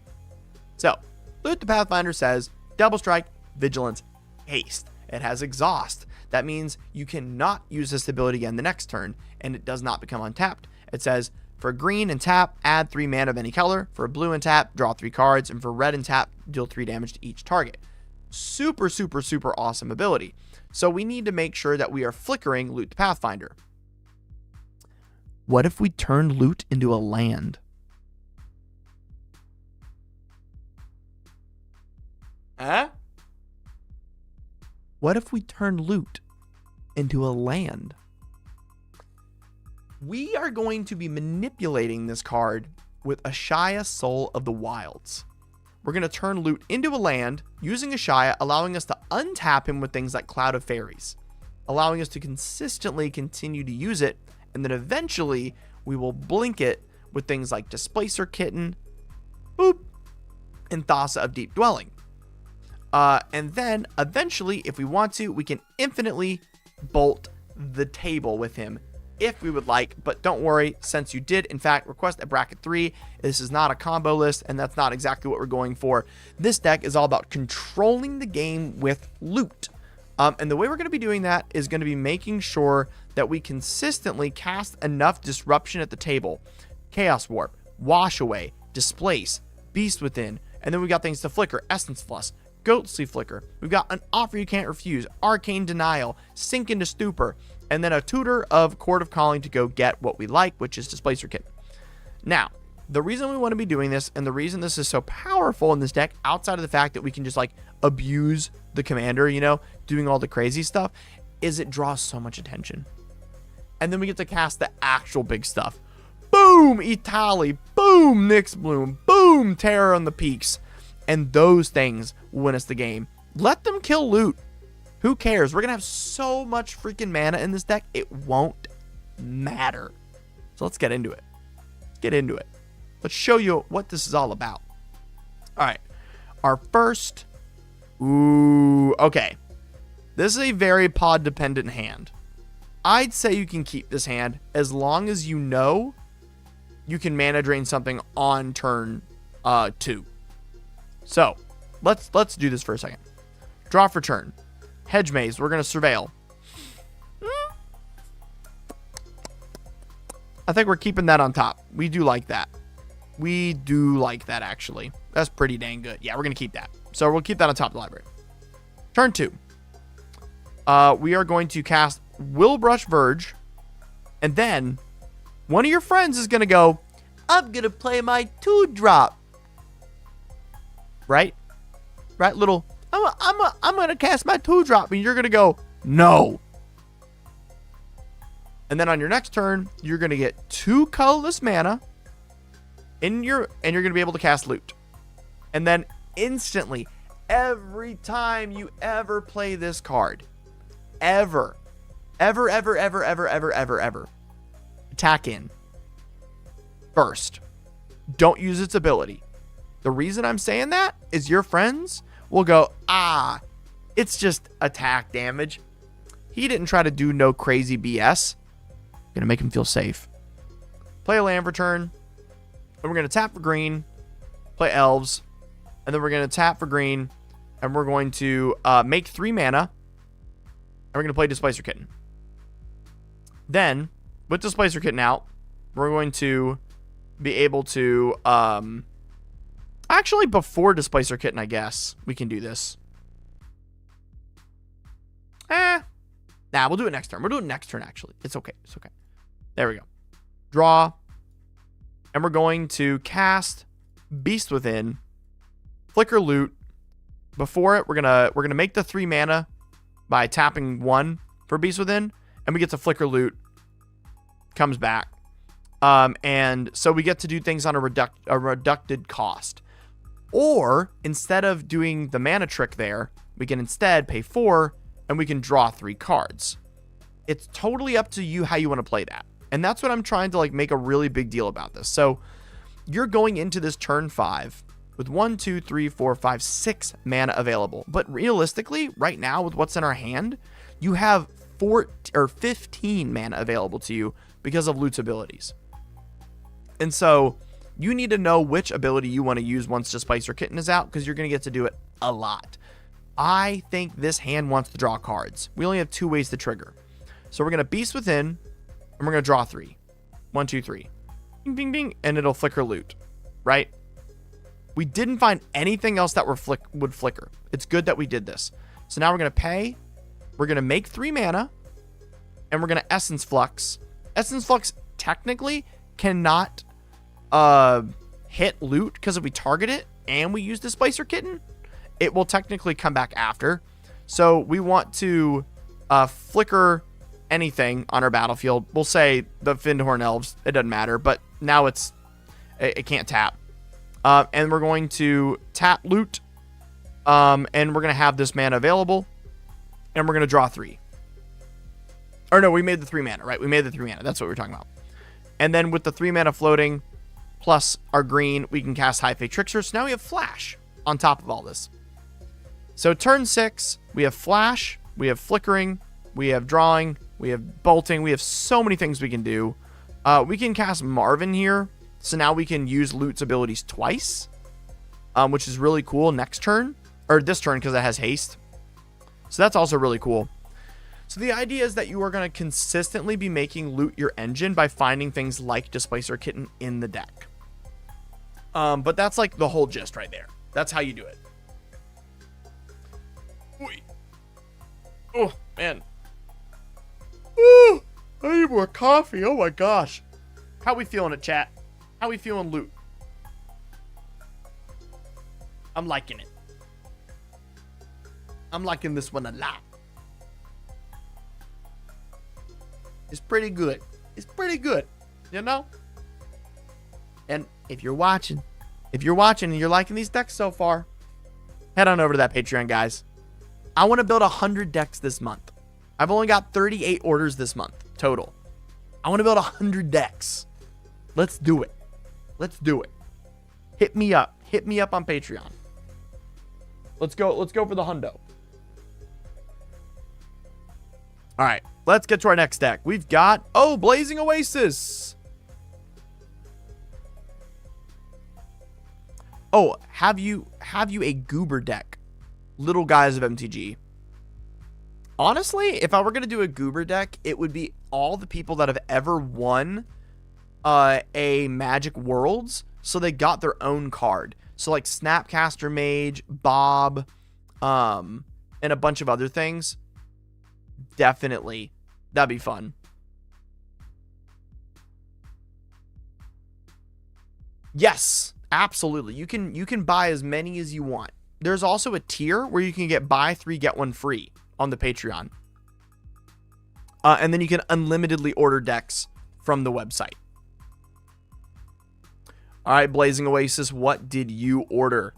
Speaker 1: So, Loot the Pathfinder says, Double Strike, Vigilance, Haste. It has Exhaust. That means you cannot use this ability again the next turn, and it does not become untapped. It says, for green and tap, add 3 mana of any color. For blue and tap, draw 3 cards. And for red and tap, deal 3 damage to each target. Super awesome ability. So we need to make sure that we are flickering Loot the Pathfinder. What if we turn Loot into a land? Huh? What if we turn Loot into a land? We are going to be manipulating this card with Ashaya, Soul of the Wilds. We're going to turn Loot into a land using Ashaya, allowing us to untap him with things like Cloud of Fairies, allowing us to consistently continue to use it, and then eventually we will blink it with things like Displacer Kitten, boop, and Thassa of Deep Dwelling. And then eventually, if we want to, we can infinitely bolt the table with him if we would like. But don't worry, since you did in fact request a bracket 3, this is not a combo list, and that's not exactly what we're going for. This deck is all about controlling the game with Loot. And the way we're going to be doing that is going to be making sure that we consistently cast enough disruption at the table. Chaos Warp, Wash Away, Displace, Beast Within, and then we got things to Flicker, Essence Flush, Ghostly Flicker. We've got an Offer You Can't Refuse, Arcane Denial, Sink into Stupor, and then a tutor of Court of Calling to go get what we like, which is Displacer Kitten. Now, the reason we want to be doing this, and the reason this is so powerful in this deck, outside of the fact that we can just like abuse the commander, you know, doing all the crazy stuff, is it draws so much attention. And then we get to cast the actual big stuff. Boom, Itali. Boom, Nyx Bloom. Boom, Terror on the Peaks. And those things win us the game. Let them kill Loot. Who cares? We're going to have so much freaking mana in this deck, it won't matter. So let's get into it. Let's show you what this is all about. All right. Our first. Ooh, okay. This is a very pod dependent hand. I'd say you can keep this hand as long as you know you can mana drain something on turn 2. So let's do this for a second. Draw for turn. Hedge Maze. We're going to surveil. I think we're keeping that on top. We do like that. We do like that, actually. That's pretty dang good. Yeah, we're going to keep that. So we'll keep that on top of the library. Turn 2. We are going to cast Willbrush Verge. And then one of your friends is going to go, I'm going to play my 2-drop. Right? Right? Little, I'm going to cast my 2-drop. And you're going to go, no. And then on your next turn, you're going to get 2 colorless mana. And you're going to be able to cast Loot. And then instantly, every time you ever play this card, ever, attack in first. Don't use its ability. The reason I'm saying that is your friends will go, it's just attack damage. He didn't try to do no crazy BS. Gonna make him feel safe. Play a land return. And we're going to tap for green, play elves, and then we're going to tap for green, and we're going to make 3 mana, and we're going to play Displacer Kitten. Then, with Displacer Kitten out, we're going to be able to, actually, before Displacer Kitten, I guess, we can do this. Nah, we'll do it next turn. We'll do it next turn, actually. It's okay. It's okay. There we go. Draw. And we're going to cast Beast Within, Flicker Loot. Before it, we're gonna make the 3 mana by tapping 1 for Beast Within, and we get to Flicker Loot. Comes back, and so we get to do things on a reducted cost. Or instead of doing the mana trick there, we can instead pay 4, and we can draw 3 cards. It's totally up to you how you want to play that. And that's what I'm trying to like make a really big deal about this. So you're going into this turn 5 with 1, 2, 3, 4, 5, 6 mana available. But realistically, right now with what's in our hand, you have 15 mana available to you because of Loot's abilities. And so you need to know which ability you want to use once Displacer Kitten is out, because you're going to get to do it a lot. I think this hand wants to draw cards. We only have 2 ways to trigger. So we're going to Beast Within, and we're going to draw 3. 1, 2, 3. Bing, bing, bing. And it'll flicker Loot. Right? We didn't find anything else that would flicker. It's good that we did this. So now we're going to pay. We're going to make 3 mana. And we're going to Essence Flux. Essence Flux technically cannot hit Loot, because if we target it and we use Displacer Kitten, it will technically come back after. So we want to flicker anything on our battlefield. We'll say the Findhorn Elves. It doesn't matter, but now it can't tap. And we're going to tap Loot, and we're going to have this mana available, and we're going to draw 3. Or no, we made the 3 mana, right? We made the 3 mana. That's what we're talking about. And then with the 3 mana floating plus our green, we can cast High Fate Trickster. So now we have Flash on top of all this. So turn 6, we have Flash, we have Flickering, we have Drawing, we have Bolting. We have so many things we can do. We can cast Marvin here. So now we can use Loot's abilities twice, which is really cool next turn. Or this turn, because it has haste. So that's also really cool. So the idea is that you are going to consistently be making Loot your engine by finding things like Displacer Kitten in the deck. But that's like the whole gist right there. That's how you do it. Oy. Oh, man. Ooh, I need more coffee. Oh my gosh. How we feeling it, chat? How we feeling, Loot? I'm liking it. I'm liking this one a lot. It's pretty good. It's pretty good, you know? And if you're watching and you're liking these decks so far, head on over to that Patreon, guys. I want to build 100 decks this month. I've only got 38 orders this month total. I want to build 100 decks. Let's do it. Let's do it. Hit me up. Hit me up on Patreon. Let's go. Let's go for the hundo. All right. Let's get to our next deck. We've got, Blazing Oasis. Oh, have you a Goober deck? Little Guys of MTG. Honestly, if I were going to do a Goober deck, it would be all the people that have ever won a Magic Worlds, so they got their own card. So like Snapcaster Mage, Bob, and a bunch of other things. Definitely, that'd be fun. Yes, absolutely. You can buy as many as you want. There's also a tier where you can get buy 3 get 1 free on the Patreon. And then you can unlimitedly order decks from the website. All right, Blazing Oasis, what did you order?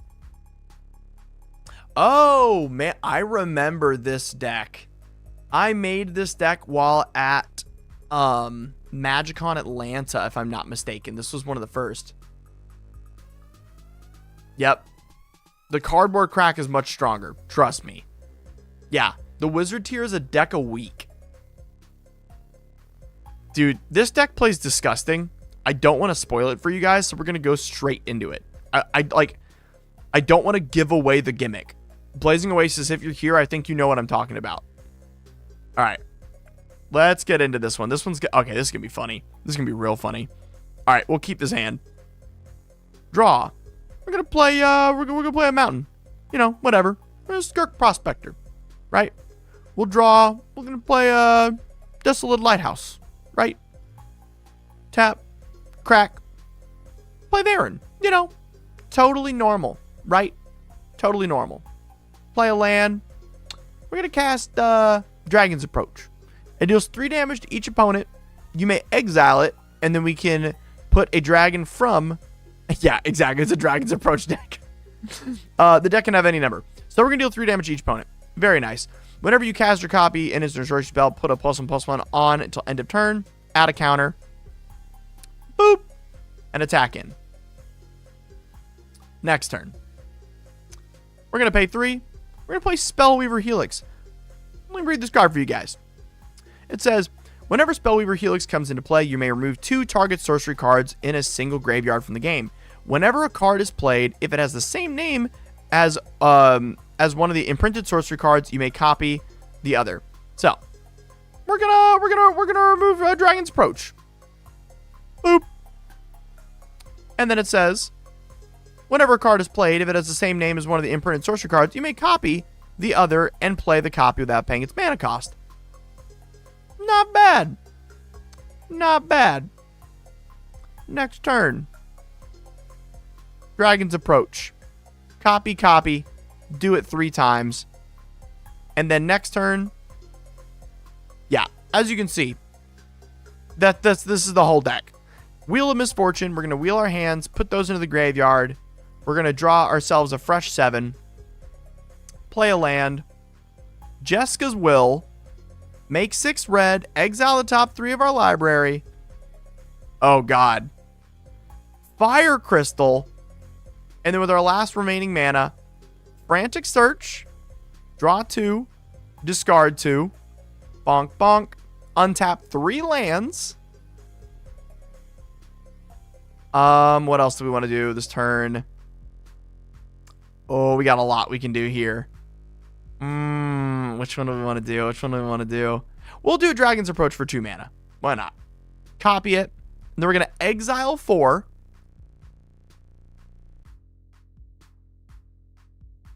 Speaker 1: Oh, man, I remember this deck. I made this deck while at MagicCon Atlanta, if I'm not mistaken. This was one of the first. Yep. The cardboard crack is much stronger. Trust me. Yeah, the Wizard tier is a deck a week. Dude, this deck plays disgusting. I don't want to spoil it for you guys, so we're going to go straight into it. I don't want to give away the gimmick. Blazing Oasis, if you're here, I think you know what I'm talking about. All right. Let's get into this one. This one's okay, this is going to be funny. This is going to be real funny. All right, we'll keep this hand. Draw. We're going to play we're going to play a mountain. You know, whatever. We're a Skirk Prospector, right? We'll draw. We're going to play a Desolate Lighthouse, right? Tap, crack, play Varen. You know, totally normal, right? Totally normal. Play a land. We're going to cast Dragon's Approach. It deals 3 damage to each opponent. You may exile it, and then we can put a dragon from... Yeah, exactly. It's a Dragon's Approach deck. The deck can have any number. So we're going to deal 3 damage to each opponent. Very nice. Whenever you cast or copy an instant sorcery spell, put a +1/+1 on until end of turn. Add a counter. Boop. And attack in. Next turn. We're going to pay 3. We're going to play Spellweaver Helix. Let me read this card for you guys. It says, whenever Spellweaver Helix comes into play, you may remove 2 target sorcery cards in a single graveyard from the game. Whenever a card is played, if it has the same name as one of the imprinted sorcery cards, you may copy the other. So, we're gonna remove Dragon's Approach. Boop. And then it says, whenever a card is played, if it has the same name as one of the imprinted sorcery cards, you may copy the other and play the copy without paying its mana cost. Not bad. Not bad. Next turn. Dragon's Approach. Copy, copy. Do it 3 times. And then next turn. Yeah, as you can see, this is the whole deck. Wheel of Misfortune. We're going to wheel our hands, put those into the graveyard. We're going to draw ourselves a fresh 7. Play a land. Jeska's Will. Make 6 red. Exile the top 3 of our library. Oh, God. Fire Crystal. And then with our last remaining mana, Frantic Search. Draw 2. Discard 2. Bonk, bonk. Untap 3 lands. What else do we want to do this turn? Oh, we got a lot we can do here. Which one do we want to do? Which one do we want to do? We'll do Dragon's Approach for 2 mana. Why not? Copy it. And then we're going to exile 4.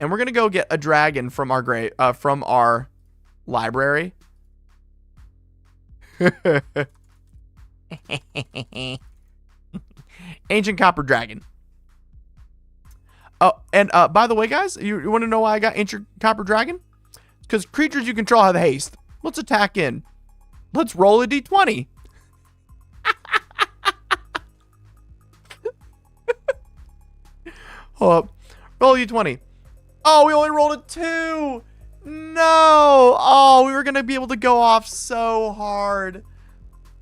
Speaker 1: And we're going to go get a dragon from our library. Ancient Copper Dragon. Oh, and by the way, guys, you want to know why I got Ancient Copper Dragon? Because creatures you control have haste. Let's attack in. Let's roll a d20. Hold up. Roll a d20. Oh, we only rolled a 2. No. Oh, we were going to be able to go off so hard.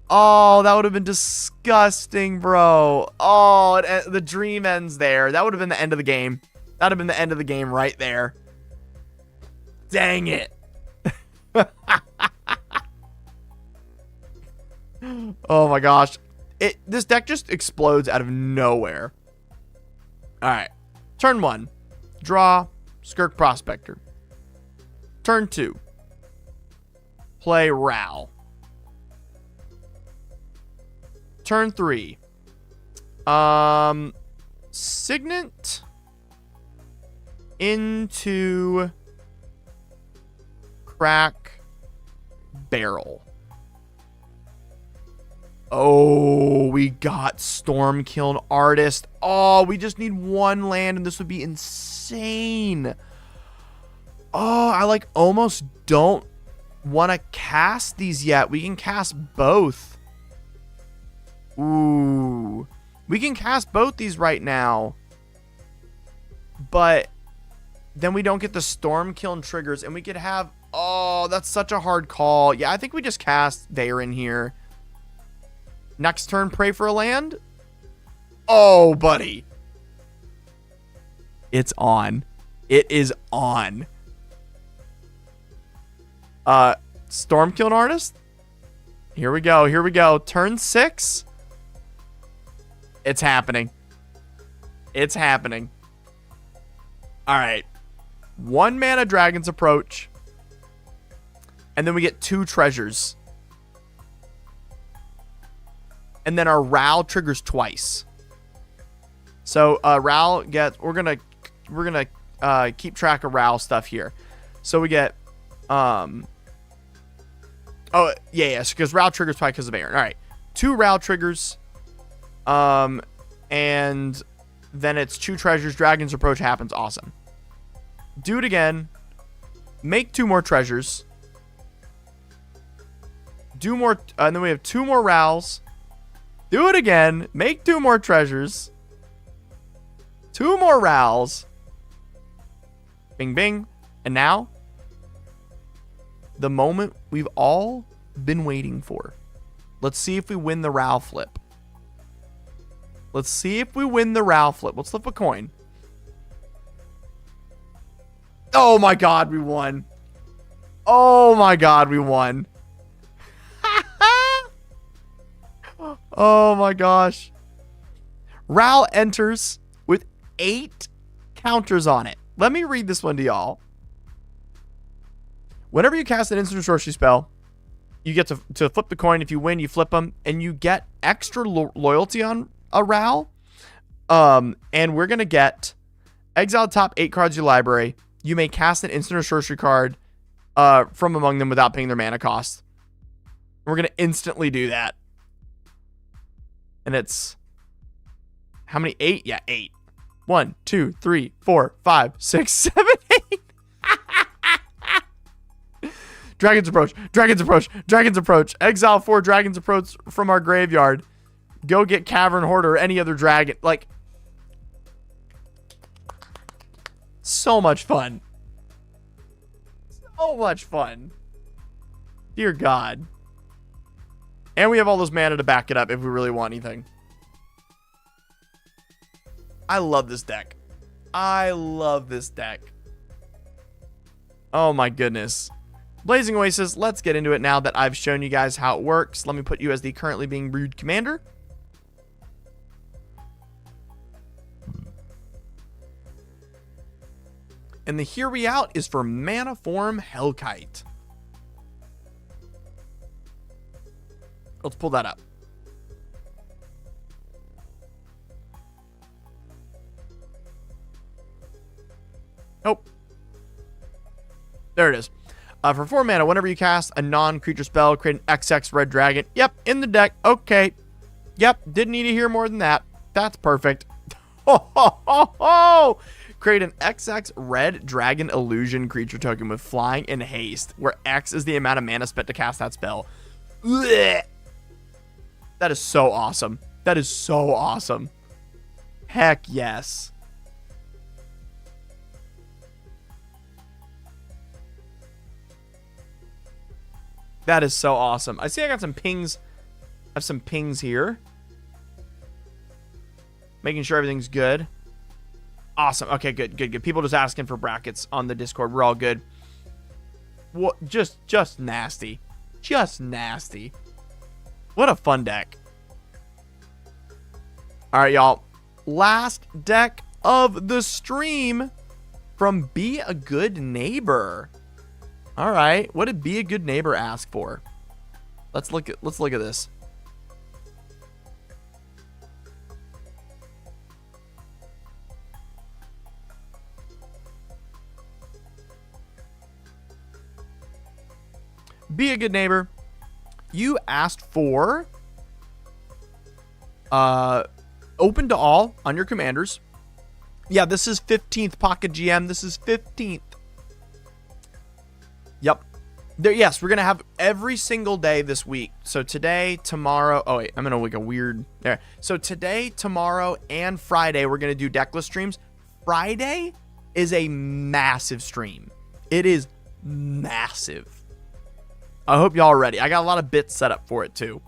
Speaker 1: Oh, that would have been disgusting, bro. Oh, the dream ends there. That would have been the end of the game. That would have been the end of the game right there. Dang it. Oh my gosh. This deck just explodes out of nowhere. All right. Turn 1. Draw. Skirk Prospector. Turn 2. Play Ral. Turn 3. Signet into crack barrel. Oh, we got Stormkiln Artist. Oh, we just need one land and this would be insane. Oh, I like almost don't want to cast these yet. We can cast both. Ooh. We can cast both these right now. But then we don't get the Stormkiln triggers and we could have... Oh, that's such a hard call. Yeah, I think we just cast Varen here. Next turn, pray for a land. Oh, buddy. It's on. It is on. Stormkiln Artist. Here we go. Here we go. Turn 6. It's happening. It's happening. All right. 1 mana Dragon's Approach. And then we get 2 treasures. And then our Ral triggers twice. So Ral gets... We're gonna keep track of Ral stuff here. So we get... Oh, yeah, because Ral triggers twice because of Aaron. All right. 2 Ral triggers. And then it's 2 treasures. Dragon's Approach happens. Awesome. Do it again. Make 2 more treasures. Do more... and then we have 2 more Rals. Do it again. Make 2 more treasures. 2 more Rals. Bing, bing. And now, the moment we've all been waiting for. Let's see if we win the Ral flip. Let's see if we win the Ral flip. Let's flip a coin. Oh my God, we won. Oh my God, we won. Oh my gosh. Ral enters with 8 counters on it. Let me read this one to y'all. Whenever you cast an instant sorcery spell, you get to flip the coin. If you win, you flip them, and you get extra loyalty on a Ral. And we're going to get exile top 8 cards of your library. You may cast an instant or sorcery card from among them without paying their mana cost. We're going to instantly do that. And it's... How many? 8? Yeah, 8. 1, 2, 3, 4, 5, 6, 7, 8. Dragon's Approach. Dragon's Approach. Dragon's Approach. Exile 4 Dragon's Approach from our graveyard. Go get Cavern Hoarder or any other dragon. Like... So much fun. So much fun. Dear God. And we have all those mana to back it up if we really want anything. I love this deck. I love this deck. Oh my goodness. Blazing Oasis, let's get into it now that I've shown you guys how it works. Let me put you as the currently being brewed commander. And the Here We Out is for Mana Form Hellkite. Let's pull that up. Nope. There it is. For 4 mana, whenever you cast a non-creature spell, create an XX red dragon. Yep, in the deck. Okay. Yep, didn't need to hear more than that. That's perfect. Ho, ho, ho, ho! Create an XX red dragon illusion creature token with flying and haste, where X is the amount of mana spent to cast that spell. Blech. That is so awesome. That is so awesome. Heck yes. That is so awesome. I see I got some pings. I have some pings here. Making sure everything's good. Awesome. Okay, good, good, good. People just asking for brackets on the Discord. We're all good. What? Just nasty. Just nasty. What a fun deck. All right, y'all. Last deck of the stream from Be a Good Neighbor. All right. What did Be a Good Neighbor ask for? Let's look at this. Be a good neighbor. You asked for open to all on your commanders. Yeah, this is 15th Pocket GM. This is 15th. Yep. Yes, we're going to have every single day this week. So today, tomorrow. Oh, wait. I'm going to like a weird. There. So today, tomorrow, and Friday, we're going to do deckless streams. Friday is a massive stream. It is massive. I hope y'all are ready. I got a lot of bits set up for it too.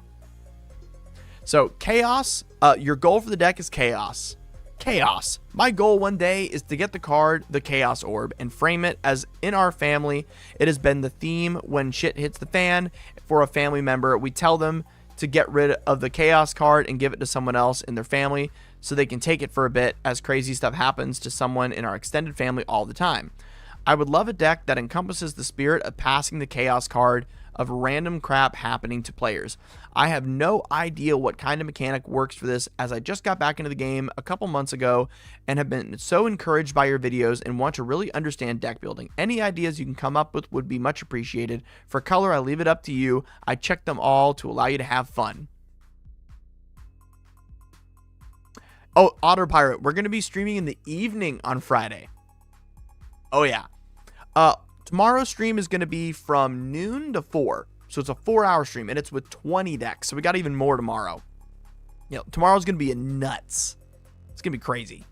Speaker 1: So chaos, your goal for the deck is chaos. Chaos. My goal one day is to get the card, the Chaos Orb, and frame it as in our family. It has been the theme when shit hits the fan for a family member. We tell them to get rid of the Chaos card and give it to someone else in their family so they can take it for a bit, as crazy stuff happens to someone in our extended family all the time. I would love a deck that encompasses the spirit of passing the Chaos card of random crap happening to players. I have no idea what kind of mechanic works for this, as I just got back into the game a couple months ago and have been so encouraged by your videos and want to really understand deck building. Any ideas you can come up with would be much appreciated. For color, I leave it up to you. I check them all to allow you to have fun. Oh, Otter Pirate, we're going to be streaming in the evening on Friday. Oh, yeah. Tomorrow's stream is going to be from noon to 4. So it's a 4-hour stream, and it's with 20 decks. So we got even more tomorrow. You know, tomorrow's going to be nuts. It's going to be crazy.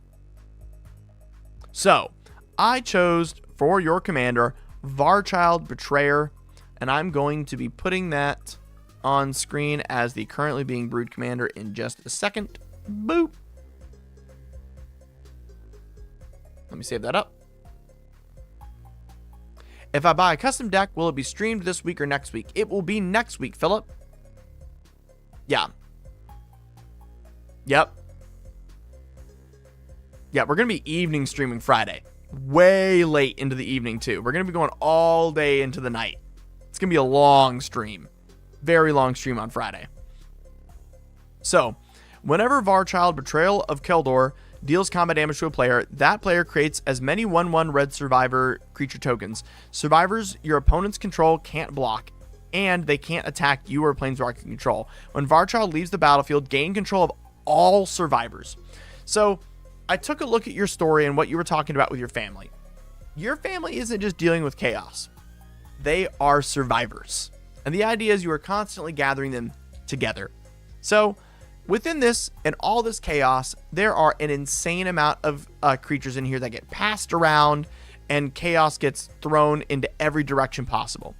Speaker 1: So I chose for your commander, Varchild Betrayer, and I'm going to be putting that on screen as the currently being brewed commander in just a second. Boop. Let me save that up. If I buy a custom deck, will it be streamed this week or next week? It will be next week, Philip. Yeah. Yep. Yeah, we're going to be evening streaming Friday. Way late into the evening, too. We're going to be going all day into the night. It's going to be a long stream. Very long stream on Friday. So, whenever Varchild Betrayal of Keldor deals combat damage to a player, that player creates as many 1/1 red survivor creature tokens. Survivors your opponent's control can't block, and they can't attack you or planeswalker control. When Varchild leaves the battlefield, gain control of all survivors. So, I took a look at your story and what you were talking about with your family. Your family isn't just dealing with chaos. They are survivors. And the idea is you are constantly gathering them together. So, within this and all this chaos, there are an insane amount of creatures in here that get passed around, and chaos gets thrown into every direction possible.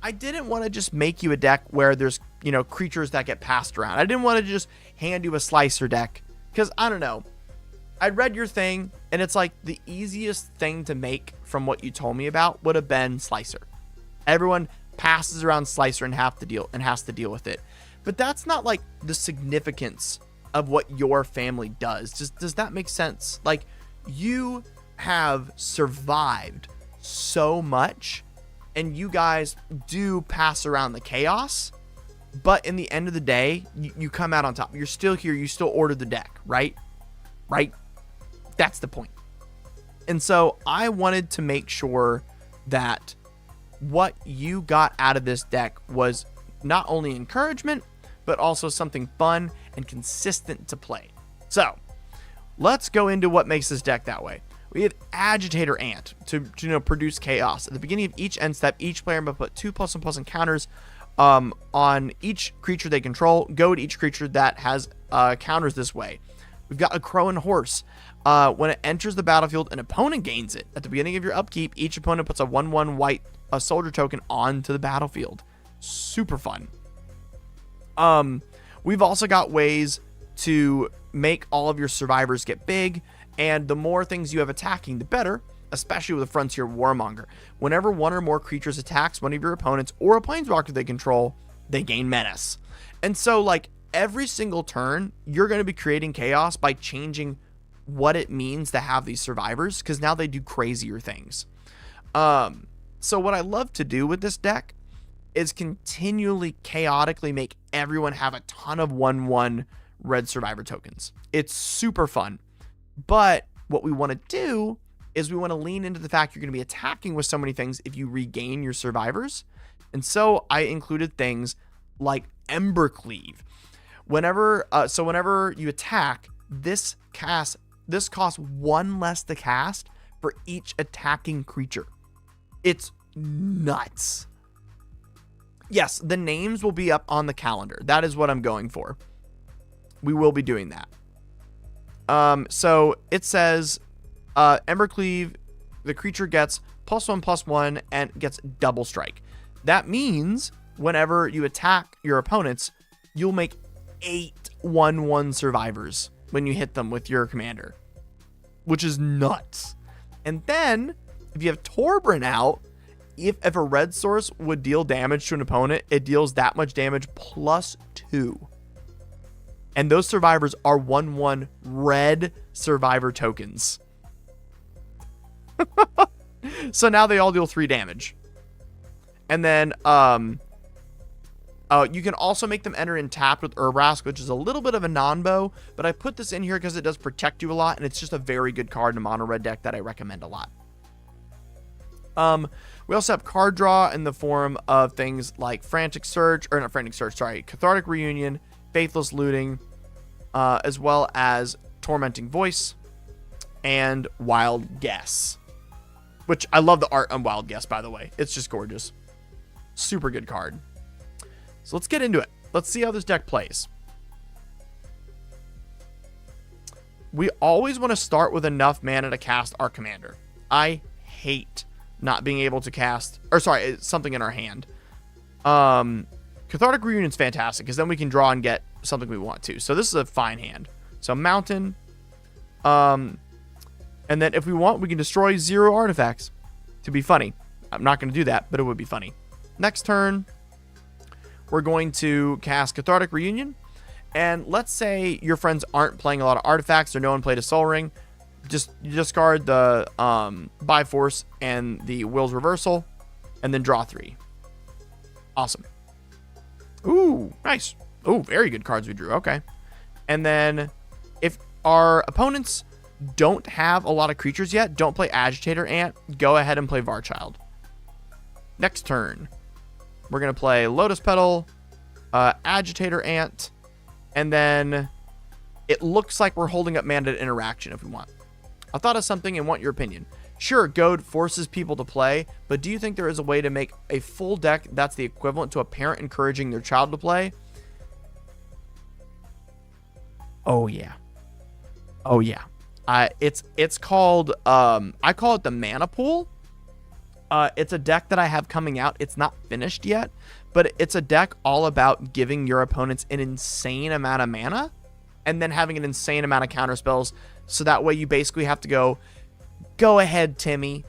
Speaker 1: I didn't want to just make you a deck where there's, you know, creatures that get passed around. I didn't want to just hand you a slicer deck, because I don't know. I read your thing, and it's like the easiest thing to make from what you told me about would have been slicer. Everyone passes around slicer and has to deal with it. But that's not like the significance of what your family does. Does that make sense? Like, you have survived so much, and you guys do pass around the chaos, but in the end of the day, you come out on top. You're still here. You still ordered the deck, right? Right? That's the point. And so I wanted to make sure that what you got out of this deck was not only encouragement, but also something fun and consistent to play. So, let's go into what makes this deck that way. We have Agitator Ant to produce chaos. At the beginning of each end step, each player must put 2+1+ encounters on each creature they control. Go to each creature that has counters this way. We've got a Crow and Horse. When it enters the battlefield, an opponent gains it. At the beginning of your upkeep, each opponent puts a 1/1 white soldier token onto the battlefield. Super fun. We've also got ways to make all of your survivors get big, and the more things you have attacking, the better, especially with a Frontier Warmonger. Whenever one or more creatures attacks one of your opponents or a planeswalker they control, they gain menace. And so, like, every single turn, you're going to be creating chaos by changing what it means to have these survivors, because now they do crazier things. So what I love to do with this deck is continually chaotically make everyone have a ton of 1/1 red survivor tokens. It's super fun. But what we want to do is we want to lean into the fact you're going to be attacking with so many things if you regain your survivors. And so I included things like Embercleave. Whenever you attack, this costs 1 less to cast for each attacking creature. It's nuts. Yes, the names will be up on the calendar. That is what I'm going for. We will be doing that. So it says Embercleave, the creature gets +1/+1 and gets double strike. That means whenever you attack your opponents, you'll make 8 1/1 survivors when you hit them with your commander, which is nuts. And then if you have Torbran out, if a red source would deal damage to an opponent, it deals that much damage +2. And those survivors are 1/1 red survivor tokens. So now they all deal 3 damage. And then you can also make them enter in tapped with Urbrask, which is a little bit of a non-bow, but I put this in here because it does protect you a lot, and it's just a very good card in a mono red deck that I recommend a lot. We also have card draw in the form of things like Cathartic Reunion, Faithless Looting, as well as Tormenting Voice and Wild Guess, which I love the art on Wild Guess, by the way. It's just gorgeous. Super good card. So let's get into it. Let's see how this deck plays. We always want to start with enough mana to cast our commander. I hate not being able to cast, something in our hand. Cathartic Reunion is fantastic because then we can draw and get something we want to. So this is a fine hand. So Mountain. And then if we want, we can destroy 0 artifacts to be funny. I'm not going to do that, but it would be funny. Next turn, we're going to cast Cathartic Reunion. And let's say your friends aren't playing a lot of artifacts or no one played a Soul Ring. You discard the Byforce and the Will's Reversal and then draw 3. Awesome. Ooh, nice. Ooh, very good cards we drew. Okay. And then if our opponents don't have a lot of creatures yet, don't play Agitator Ant, go ahead and play Varchild. Next turn, we're going to play Lotus Petal, Agitator Ant, and then it looks like we're holding up mana to interaction if we want. I thought of something and want your opinion. Sure, Goad forces people to play, but do you think there is a way to make a full deck that's the equivalent to a parent encouraging their child to play? Oh, yeah. Oh, yeah. It's called, I call it the Mana Pool. It's a deck that I have coming out. It's not finished yet, but it's a deck all about giving your opponents an insane amount of mana and then having an insane amount of counter spells. So that way you basically have to go ahead, Timmy,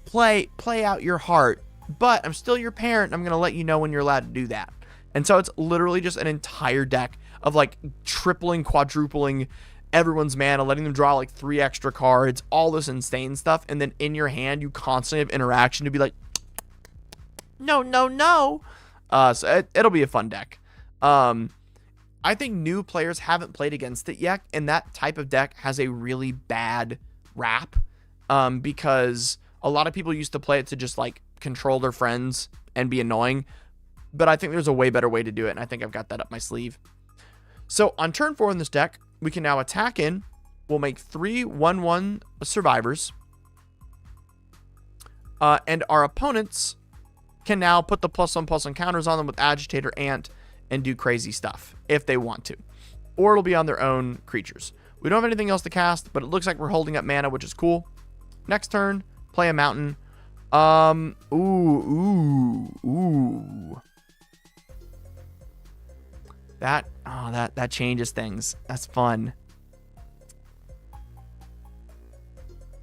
Speaker 1: play out your heart, but I'm still your parent. I'm going to let you know when you're allowed to do that. And so it's literally just an entire deck of like tripling, quadrupling everyone's mana, letting them draw like 3 extra cards, all this insane stuff. And then in your hand, you constantly have interaction to be like, no. So it'll be a fun deck. I think new players haven't played against it yet, and that type of deck has a really bad rap, because a lot of people used to play it to just like control their friends and be annoying, but I think there's a way better way to do it, and I think I've got that up my sleeve. So on turn 4 in this deck, we can now attack in. We'll make 3 1/1 survivors, and our opponents can now put the +1/+1 counters on them with Agitator Ant and do crazy stuff if they want to, or it'll be on their own creatures. We don't have anything else to cast, but it looks like we're holding up mana, which is cool. Next turn, play a Mountain. That changes things. That's fun.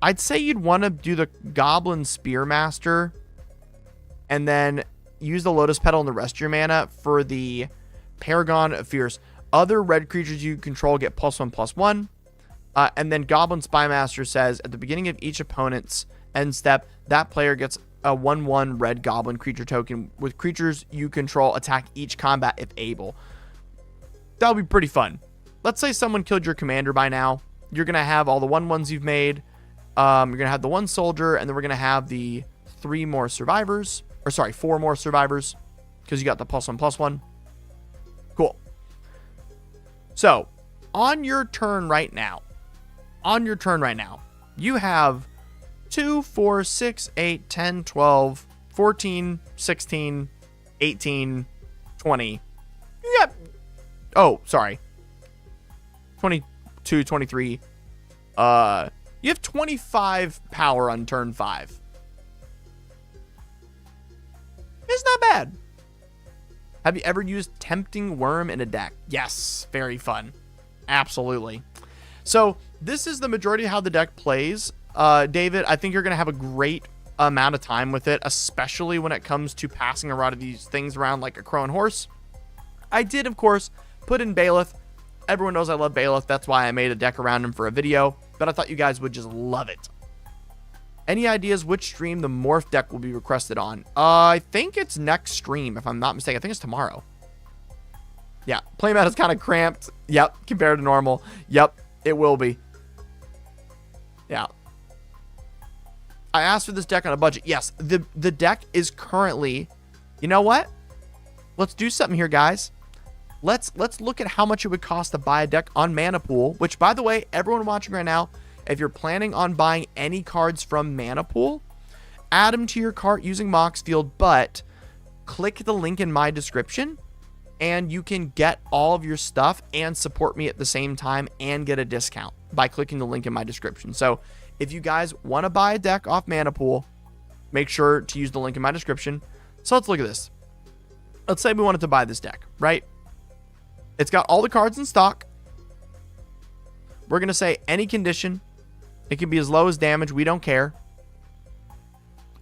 Speaker 1: I'd say you'd want to do the Goblin Spearmaster and then use the Lotus Petal and the rest of your mana for the Paragon of Fierce. Other red creatures you control get +1/+1. And then Goblin Spymaster says at the beginning of each opponent's end step, that player gets a 1/1 red goblin creature token with creatures you control attack each combat if able. That'll be pretty fun. Let's say someone killed your commander by now. You're going to have all the 1/1s you've made. You're going to have the 1 soldier, and then we're going to have the 3 more survivors. Or sorry, 4 more survivors. Because you got the +1/+1. Cool. So, on your turn right now, you have 2, 4, 6, 8, 10, 12, 14, 16, 18, 20. Yep. Oh, sorry. 22, 23. You have 25 power on turn 5. It's not bad. Have you ever used Tempting Worm in a deck? Yes, very fun. Absolutely. So this is the majority of how the deck plays. David, I think you're going to have a great amount of time with it, especially when it comes to passing a lot of these things around like a crow and horse. I did, of course, put in Bailiff. Everyone knows I love Bailiff. That's why I made a deck around him for a video, but I thought you guys would just love it. Any ideas which stream the Morph deck will be requested on? I think it's next stream, if I'm not mistaken. I think it's tomorrow. Yeah, playmat is kind of cramped. Yep, compared to normal. Yep, it will be. Yeah. I asked for this deck on a budget. Yes, the deck is currently... You know what? Let's do something here, guys. Let's look at how much it would cost to buy a deck on Mana Pool, which, by the way, everyone watching right now, if you're planning on buying any cards from Mana Pool, add them to your cart using Moxfield, but click the link in my description, and you can get all of your stuff and support me at the same time and get a discount by clicking the link in my description. So if you guys want to buy a deck off Mana Pool, make sure to use the link in my description. So let's look at this. Let's say we wanted to buy this deck, right? It's got all the cards in stock. We're going to say any condition. It can be as low as damage. We don't care.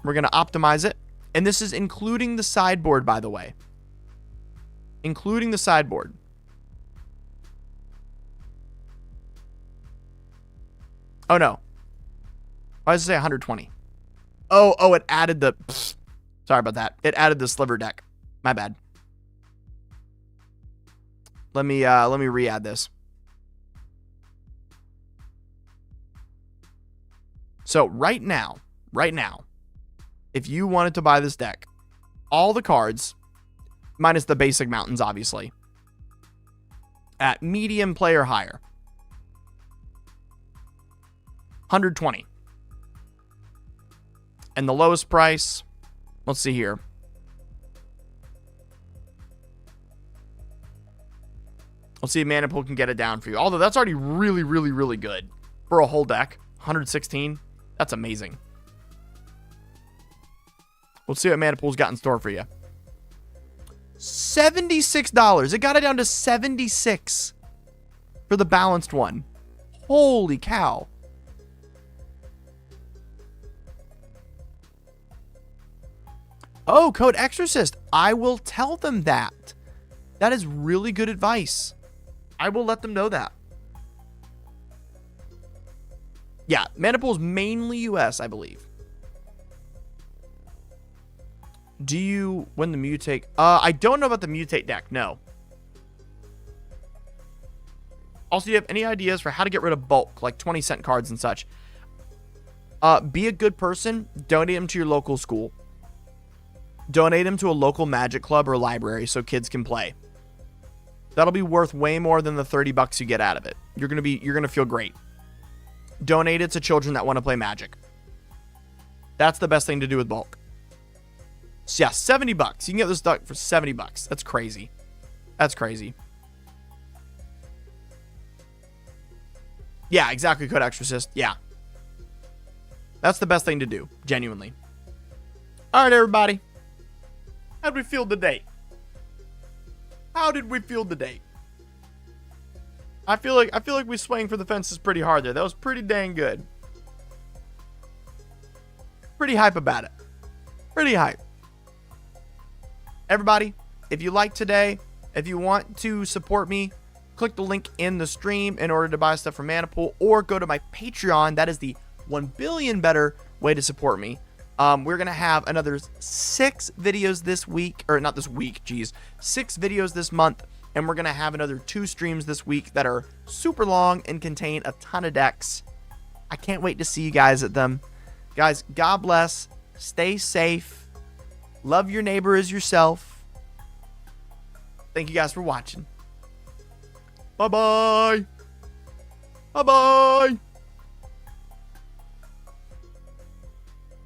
Speaker 1: We're going to optimize it. And this is including the sideboard, by the way. Including the sideboard. Oh, no. Why does it say 120? Oh, it added the... Sorry about that. It added the sliver deck. My bad. Let me re-add this. So right now, if you wanted to buy this deck, all the cards, minus the basic mountains, obviously, at medium play or higher, 120. And the lowest price, let's see here. Let's see if Mana Pool can get it down for you. Although that's already really, really, really good for a whole deck. 116. That's amazing. We'll see what Mana Pool's got in store for you. $76. It got it down to 76 for the balanced one. Holy cow. Oh, code Exorcist. I will tell them that. That is really good advice. I will let them know that. Yeah, Mana Pool is mainly US, I believe. Do you win the mutate? I don't know about the mutate deck, no. Also, do you have any ideas for how to get rid of bulk, like 20-cent cards and such? Be a good person. Donate them to your local school. Donate them to a local magic club or library so kids can play. That'll be worth way more than the $30 you get out of it. You're gonna feel great. Donate it to children that want to play Magic. That's the best thing to do with bulk. So yeah, $70. You can get this deck for $70. That's crazy. That's crazy. Yeah, exactly. Code Exorcist. Yeah. That's the best thing to do. Genuinely. All right, everybody. How did we feel today? How did we feel today? I feel like we swang for the fences pretty hard there. That was pretty dang good. Pretty hype about it. Pretty hype. Everybody, if you like today, if you want to support me, click the link in the stream in order to buy stuff from Mana Pool, or go to my Patreon. That is the 1 billion better way to support me. We're going to have another 6 videos this week, or not this week, geez, 6 videos this month. And we're going to have another 2 streams this week that are super long and contain a ton of decks. I can't wait to see you guys at them. Guys, God bless. Stay safe. Love your neighbor as yourself. Thank you guys for watching. Bye-bye. Bye-bye.